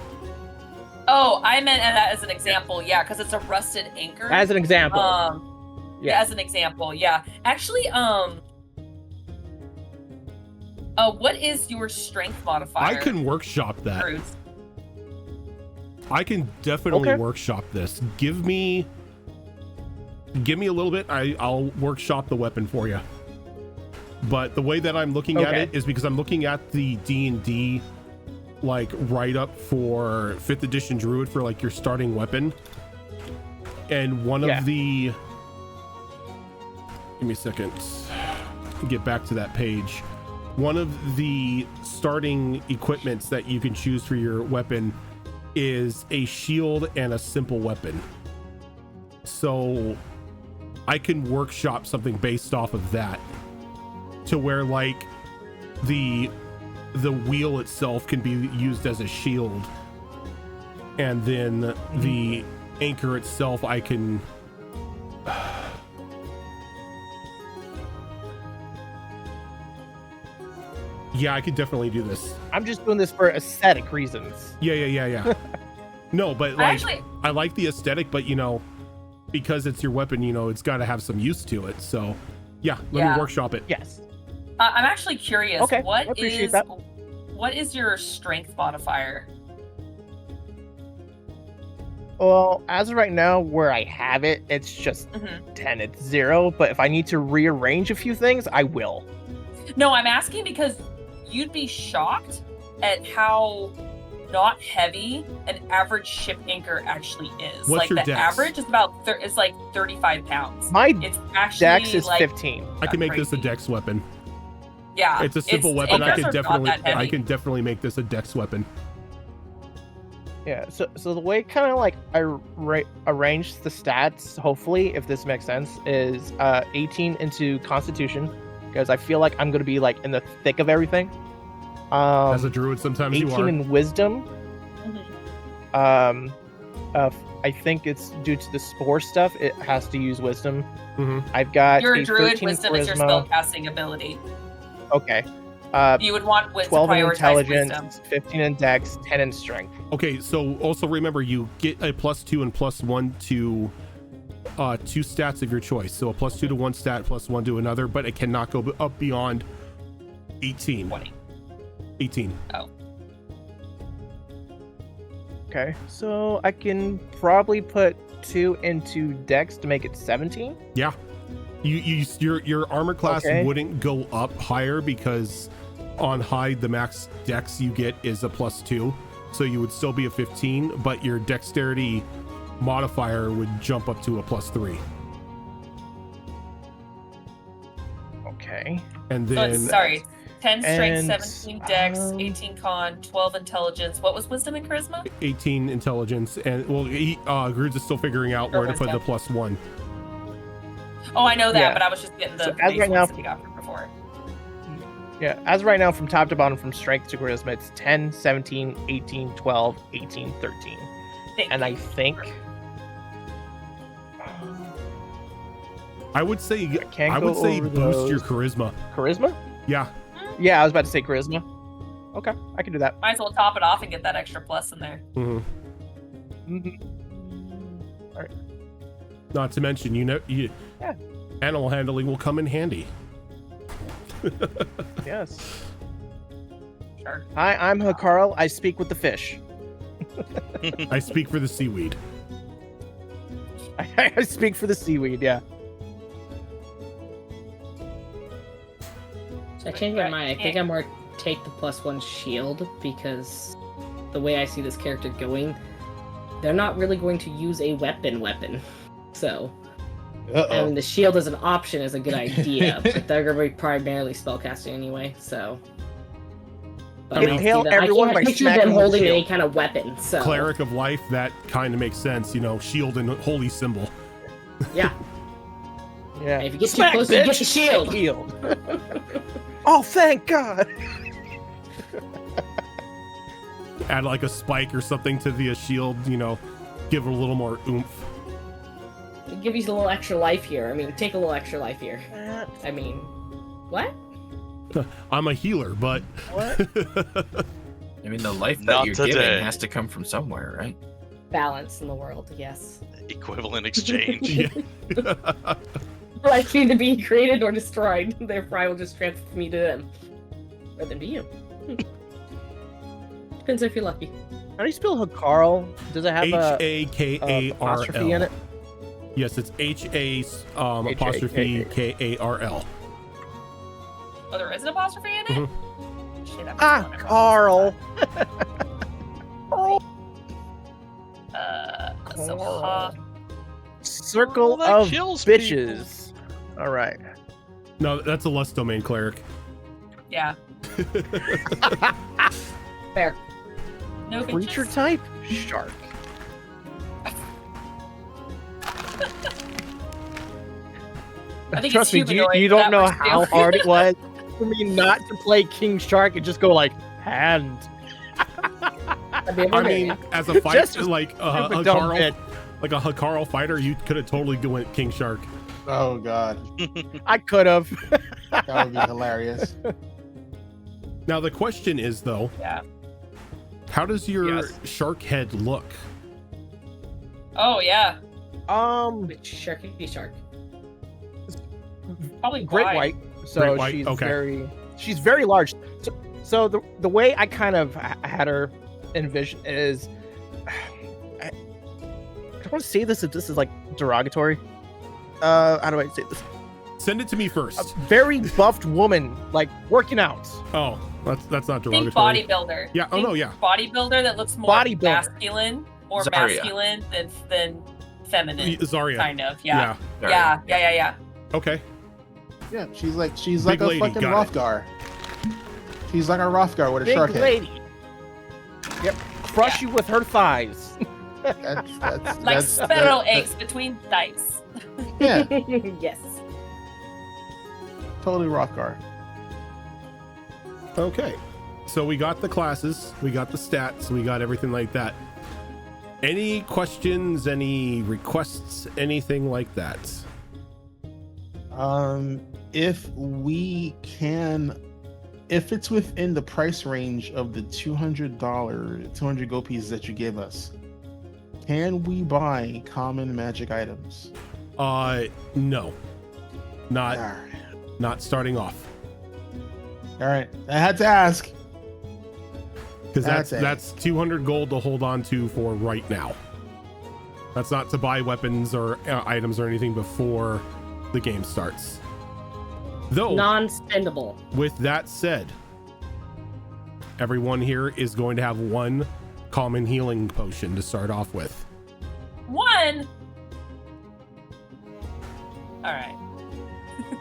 Oh, I meant that as an example. Yeah, because it's a rusted anchor. As an example. Yeah, as an example. Yeah, actually, what is your strength modifier? I can workshop that. Bruce? I can definitely Okay. workshop this. Give me a little bit. I'll workshop the weapon for you. But the way that I'm looking at Okay. it is because I'm looking at the D&D like write up for 5th edition Druid for like your starting weapon. And one Yeah. of the give me a second. Get back to that page. One of the starting equipments that you can choose for your weapon is a shield and a simple weapon. So I can workshop something based off of that to where like the wheel itself can be used as a shield, and then the anchor itself I can yeah, I could definitely do this. I'm just doing this for aesthetic reasons. Yeah. No, but like Actually, I like the aesthetic, but you know, because it's your weapon, you know, it's got to have some use to it. So yeah, let me Yeah. workshop it. Yes. I'm actually curious. Okay, I What appreciate is that. what is your strength modifier? Well, as of right now, where I have it, it's just Mhm. 10. It's 0. But if I need to rearrange a few things, I will. No, I'm asking because you'd be shocked at how not heavy an average ship anchor actually is. What's like your the dex? average is about is like 35 pounds. My It's actually dex is like 15. I can make this a crazy. dex weapon. Yeah, It's a simple weapon. I anchors can are not definitely that heavy. I can definitely make this a dex weapon. Yeah, so the way kind of like I arranged the stats, hopefully, if this makes sense, is 18 into Constitution, because I feel like I'm going to be like in the thick of everything. As a druid, sometimes 18 you are. in Wisdom. Mhm. I think it's due to the Spore stuff. It has to use Wisdom. Mhm. I've got Your a druid 13 wisdom is your Charisma. spellcasting ability. Okay. You would want to 12 in prioritize Intelligence, wisdom. 15 in Dex, 10 in Strength. Okay, so also remember you get a +2 and +1 to two stats of your choice. So a +2 to one stat, +1 to another, but it cannot go up beyond 18. 20. 18. Oh. Okay, so I can probably put 2 into Dex to make it 17. Yeah. Your armor class Okay. wouldn't go up higher because on high the max dex you get is a +2, so you would still be a 15, but your dexterity modifier would jump up to a +3. Okay. And So then it's, sorry, 10 strength, And, 17 dex, um, 18 con, 12 intelligence. What was wisdom and charisma? 18 intelligence, and well, Gruds is still figuring out where to put the +1. Oh, I know that, Yeah. but I was just getting the So base as right now- ones that you got from before. Yeah, as right now, from top to bottom, from strength to charisma, it's 10, 17, 18, 12, 18, 13. And I think I would say can't I would go say over boost your those. charisma. charisma? Yeah. Yeah, I was about to say charisma. Okay, I can do that. Might as well top it off and get that extra plus in there. Mhm. Mhm. Not to mention, Yeah. animal handling will come in handy. Yes. Sure. Hi, I'm Hakarl. I speak with the fish. I speak for the seaweed. I speak for the seaweed, yeah. So I changed my mind. I think I'm more take the +1 shield because the way I see this character going, they're not really going to use a weapon. So having the shield as an option is a good idea, but they're going to be primarily spellcasting anyway. So, but I Hail see that. everyone I by can't picture smacking them the holding shield. any kind of weapon. So Cleric of life, that kind of makes sense. Shield and holy symbol. yeah, Yeah. if you get Smack, too close, you get bitch. the shield. Healed. Oh, thank God. Add like a spike or something to the shield. Give it a little more oomph. Give you a little extra life here. I mean, take a little extra life here. I mean, what? I'm a healer, but What? I mean, the life that Not you're today. giving has to come from somewhere, right? Balance in the world, yes. Equivalent exchange. yeah. Life need to be created or destroyed. Therefore, I will just transfer me to them. Or them to you. Depends if you're lucky. How do you spell Hakarl? Does it have a apostrophe in HAKARL. it? Yes, it's apostrophe KARL. Oh, there is an apostrophe in it? Mhm. Shit, I must Ah, have never Carl. So Carl. Circle that of kills bitches. All right. No, that's a lust domain cleric. yeah. Fair. No Creature bitches. type? Shark. I think Trust it's me, humanoid, you but don't that know works how too. hard it was for me not to play King Shark and just go like hand. That'd be a I good mean, idea. as a fighter, Just a like a Stupid dumb bit. Hakarl fighter, you could have totally gone King Shark. Oh god, I could have. that would be hilarious. Now the question is though, Yeah. how does your Yes. shark head look? Oh, yeah. Which sharky shark? Probably Great wide. white. So Great white, she's okay. she's very large. So the way I kind of had her envision is, I don't want to say this if this is like derogatory. How do I say this? Send it to me first. A very buffed woman, like working out. Oh, that's not Think derogatory. bodybuilder. Yeah, oh, Think no, yeah. Bodybuilder that looks more Bodybuilder. masculine, more Zarya. masculine than feminine. Zarya. Kind of, yeah. Sorry. Yeah. Okay. Yeah, she's like Big a lady, fucking got it. Rothgar. She's like a Rothgar with a Big shark head. lady. Yep. Crush you with her thighs. That's Like sparrow eggs between dice. Yeah, Yes. totally Rothgar. Okay. So we got the classes, we got the stats, we got everything like that. Any questions, any requests, anything like that? If we can, if it's within the price range of the $200 gold pieces that you give us, can we buy common magic items? No. Not All right. not starting off. All right. I had to ask. Because That's it. that's 200 gold to hold on to for right now. That's not to buy weapons or items or anything before the game starts. Though, Non-spendable. with that said, everyone here is going to have one common healing potion to start off with. One. All right.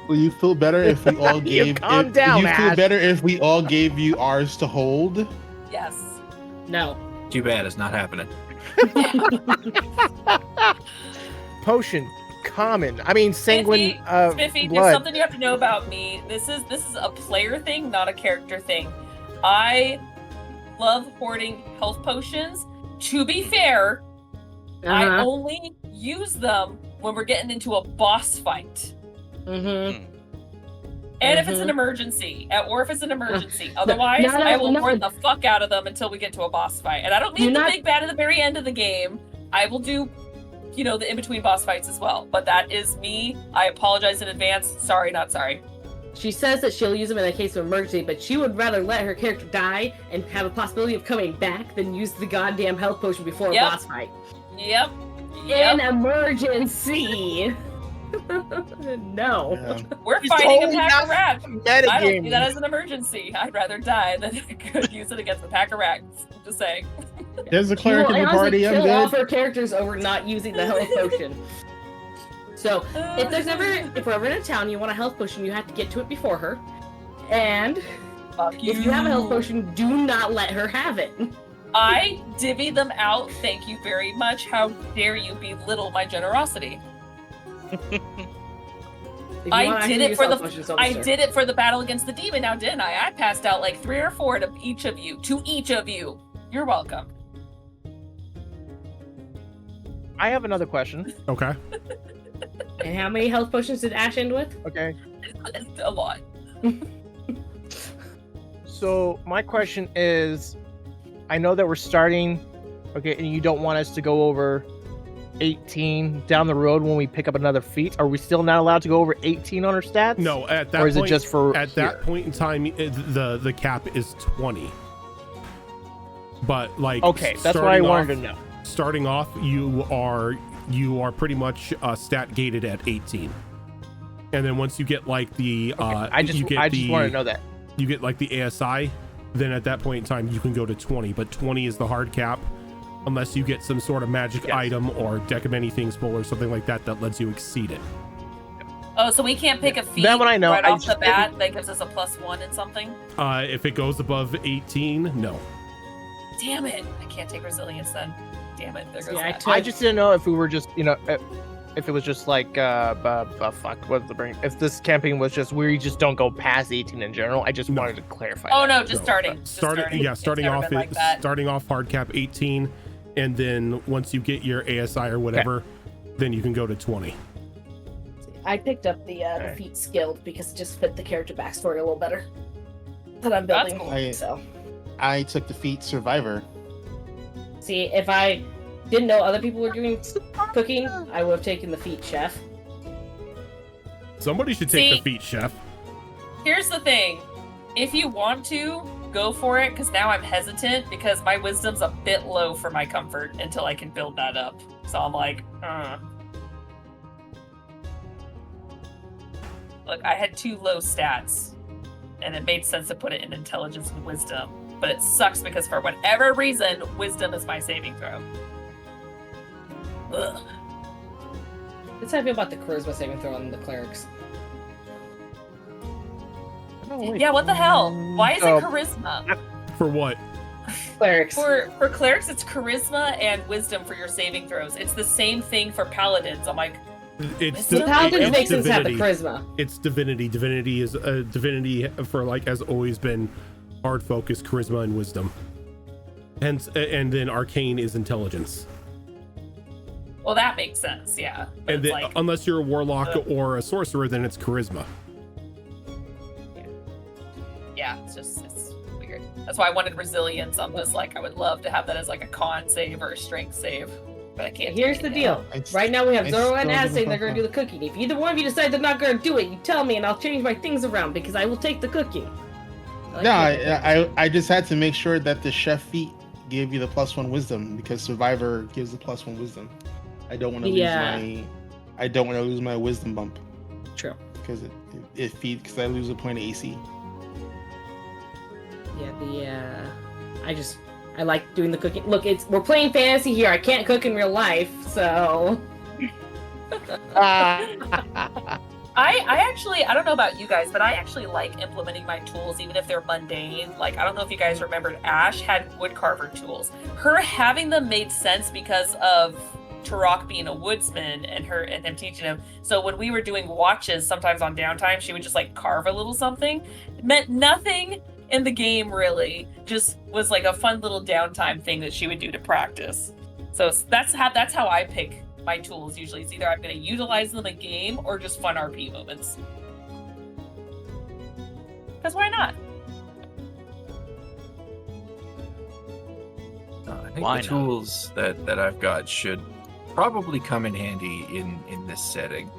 Will you feel better if we all You gave? calm if, down, will you feel Ash. better if we all gave you ours to hold? Yes. No. Too bad it's not happening. Potion, common. I mean, sanguine Spiffy, there's blood. something you have to know about me. This is a player thing, not a character thing. I love hoarding health potions. To be fair, I Uh-huh. only use them when we're getting into a boss fight. Mm-hmm. And if it's an emergency, or if it's an emergency. Otherwise, No, I will no. hoard the fuck out of them until we get to a boss fight. And I don't Do need the not- big bad at the very end of the game. I will do, the in-between boss fights as well. But that is me. I apologize in advance. Sorry, not sorry. She says that she'll use them in a case of emergency, but she would rather let her character die and have a possibility of coming back than use the goddamn health potion before Yep. a boss fight. Yep. An emergency. No. Yeah. We're He's fighting totally a pack of not rats. I don't see Metagaming. that as an emergency. I'd rather die than use it against a pack of rats. I'm just saying. There's a She cleric will in the honestly party. I'm kill all good. her characters over not using the health potion. So if we're ever in a town, you want a health potion, you have to get to it before her. And Fuck if you have a health potion, do not let her have it. I divvy them out. Thank you very much. How dare you belittle my generosity? If you want, I can did it use for health the potions, I officer. did it for the battle against the demon. Now, didn't I? I passed out like 3 or 4 to each of you. To each of you. You're welcome. I have another question. Okay. And how many health potions did Ash end with? Okay. A lot. So my question is, I know that we're starting, okay, and you don't want us to go over 18 down the road when we pick up another feat. Are we still not allowed to go over 18 on our stats? No, at that Or is point, it just for at here? that point in time, the cap is 20. But like, Okay, that's what I starting wanted off- to know. Starting off, you are pretty much stat gated at 18, and then once you get like the I just you get want the to know that. you get like the ASI, then at that point in time you can go to 20. But 20 is the hard cap, unless you get some sort of magic Yes. item or deck of many things pull or something like that that lets you exceed it. Oh, so we can't pick a feat That one I know. right I off the just bat that gives us a +1 in something? If it goes above 18, no. Damn it. I can't take resilience then. Damn it. There goes Yeah, I that. took- I just didn't know if we were just, if it was just like, fuck, what's the brain? If this campaign was just, we just don't go past 18 in general. I just No. wanted to clarify. Oh, that. no, just So, starting. Just starting It's never off been like that. starting off hard cap 18, and then once you get your ASI or whatever, then you can go to 20. I picked up the Okay. feat skilled because it just fit the character backstory a little better that I'm That's building. cool. So, I took the feat survivor. see, if I didn't know other people were doing cooking, I would have taken the feat chef. Somebody should take See- the feat, chef. Here's the thing. If you want to, go for it, because now I'm hesitant because my wisdom's a bit low for my comfort until I can build that up. So I'm like, Look, I had 2 low stats, and it made sense to put it in intelligence and wisdom. But it sucks because for whatever reason, wisdom is my saving throw. Ugh. That's how I feel about the charisma saving throw on the clerics. Oh, wait. Yeah, what the hell? Why is So- it charisma? For what? Clerics. For clerics, it's charisma and wisdom for your saving throws. It's the same thing for paladins. I'm like, It's The The paladins it's makes sense to have the divinity. charisma. It's divinity. Divinity is divinity for like has always been hard focus, charisma, and wisdom. Hence, and then arcane is intelligence. well, that makes sense, yeah. But And it's then, like, unless you're a warlock Ugh. or a sorcerer, then it's charisma. yeah, it's weird. That's why I wanted resilience. I'm just like, I would love to have that as like a con save or a strength save. but I can't. Here's the deal. Right now we have Zoro and Az saying they're going to do the cooking. If either one of you decide they're not going to do it, you tell me and I'll change my things around because I will take the cooking. I just had to make sure that the chef feat gave you the +1 wisdom because Survivor gives the +1 wisdom. I don't want to lose my wisdom bump. True. Because it feeds because I lose a point of AC. Yeah, I like doing the cooking. Look, we're playing fantasy here. I can't cook in real life, so. I don't know about you guys, but I actually like implementing my tools, even if they're mundane. Like, I don't know if you guys remembered, Ash had woodcarver tools. Her having them made sense because of Turok being a woodsman and him teaching him. So when we were doing watches, sometimes on downtime, she would just like carve a little something. It meant nothing in the game really, just was like a fun little downtime thing that she would do to practice. So that's how I pick my tools usually. It's either I'm going to utilize them in a game or just fun RP moments. Because why not? I think the tools that I've got should probably come in handy in this setting.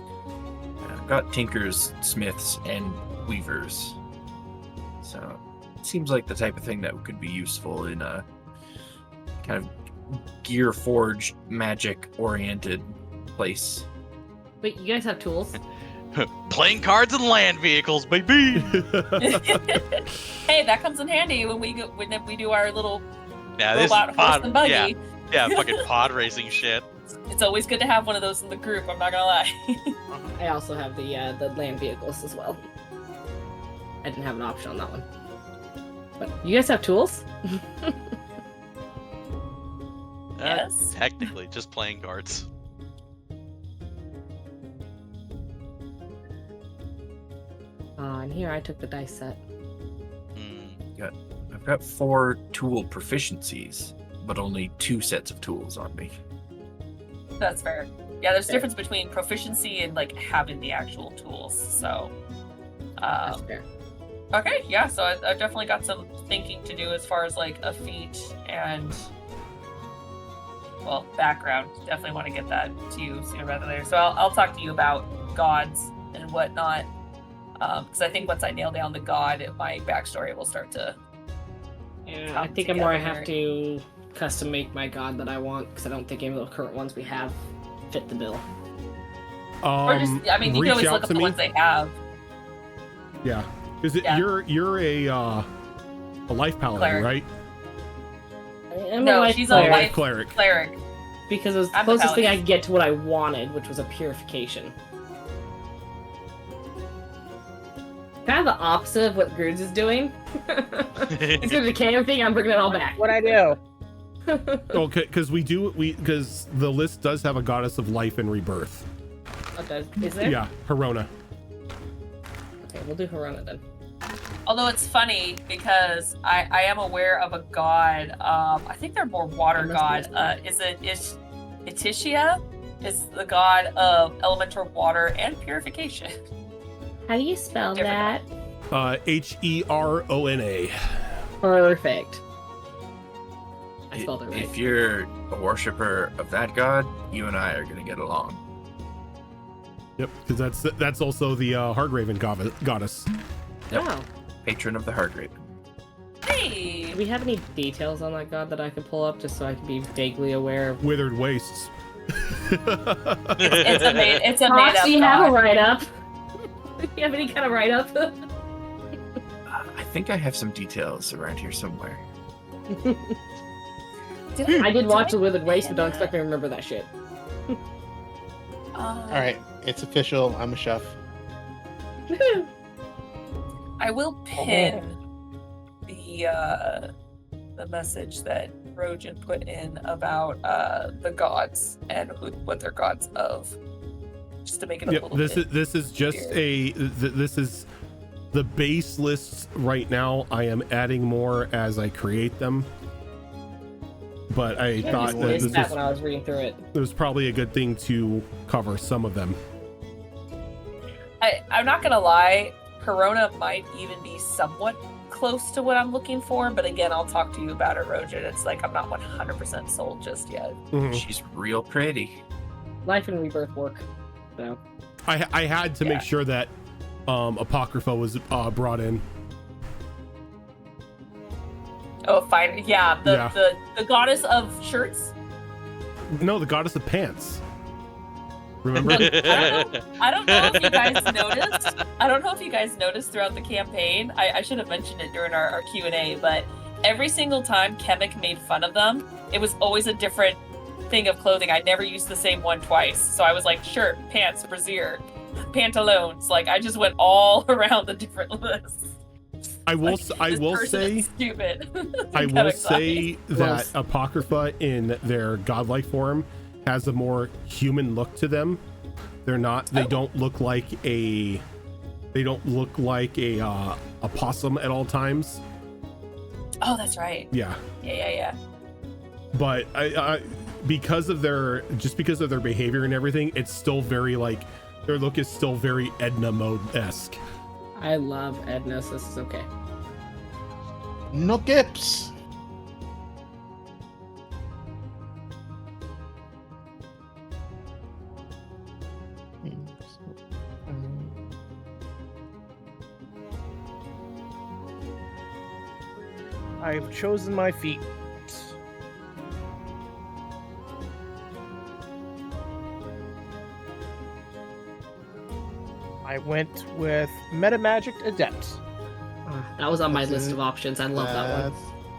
I've got tinkers, smiths, and weavers. So it seems like the type of thing that could be useful in a kind of gear forged, magic oriented place. Wait, you guys have tools? Playing cards and land vehicles, baby. Hey, that comes in handy when we do our little this robot horse and buggy. Yeah, fucking pod racing shit. It's always good to have one of those in the group, I'm not gonna lie. I also have the land vehicles as well. I didn't have an option on that one. But you guys have tools? Yes. Technically, just playing cards. And here I took the dice set. I've got 4 tool proficiencies, but only 2 sets of tools on me. That's fair. Yeah, there's a difference between proficiency and like having the actual tools. So, That's fair. Okay, yeah. So I've definitely got some thinking to do as far as like a feat and background. Definitely want to get that to you sooner rather than later. So I'll talk to you about gods and whatnot. Because I think once I nail down the god, my backstory will start to. Yeah, I think I have to custom make my god that I want because I don't think any of the current ones we have fit the bill. Or just, I mean, you can always look at the ones they have. Yeah, because you're a life paladin, right? No, she's cleric. a life cleric. Because it was the closest thing I could get to what I wanted, which was a purification. Kind of the opposite of what Groods is doing. Instead of the cam thing, I'm bringing it all back. What'd I do? Okay, because because the list does have a goddess of life and rebirth. Oh, is there? Yeah, Herona. Okay, we'll do Herona then. Although it's funny because I am aware of a god. I think they're more water god. Is Etitia is the god of elemental water and purification. How do you spell that? Herona. Perfect. I spelled it right. If you're a worshiper of that god, you and I are gonna get along. Yep, because that's also the Heartraven goddess. Yep. Wow. Patron of the Heartraven. Hey. Do we have any details on that god that I could pull up just so I can be vaguely aware of? Withered Wastes. It's a made up. Do you have a write-up? Do you have any kind of write-up? I think I have some details around here somewhere. I did watch The Withered Waste, but don't expect me to remember that shit. All right, it's official. I'm a chef. I will pin the message that Rojan put in about the gods and what they're gods of, just to make it a little bit. This is just this is the base lists right now. I am adding more as I create them. But I thought that when I was reading through it. It was probably a good thing to cover some of them. I'm not gonna lie, Corona might even be somewhat close to what I'm looking for, but again, I'll talk to you about erosion. It's like I'm not 100% sold just yet. She's real pretty. Life and rebirth work. So I had to make sure that Apocrypha was brought in. Oh, fine. Yeah, the goddess of shirts. No, the goddess of pants. Remember? I don't know if you guys noticed. I don't know if you guys noticed throughout the campaign. I should have mentioned it during our Q&A, but every single time Kemek made fun of them, it was always a different thing of clothing. I never used the same one twice. So I was like, shirt, pants, brassiere, pantaloons. Like I just went all around the different lists. I will say stupid. I will say that Apocrypha in their godlike form has a more human look to them. They don't look like a possum at all times. Oh, that's right. Yeah. Yeah. But I because of their behavior and everything, it's still very like their look is still very Edna mode-esque. I love Edna, so this is okay. No gips. I've chosen my feet. I went with Metamagic Adept. That was on my list of options. I love that one.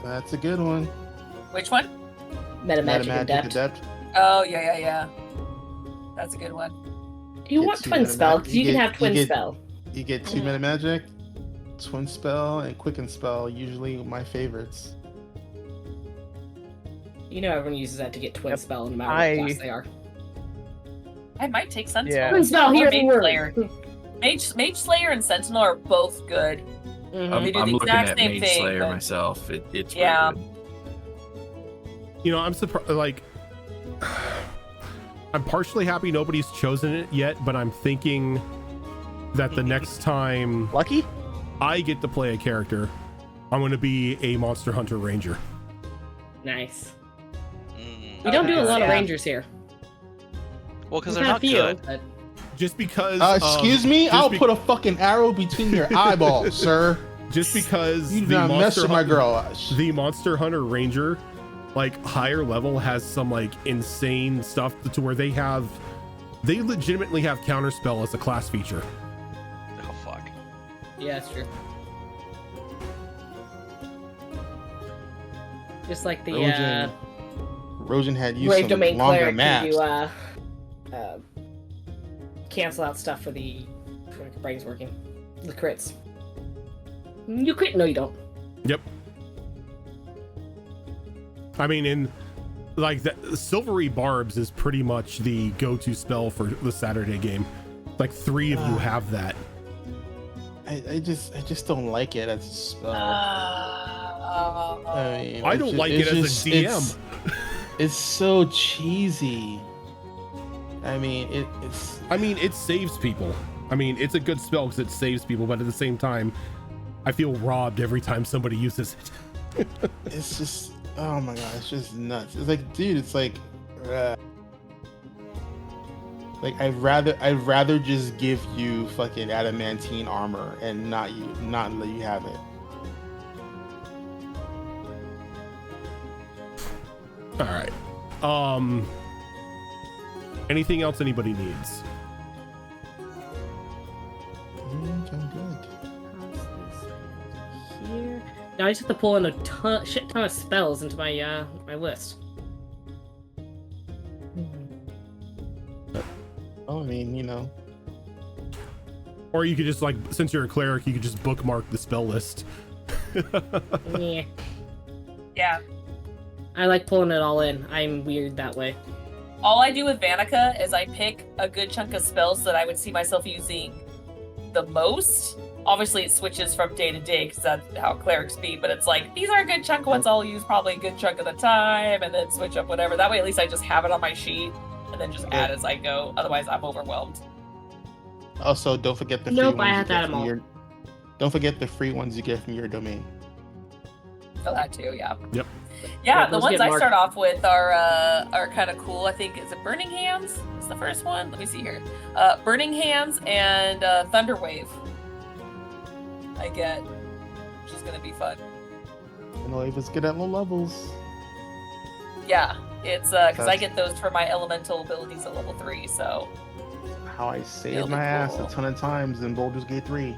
That's a good one. Which one? Metamagic Adept. Oh, yeah. That's a good one. You want twin spell, because you can have twin spell. You get 2 Metamagic, twin spell, and quicken spell, usually my favorites. You know everyone uses that to get twin spell no matter what class they are. I might take Sentinel. Yeah. Twin spell, here's the word. Slayer. Mage Slayer and Sentinel are both good. I'm looking at Mage Slayer myself. It's really good. You know, I'm surprised. Like, I'm partially happy nobody's chosen it yet, but I'm thinking that the next time Lucky I get to play a character, I'm going to be a Monster Hunter Ranger. Nice. We don't do a lot of Rangers here. Well, because they're not good. But... Just because. Excuse me, I'll put a fucking arrow between your eyeballs, sir. Just because you do not mess with my girl. The Monster Hunter Ranger, like higher level, has some like insane stuff to where they legitimately have counterspell as a class feature. Oh fuck. Yeah, that's true. Just like the Rojan had used Brave some Domain longer Cleric maps. To cancel out stuff for the brain's working. The crits. You crit? No, you don't. Yep. I mean, in like the Silvery Barbs is pretty much the go-to spell for the Saturday game. Like 3 of you have that. I just don't like it as a spell. I don't like it as a DM. It's so cheesy. I mean, it saves people. I mean, it's a good spell because it saves people, but at the same time, I feel robbed every time somebody uses it. It's just, oh my god, it's just nuts. It's like, dude, it's like I'd rather just give you fucking adamantine armor and not let you have it. All right. Anything else anybody needs? I'm good. Here. Now I just have to pull in a shit ton of spells into my my list. Oh, I mean, you know. Or you could just like, since you're a cleric, you could just bookmark the spell list. Yeah. Yeah. I like pulling it all in. I'm weird that way. All I do with Vanica is I pick a good chunk of spells that I would see myself using the most. Obviously, it switches from day to day because that's how clerics be, but it's like, these are a good chunk of ones I'll use probably a good chunk of the time, and then switch up whatever. That way, at least I just have it on my sheet, and then just add as I go. Otherwise, I'm overwhelmed. Also, don't forget the Nope, I have that Don't forget the free ones you get from your domain. Oh, that too, yeah. Yep. Yeah, Yeah, the those ones get I marked. start off with are kind of cool. I think is it Burning Hands? It's the first one. Let me see here. Burning Hands and Thunder Wave. I get, which is gonna be fun. And if it's good at low levels. Yeah, it's because I get those for my elemental abilities at level 3. So How I It'll saved be my ass cool. a ton of times in Baldur's Gate 3.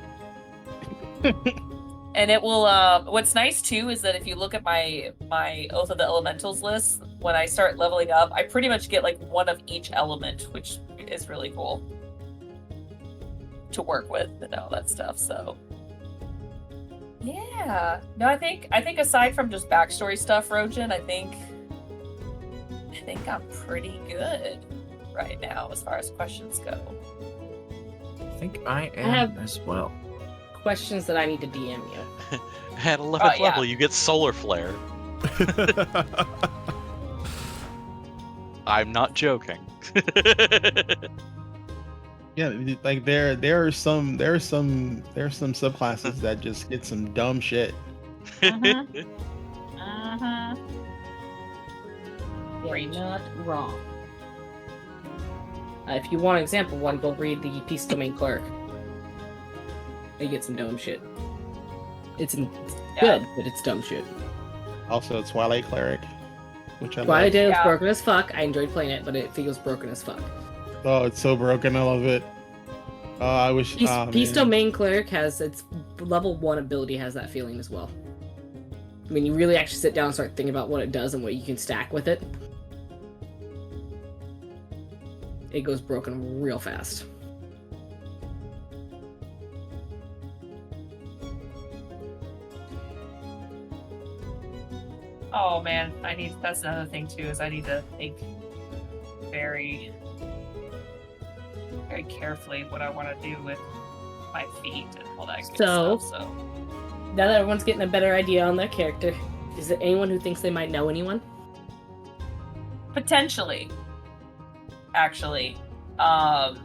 and it will. What's nice too is that if you look at my Oath of the Elementals list, when I start leveling up, I pretty much get like one of each element, which is really cool to work with and all that stuff. So yeah, no, I think aside from just backstory stuff, Rojan, I think I'm pretty good right now as far as questions go. I think I am have- as well. Questions that I need to DM you. At 11th yeah. level, you get Solar Flare. I'm not joking. Yeah, like there are some subclasses that just get some dumb shit. Uh-huh. You're not wrong. If you want an example one, go read the Peace Domain Clerk. They get some dumb shit. It's good, but it's dumb shit. Also, Twilight Cleric, which I Twilight love. Day was Yeah. broken as fuck. I enjoyed playing it, but it feels broken as fuck. Oh, it's so broken. I love it. I wish. Peace Domain Cleric has its level 1 ability has that feeling as well. When you really actually sit down and start thinking about what it does and what you can stack with it, it goes broken real fast. Oh man, that's another thing too, is I need to think very, very carefully what I want to do with my feet and all that good So- stuff. So Now that everyone's getting a better idea on their character, is there anyone who thinks they might know anyone? potentially, actually, I'll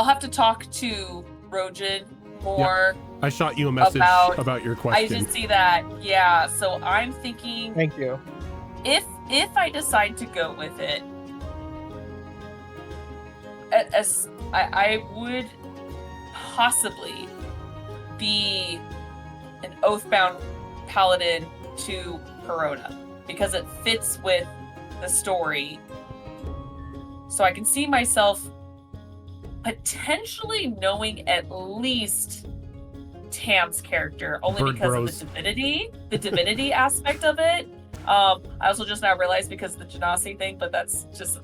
have to talk to Rojan more. I shot you a message about your I question. did see that. Yeah, so I'm thinking Thank you. if I decide to go with it, as I would possibly be an Oathbound Paladin to Corona because it fits with the story. So I can see myself potentially knowing at least Tam's character, only Bird because Bros. of the divinity aspect of it. I also just now realized because of the Genasi thing, but that's just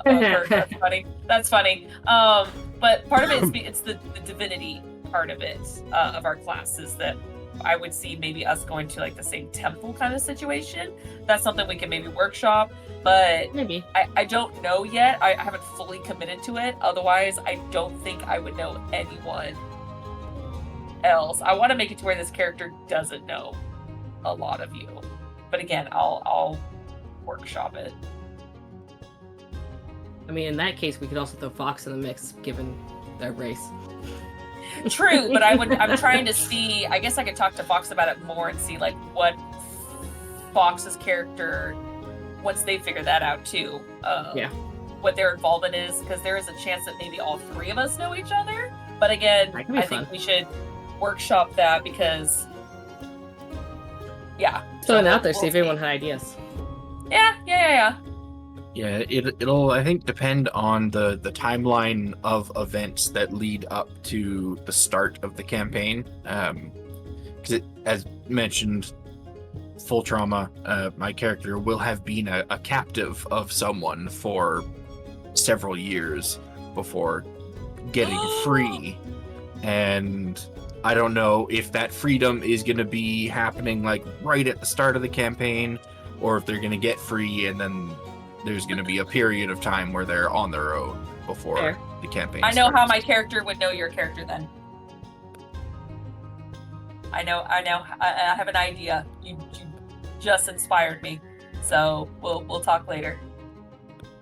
that's funny. That's funny. But part of it is it's the divinity part of it of our class is that I would see maybe us going to like the same temple kind of situation. That's something we can maybe workshop, but Maybe. I don't know yet. I haven't fully committed to it. Otherwise, I don't think I would know anyone else. I want to make it to where this character doesn't know a lot of you. But again, I'll workshop it. I mean, in that case, we could also throw Fox in the mix, given their race. True, but I'm trying to see. I guess I could talk to Fox about it more and see like what Fox's character, once they figure that out too. Yeah. What their involvement is, because there is a chance that maybe all three of us know each other. But again, That could be I fun. think we should workshop that because, yeah. Throwing it out there, we'll see if anyone had ideas. Yeah. Yeah, it'll I think depend on the timeline of events that lead up to the start of the campaign. Because as mentioned, full trauma, my character will have been a captive of someone for several years before getting free, and I don't know if that freedom is going to be happening like right at the start of the campaign, or if they're going to get free and then there's going to be a period of time where they're on their own before Fair. the campaign I know how starts. my character would know your character then. I know. I have an idea. You just inspired me. So we'll talk later.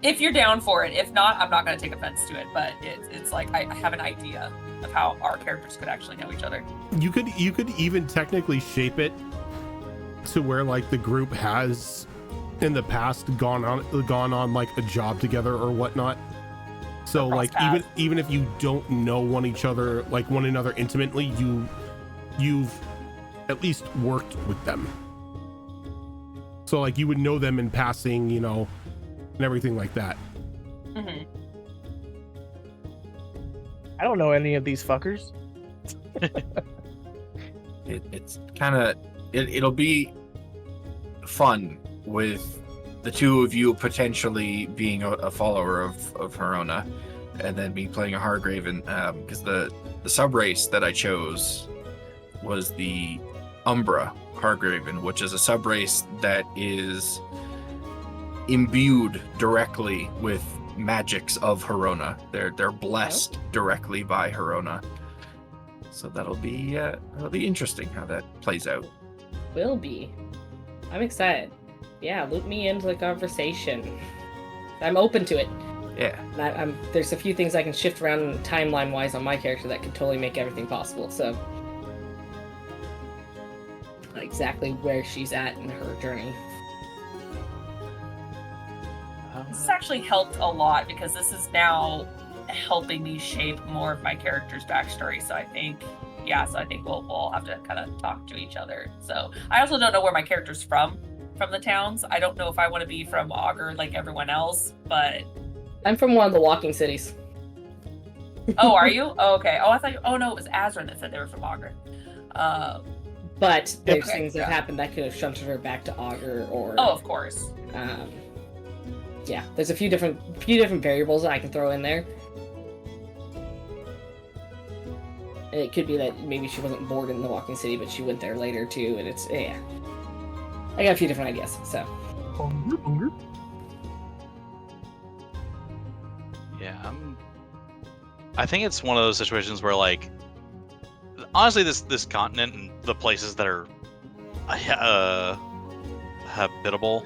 If you're down for it. If not, I'm not going to take offense to it. But it's like I have an idea. of how our characters could actually know each other. You could even technically shape it to where like the group has in the past gone on like a job together or whatnot. So like even if you don't know one another intimately, you've at least worked with them. So like you would know them in passing, you know, and everything like that. Mm-hmm. I don't know any of these fuckers. It's kind of it'll be fun with the two of you potentially being a follower of Herona, and then me playing a Hargraven, because the sub race that I chose was the Umbra Hargraven, which is a sub race that is imbued directly with magics of Herona. They're blessed directly by Herona. So that'll be interesting how that plays out. Will be. I'm excited. Yeah, loop me into the conversation. I'm open to it. Yeah. And there's a few things I can shift around timeline-wise on my character that could totally make everything possible. So, exactly where she's at in her journey. This has actually helped a lot because this is now helping me shape more of my character's backstory. So I think we'll have to kind of talk to each other. So I also don't know where my character's from the towns. I don't know if I want to be from Augur like everyone else, but I'm from one of the walking cities. Oh, are you? Oh, okay. Oh, I thought. Oh no, it was Azrin that said they were from Augur. But there's Okay, things that happened that could have shunted her back to Augur, or Oh, of course. Yeah, there's a few different variables that I can throw in there. And it could be that maybe she wasn't born in the walking city, but she went there later too, and it's I got a few different ideas, so. Yeah, I think it's one of those situations where, like, honestly, this continent and the places that are habitable,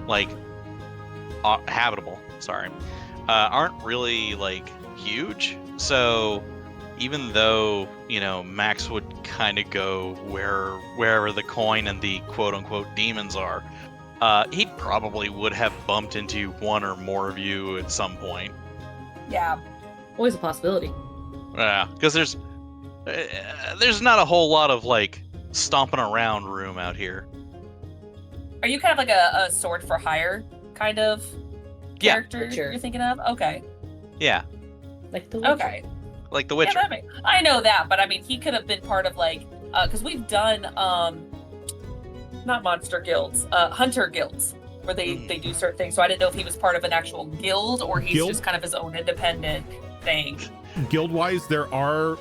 like habitable, sorry, aren't really like huge. So even though, you know, Max would kind of go wherever the coin and the quote-unquote demons are, he probably would have bumped into one or more of you at some point. Yeah. Always a possibility. Yeah, because there's not a whole lot of, like, stomping around room out here. Are you kind of like a sword for hire kind of character Sure. you're thinking of? Okay. Yeah. Like the Witcher. Okay. Like the Witcher. Yeah, I know that, but I mean, he could have been part of like, because we've done, not monster guilds, hunter guilds, where they do certain things. So I didn't know if he was part of an actual guild or he's just kind of his own independent thing. Guild-wise, there are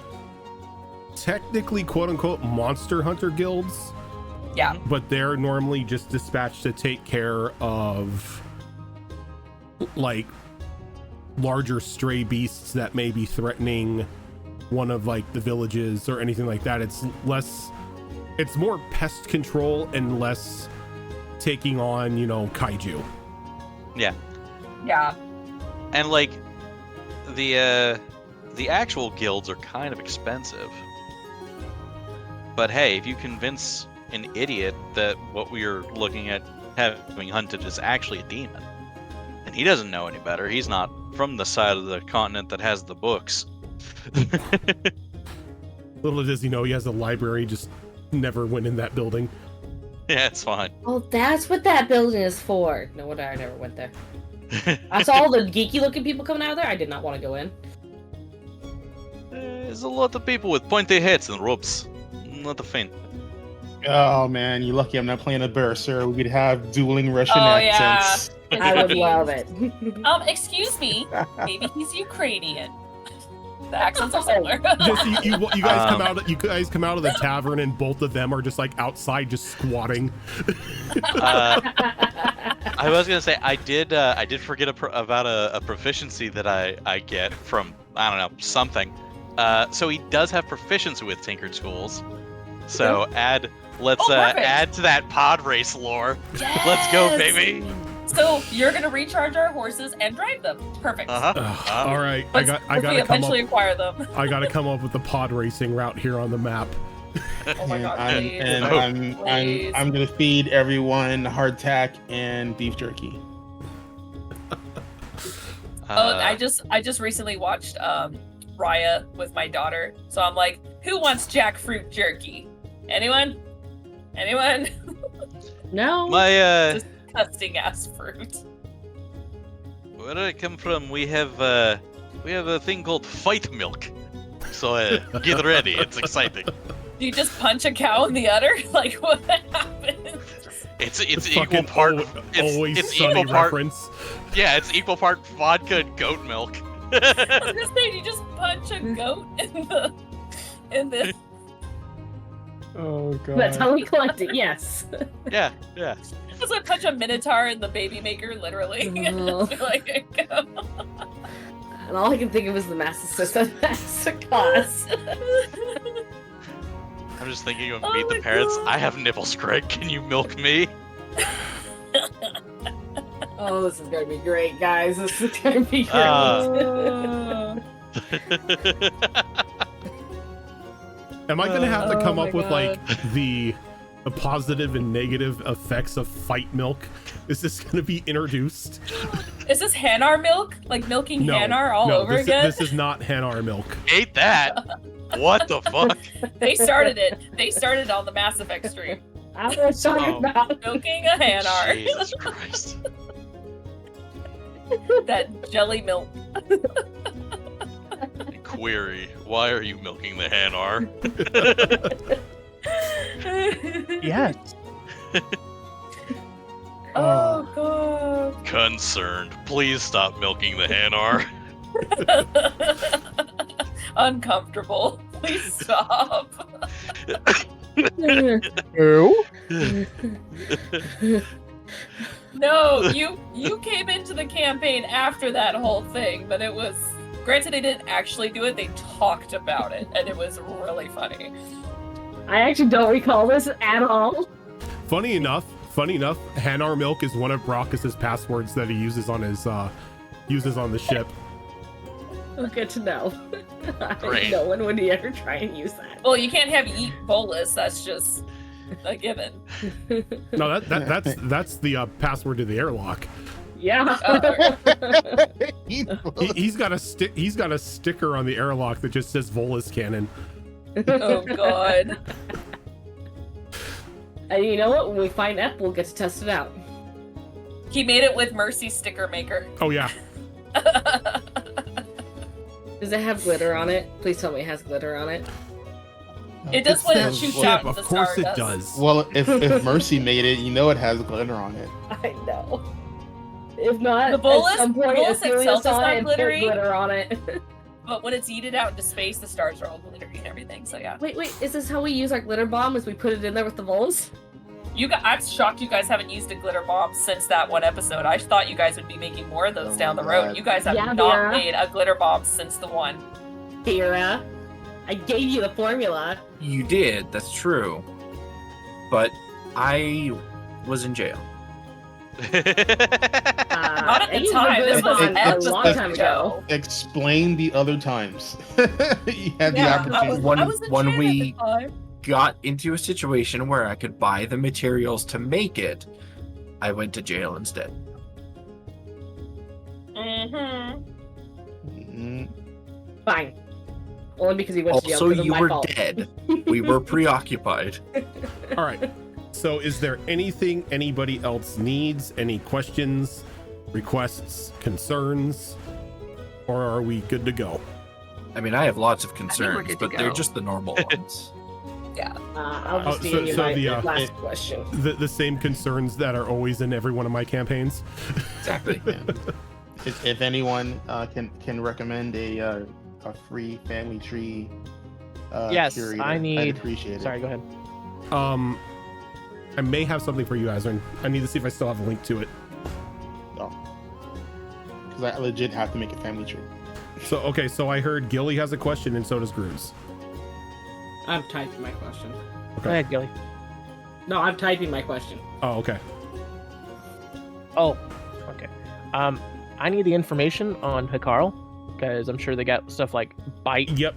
technically quote-unquote monster hunter guilds. Yeah. But they're normally just dispatched to take care of like larger stray beasts that may be threatening one of like the villages or anything like that. It's more pest control and less taking on, you know, kaiju. Yeah. Yeah. And like the actual guilds are kind of expensive. But hey, if you convince an idiot that what we are looking at having hunted is actually a demon, and he doesn't know any better, he's not from the side of the continent that has the books. Little does he know he has a library, just never went in that building. Yeah, it's fine. Oh, that's what that building is for. No wonder I never went there. I saw all the geeky looking people coming out of there. I did not want to go in. There's a lot of people with pointy heads and ropes. Not a fan. Oh man, you're lucky I'm not playing a berserker. We could have dueling Russian Oh, accents. I would love it. Excuse me. Maybe he's Ukrainian. The accents are similar. Just you guys come out of the tavern and both of them are just like outside, just squatting. I was gonna say I did forget about a proficiency that I get from, I don't know, something. So he does have proficiency with Tinkered Schools. So let's perfect. add to that pod race lore. Yes! Let's go, baby. So you're gonna recharge our horses and drive them. Perfect. All right, I Once gotta come eventually up. acquire them. I gotta come up with the pod racing route here on the map. Oh my god, please. I'm gonna feed everyone hardtack and beef jerky. I just recently watched Raya with my daughter, so I'm like, who wants jackfruit jerky? Anyone? No. My Disgusting ass fruit. where I come from, we have a thing called fight milk. So get ready, it's exciting. Do you just punch a cow in the udder? Like what happens? It's It's equal fucking part. Always It's Sunny equal part. reference. Yeah, it's equal part vodka and goat milk. I was gonna say, do you just punch a goat in the Oh god. That's how we collect it. Yes. Yeah. That's like punch a minotaur in the baby maker, literally. Oh. Like, And all I can think of is the master system. That's the cost. I'm just thinking of Oh Meet the my Parents. God. I have nipples, Greg. Can you milk me? Oh, this is gonna be great, guys. This is gonna be great. Am I gonna have to Oh come my up with God. like the positive and negative effects of fight milk? Is this gonna be introduced? is this Hanar milk? Like milking Hanar all over this again? This is not Hanar milk. Ate that. What the fuck? They started it. They started on the Mass Effect stream. I was talking Oh. about. Milking a Hanar. Jesus Christ. That jelly milk. Query: why are you milking the Hanar? Yes. Oh god. Concerned. Please stop milking the Hanar. Uncomfortable. Please stop. Who? No, you came into the campaign after that whole thing, but it was granted they didn't actually do it, they talked about it, and it was really funny. I actually don't recall this at all. Funny enough, Hanar milk is one of Brockus's passwords that he uses on his uses on the ship. Oh, good to know. Great. No one would ever try and use that. Well, you can't have eat bolus, that's just a given. No, that's the password to the airlock. Yeah. He's got a sticker on the airlock that just says Volus Cannon. Oh god. And you know what? When we find Ep, we'll get to test it out. He made it with Mercy sticker maker. Oh yeah. Does it have glitter on it? Please tell me it has glitter on it. It does when it Says shoots ship, out of the course star it does. does. Well, if Mercy made it, you know it has glitter on it. I know. If not, The bolus- at some point, bolus Assyria itself is saw not it and put glittery. glitter on it. But when it's yeeted out into space, the stars are all glittery and everything, so yeah. Wait, is this how we use our glitter bomb? Is we put it in there with the voles? I'm shocked you guys haven't used a glitter bomb since that one episode. I thought you guys would be making more of those Oh down my the road. God. You guys have Yeah, not Vera. made a glitter bomb since the one. Vera, I gave you the formula. You did, that's true. But I was in jail. Not at the I used time. the This was glitter bomb a episodes long time ago. Explain the other times. You had the Yeah, opportunity. One- was in when jail we- at the time. Got into a situation where I could buy the materials to make it. I went to jail instead. Mm-hmm. Mm, Fine. Only because he went to jail. Also, 'cause of you my were fault. dead. We were preoccupied. All right. So is there anything anybody else needs? Any questions, requests, concerns? Or are we good to go? I mean, I have lots of we're concerns, good to but they're go. just the normal ones. I'll just so- give you so my the, last question. The same concerns that are always in every one of my campaigns. Exactly. yeah. If anyone can recommend a free family tree, Yes, curator, I I'd need- appreciate it. Sorry, go ahead. I may have something for you guys, and I need to see if I still have a link to it. Because I legit have to make a family tree. So okay, so I heard Gilly has a question, and so does Grooves. I'm typing my question. Go ahead, Gilly. No, I'm typing my question. Oh, okay. Oh, I need the information on Hikaru, because I'm sure they got stuff like bite, Yep.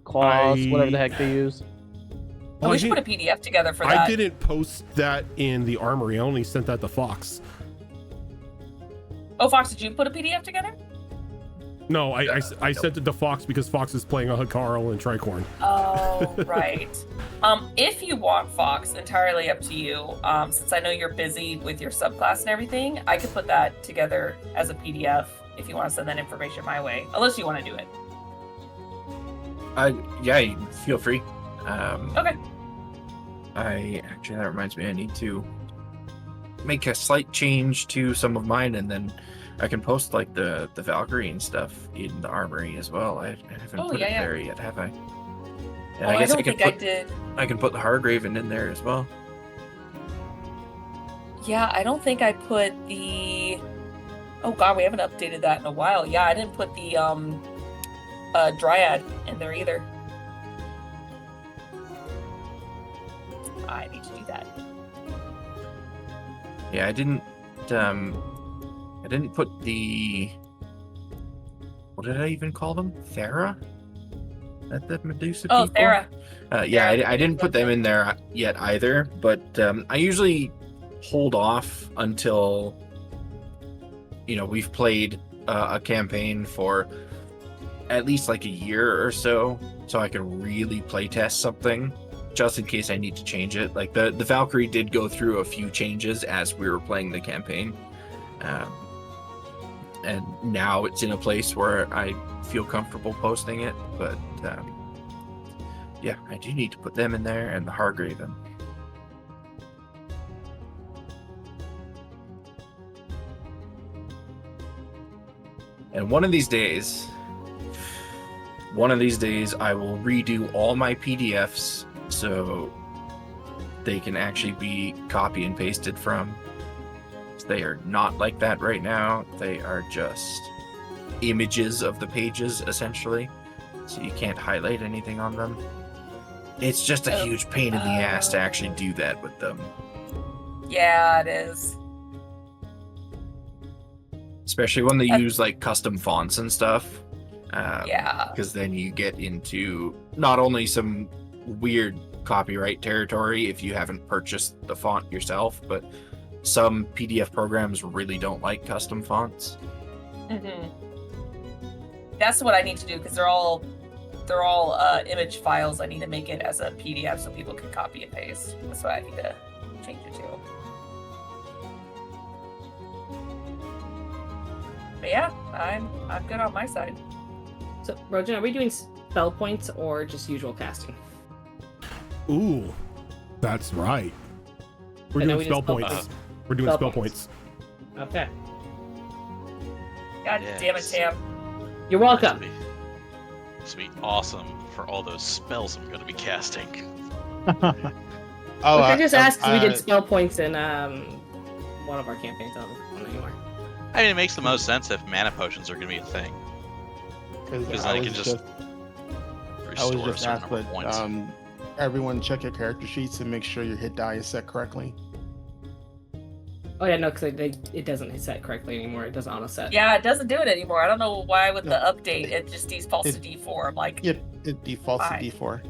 claws, whatever the heck they use. Oh, we should put a PDF together for that. I didn't post that in the armory. I only sent that to Fox. Oh, Fox, did you put a PDF together? No, I sent it to Fox because Fox is playing a Hikaru and Tricorn. Oh, right. If you want Fox, entirely up to you. Since I know you're busy with your subclass and everything, I could put that together as a PDF if you want to send that information my way. Unless you want to do it. Yeah, feel free. Okay. That reminds me, I need to make a slight change to some of mine, and then I can post like the Valkyrie and stuff in the armory as well. I haven't put it there yet, have I? And I guess I did. I can put the Hargraven in there as well. Yeah, I don't think I put the. Oh god, we haven't updated that in a while. Yeah, I didn't put the Dryad in there either. I need to do that. Yeah, I didn't put the. What did I even call them? Thera? At the Medusa people? Oh, Thera. Yeah, I didn't put them in there yet either, but I usually hold off until we've played a campaign for at least like a year or so I can really play test something just in case I need to change it. Like the Valkyrie did go through a few changes as we were playing the campaign, and now it's in a place where I feel comfortable posting it, but yeah, I do need to put them in there, and the Hargraven. And one of these days I will redo all my PDFs so they can actually be copy and pasted from. They are not like that right now. They are just images of the pages, essentially. So you can't highlight anything on them. It's just a huge pain in the ass to actually do that with them. Yeah, it is. Especially when they use like custom fonts and stuff. Yeah. Because then you get into not only some weird copyright territory if you haven't purchased the font yourself, but some PDF programs really don't like custom fonts. Mm-hmm. That's what I need to do because they're all image files. I need to make it as a PDF so people can copy and paste. That's what I need to change it to. But yeah, I'm good on my side. So, Rojan, are we doing spell points or just usual casting? Ooh, that's right. We're doing spell points. We're doing spell points. Okay. God damn it, Tam. You're welcome. This will be awesome for all those spells I'm going to be casting. I just asked if we did spell points in one of our campaigns. I don't know anymore. I mean, it makes the most sense if mana potions are going to be a thing. Because then I can just restore a certain number of points. Everyone check your character sheets and make sure your hit die is set correctly. Oh yeah, no, because it doesn't set correctly anymore. It doesn't auto set. Yeah, it doesn't do it anymore. I don't know why with the update it just defaults to D4. I'm like, it defaults to D4.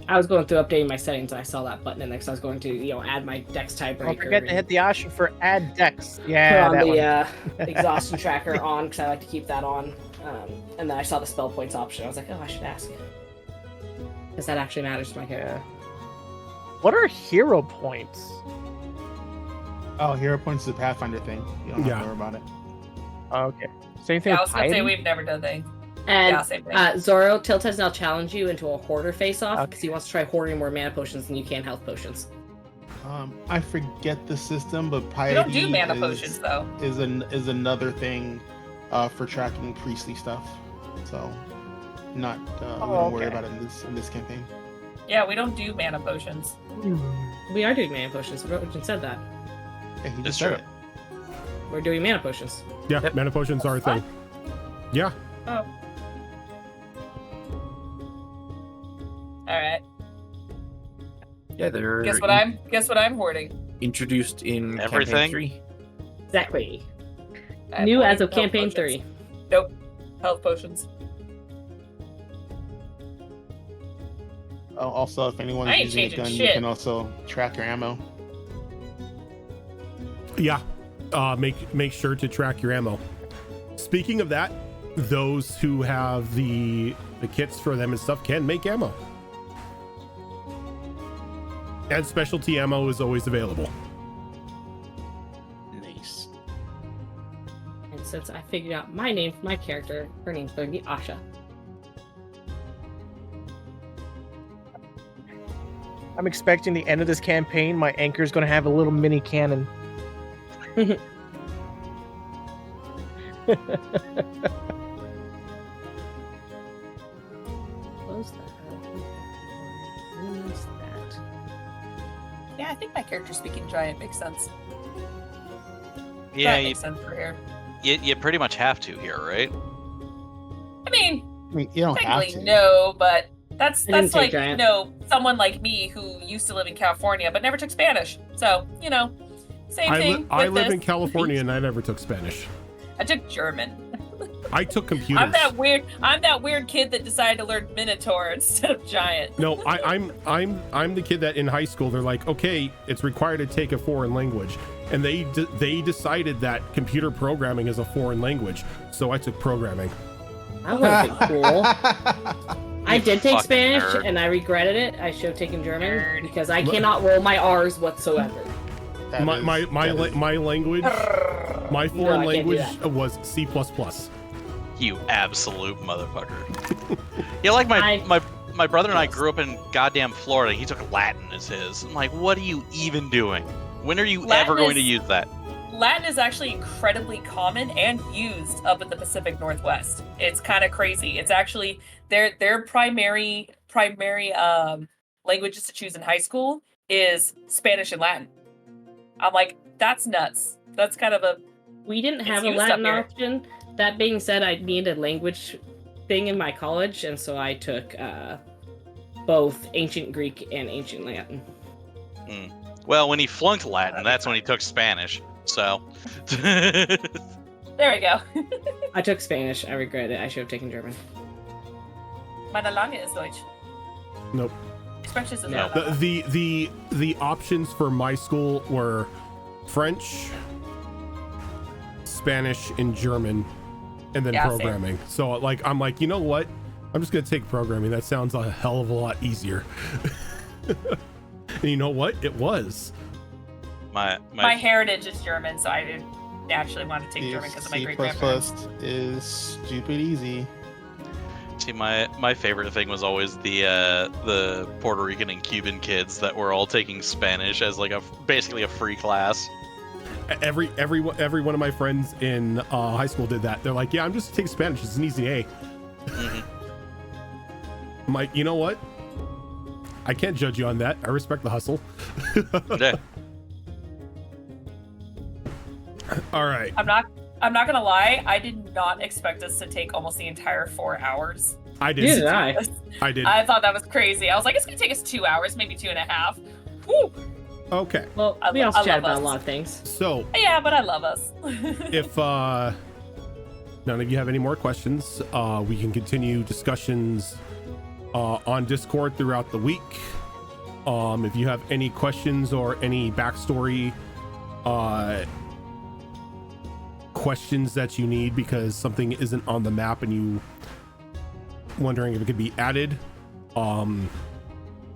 I was going through updating my settings and I saw that button in there because I was going to add my dex tiebreaker. Don't forget to hit the option for add dex. Yeah, put on that the exhaustion tracker on because I like to keep that on. And then I saw the spell points option. I was like, oh, I should ask. Because that actually matters to my character. What are hero points? Oh, hero points is a Pathfinder thing. You don't have to worry about it. Okay. Same thing. Yeah, I was gonna say we've never done things. And Zoro, Tilt has now challenged you into a hoarder face-off because he wants to try hoarding more mana potions than you can health potions. I forget the system, but piety don't do mana potions though. Is another thing for tracking priestly stuff. So not we don't worry about it in this campaign. Yeah, we don't do mana potions. We are doing mana potions. Rojan said that. Yeah, he just said it. We're doing mana potions. Yeah, mana potions are a thing. Yeah. Oh. All right. Yeah, they're. Guess what I'm hoarding. Introduced in everything. Campaign 3. Exactly. I have New only as of health campaign potions. 3. Nope. Health potions. Oh, also, if anyone's I ain't using a changing gun, you shit. can also track your ammo. Yeah. Make sure to track your ammo. Speaking of that, those who have the kits for them and stuff can make ammo. And specialty ammo is always available. Nice. And since I figured out my name for my character, her name's going to be Asha. I'm expecting the end of this campaign, my anchor's going to have a little mini cannon. Close that up. Minimize that. Yeah, I think my character speaking giant makes sense. Yeah, That you, makes sense for here. you pretty much have to here, right? I mean, I mean, you don't have technically to. no, but that's didn't take like giant. someone like me who used to live in California but never took Spanish. So same thing. I with live this. in California and I never took Spanish. I took German. I took computers. I'm that weird kid that decided to learn Minotaur instead of Giant. No, I'm the kid that in high school they're like, okay, it's required to take a foreign language, and they decided that computer programming is a foreign language, so I took programming. That would have been cool. I did take fucking Spanish nerd. and I regretted it. I should have taken German Nerd. because I cannot roll my R's whatsoever. That My is- my my, that la- is- my language, my No, foreign I can't do language that. was C++. You absolute motherfucker. Yeah, like I- my brother and I grew up in goddamn Florida. He took Latin as his. I'm like, what are you even doing? When are you Latin ever going to is- use that? Latin is actually incredibly common and used up in the Pacific Northwest. It's kind of crazy. It's actually their primary languages to choose in high school is Spanish and Latin. I'm like, that's nuts. That's kind of a We didn't It's have a used up Latin here. option. That being said, I needed a language thing in my college, and so I took both Ancient Greek and Ancient Latin. Well, when he flunked Latin, that's when he took Spanish. So, there we go. I took Spanish. I regret it. I should have taken German. Meine Lange ist Deutsch. Nope. Spanish is No. not. The options for my school were French, Spanish, and German, and then Yeah, same. programming. So like I'm like, you know what? I'm just gonna take programming. That sounds a hell of a lot easier. And you know what? It was. My heritage is German, so I didn't naturally want to take C++ German because of my great grandparents. is stupid easy. see, my favorite thing was always the Puerto Rican and Cuban kids that were all taking Spanish as like basically a free class. Every one of my friends in high school did that. They're like, yeah, I'm just taking Spanish. It's an easy A. Mhm. I'm like, you know what? I can't judge you on that. I respect the hustle. Yeah. All right. I'm not gonna lie. I did not expect us to take almost the entire 4 hours. I Neither did. did I. I did. I thought that was crazy. I was like, it's gonna take us 2 hours, maybe 2.5. Whew. Okay. Well, I we lo- also I chat love about us. a lot of things. So Yeah, but I love us. if none of you have any more questions, we can continue discussions on Discord throughout the week. If you have any questions or any backstory questions that you need because something isn't on the map and you wondering if it could be added,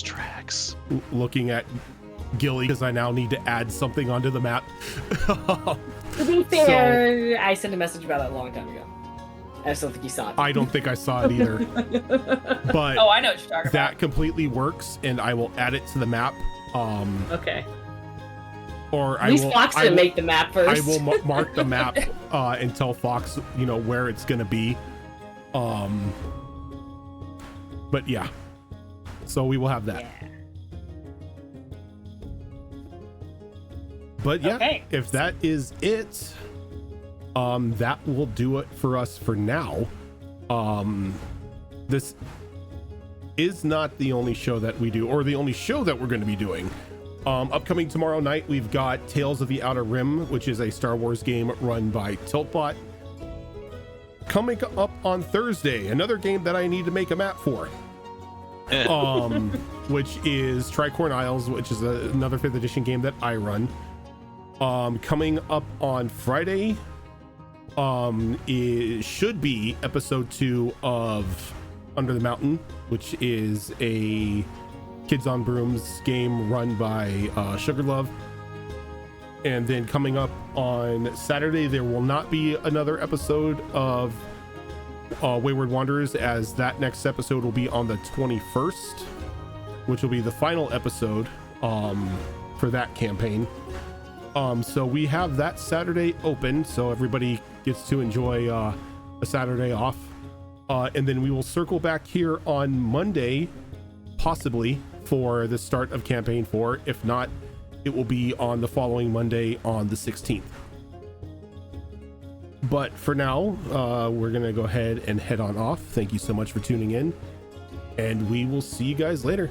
Tracks. looking at Gilly because I now need to add something onto the map. To be fair, I sent a message about it a long time ago. I just don't think you saw it. I don't think I saw it either, but Oh, I know what you're talking that about. completely works, and I will add it to the map. Okay. Or At least Fox I didn't will, make the map I first. will mark the map and tell Fox, where it's gonna be. But yeah, so we will have that. Yeah. But yeah, Okay. if that is it, that will do it for us for now. This is not the only show that we do, or the only show that we're going to be doing. Upcoming tomorrow night, we've got Tales of the Outer Rim, which is a Star Wars game run by Tiltbot. Coming up on Thursday, another game that I need to make a map for, which is Tricorn Isles, which is another 5th edition game that I run. Coming up on Friday, it should be episode 2 of Under the Mountain, which is a Kids on Brooms game run by Sugar Love. And then coming up on Saturday, there will not be another episode of Wayward Wanderers, as that next episode will be on the 21st, which will be the final episode for that campaign. So we have that Saturday open, so everybody gets to enjoy a Saturday off. And then we will circle back here on Monday, possibly, for the start of campaign 4. If not, it will be on the following Monday on the 16th. But for now, we're gonna go ahead and head on off. Thank you so much for tuning in, and we will see you guys later.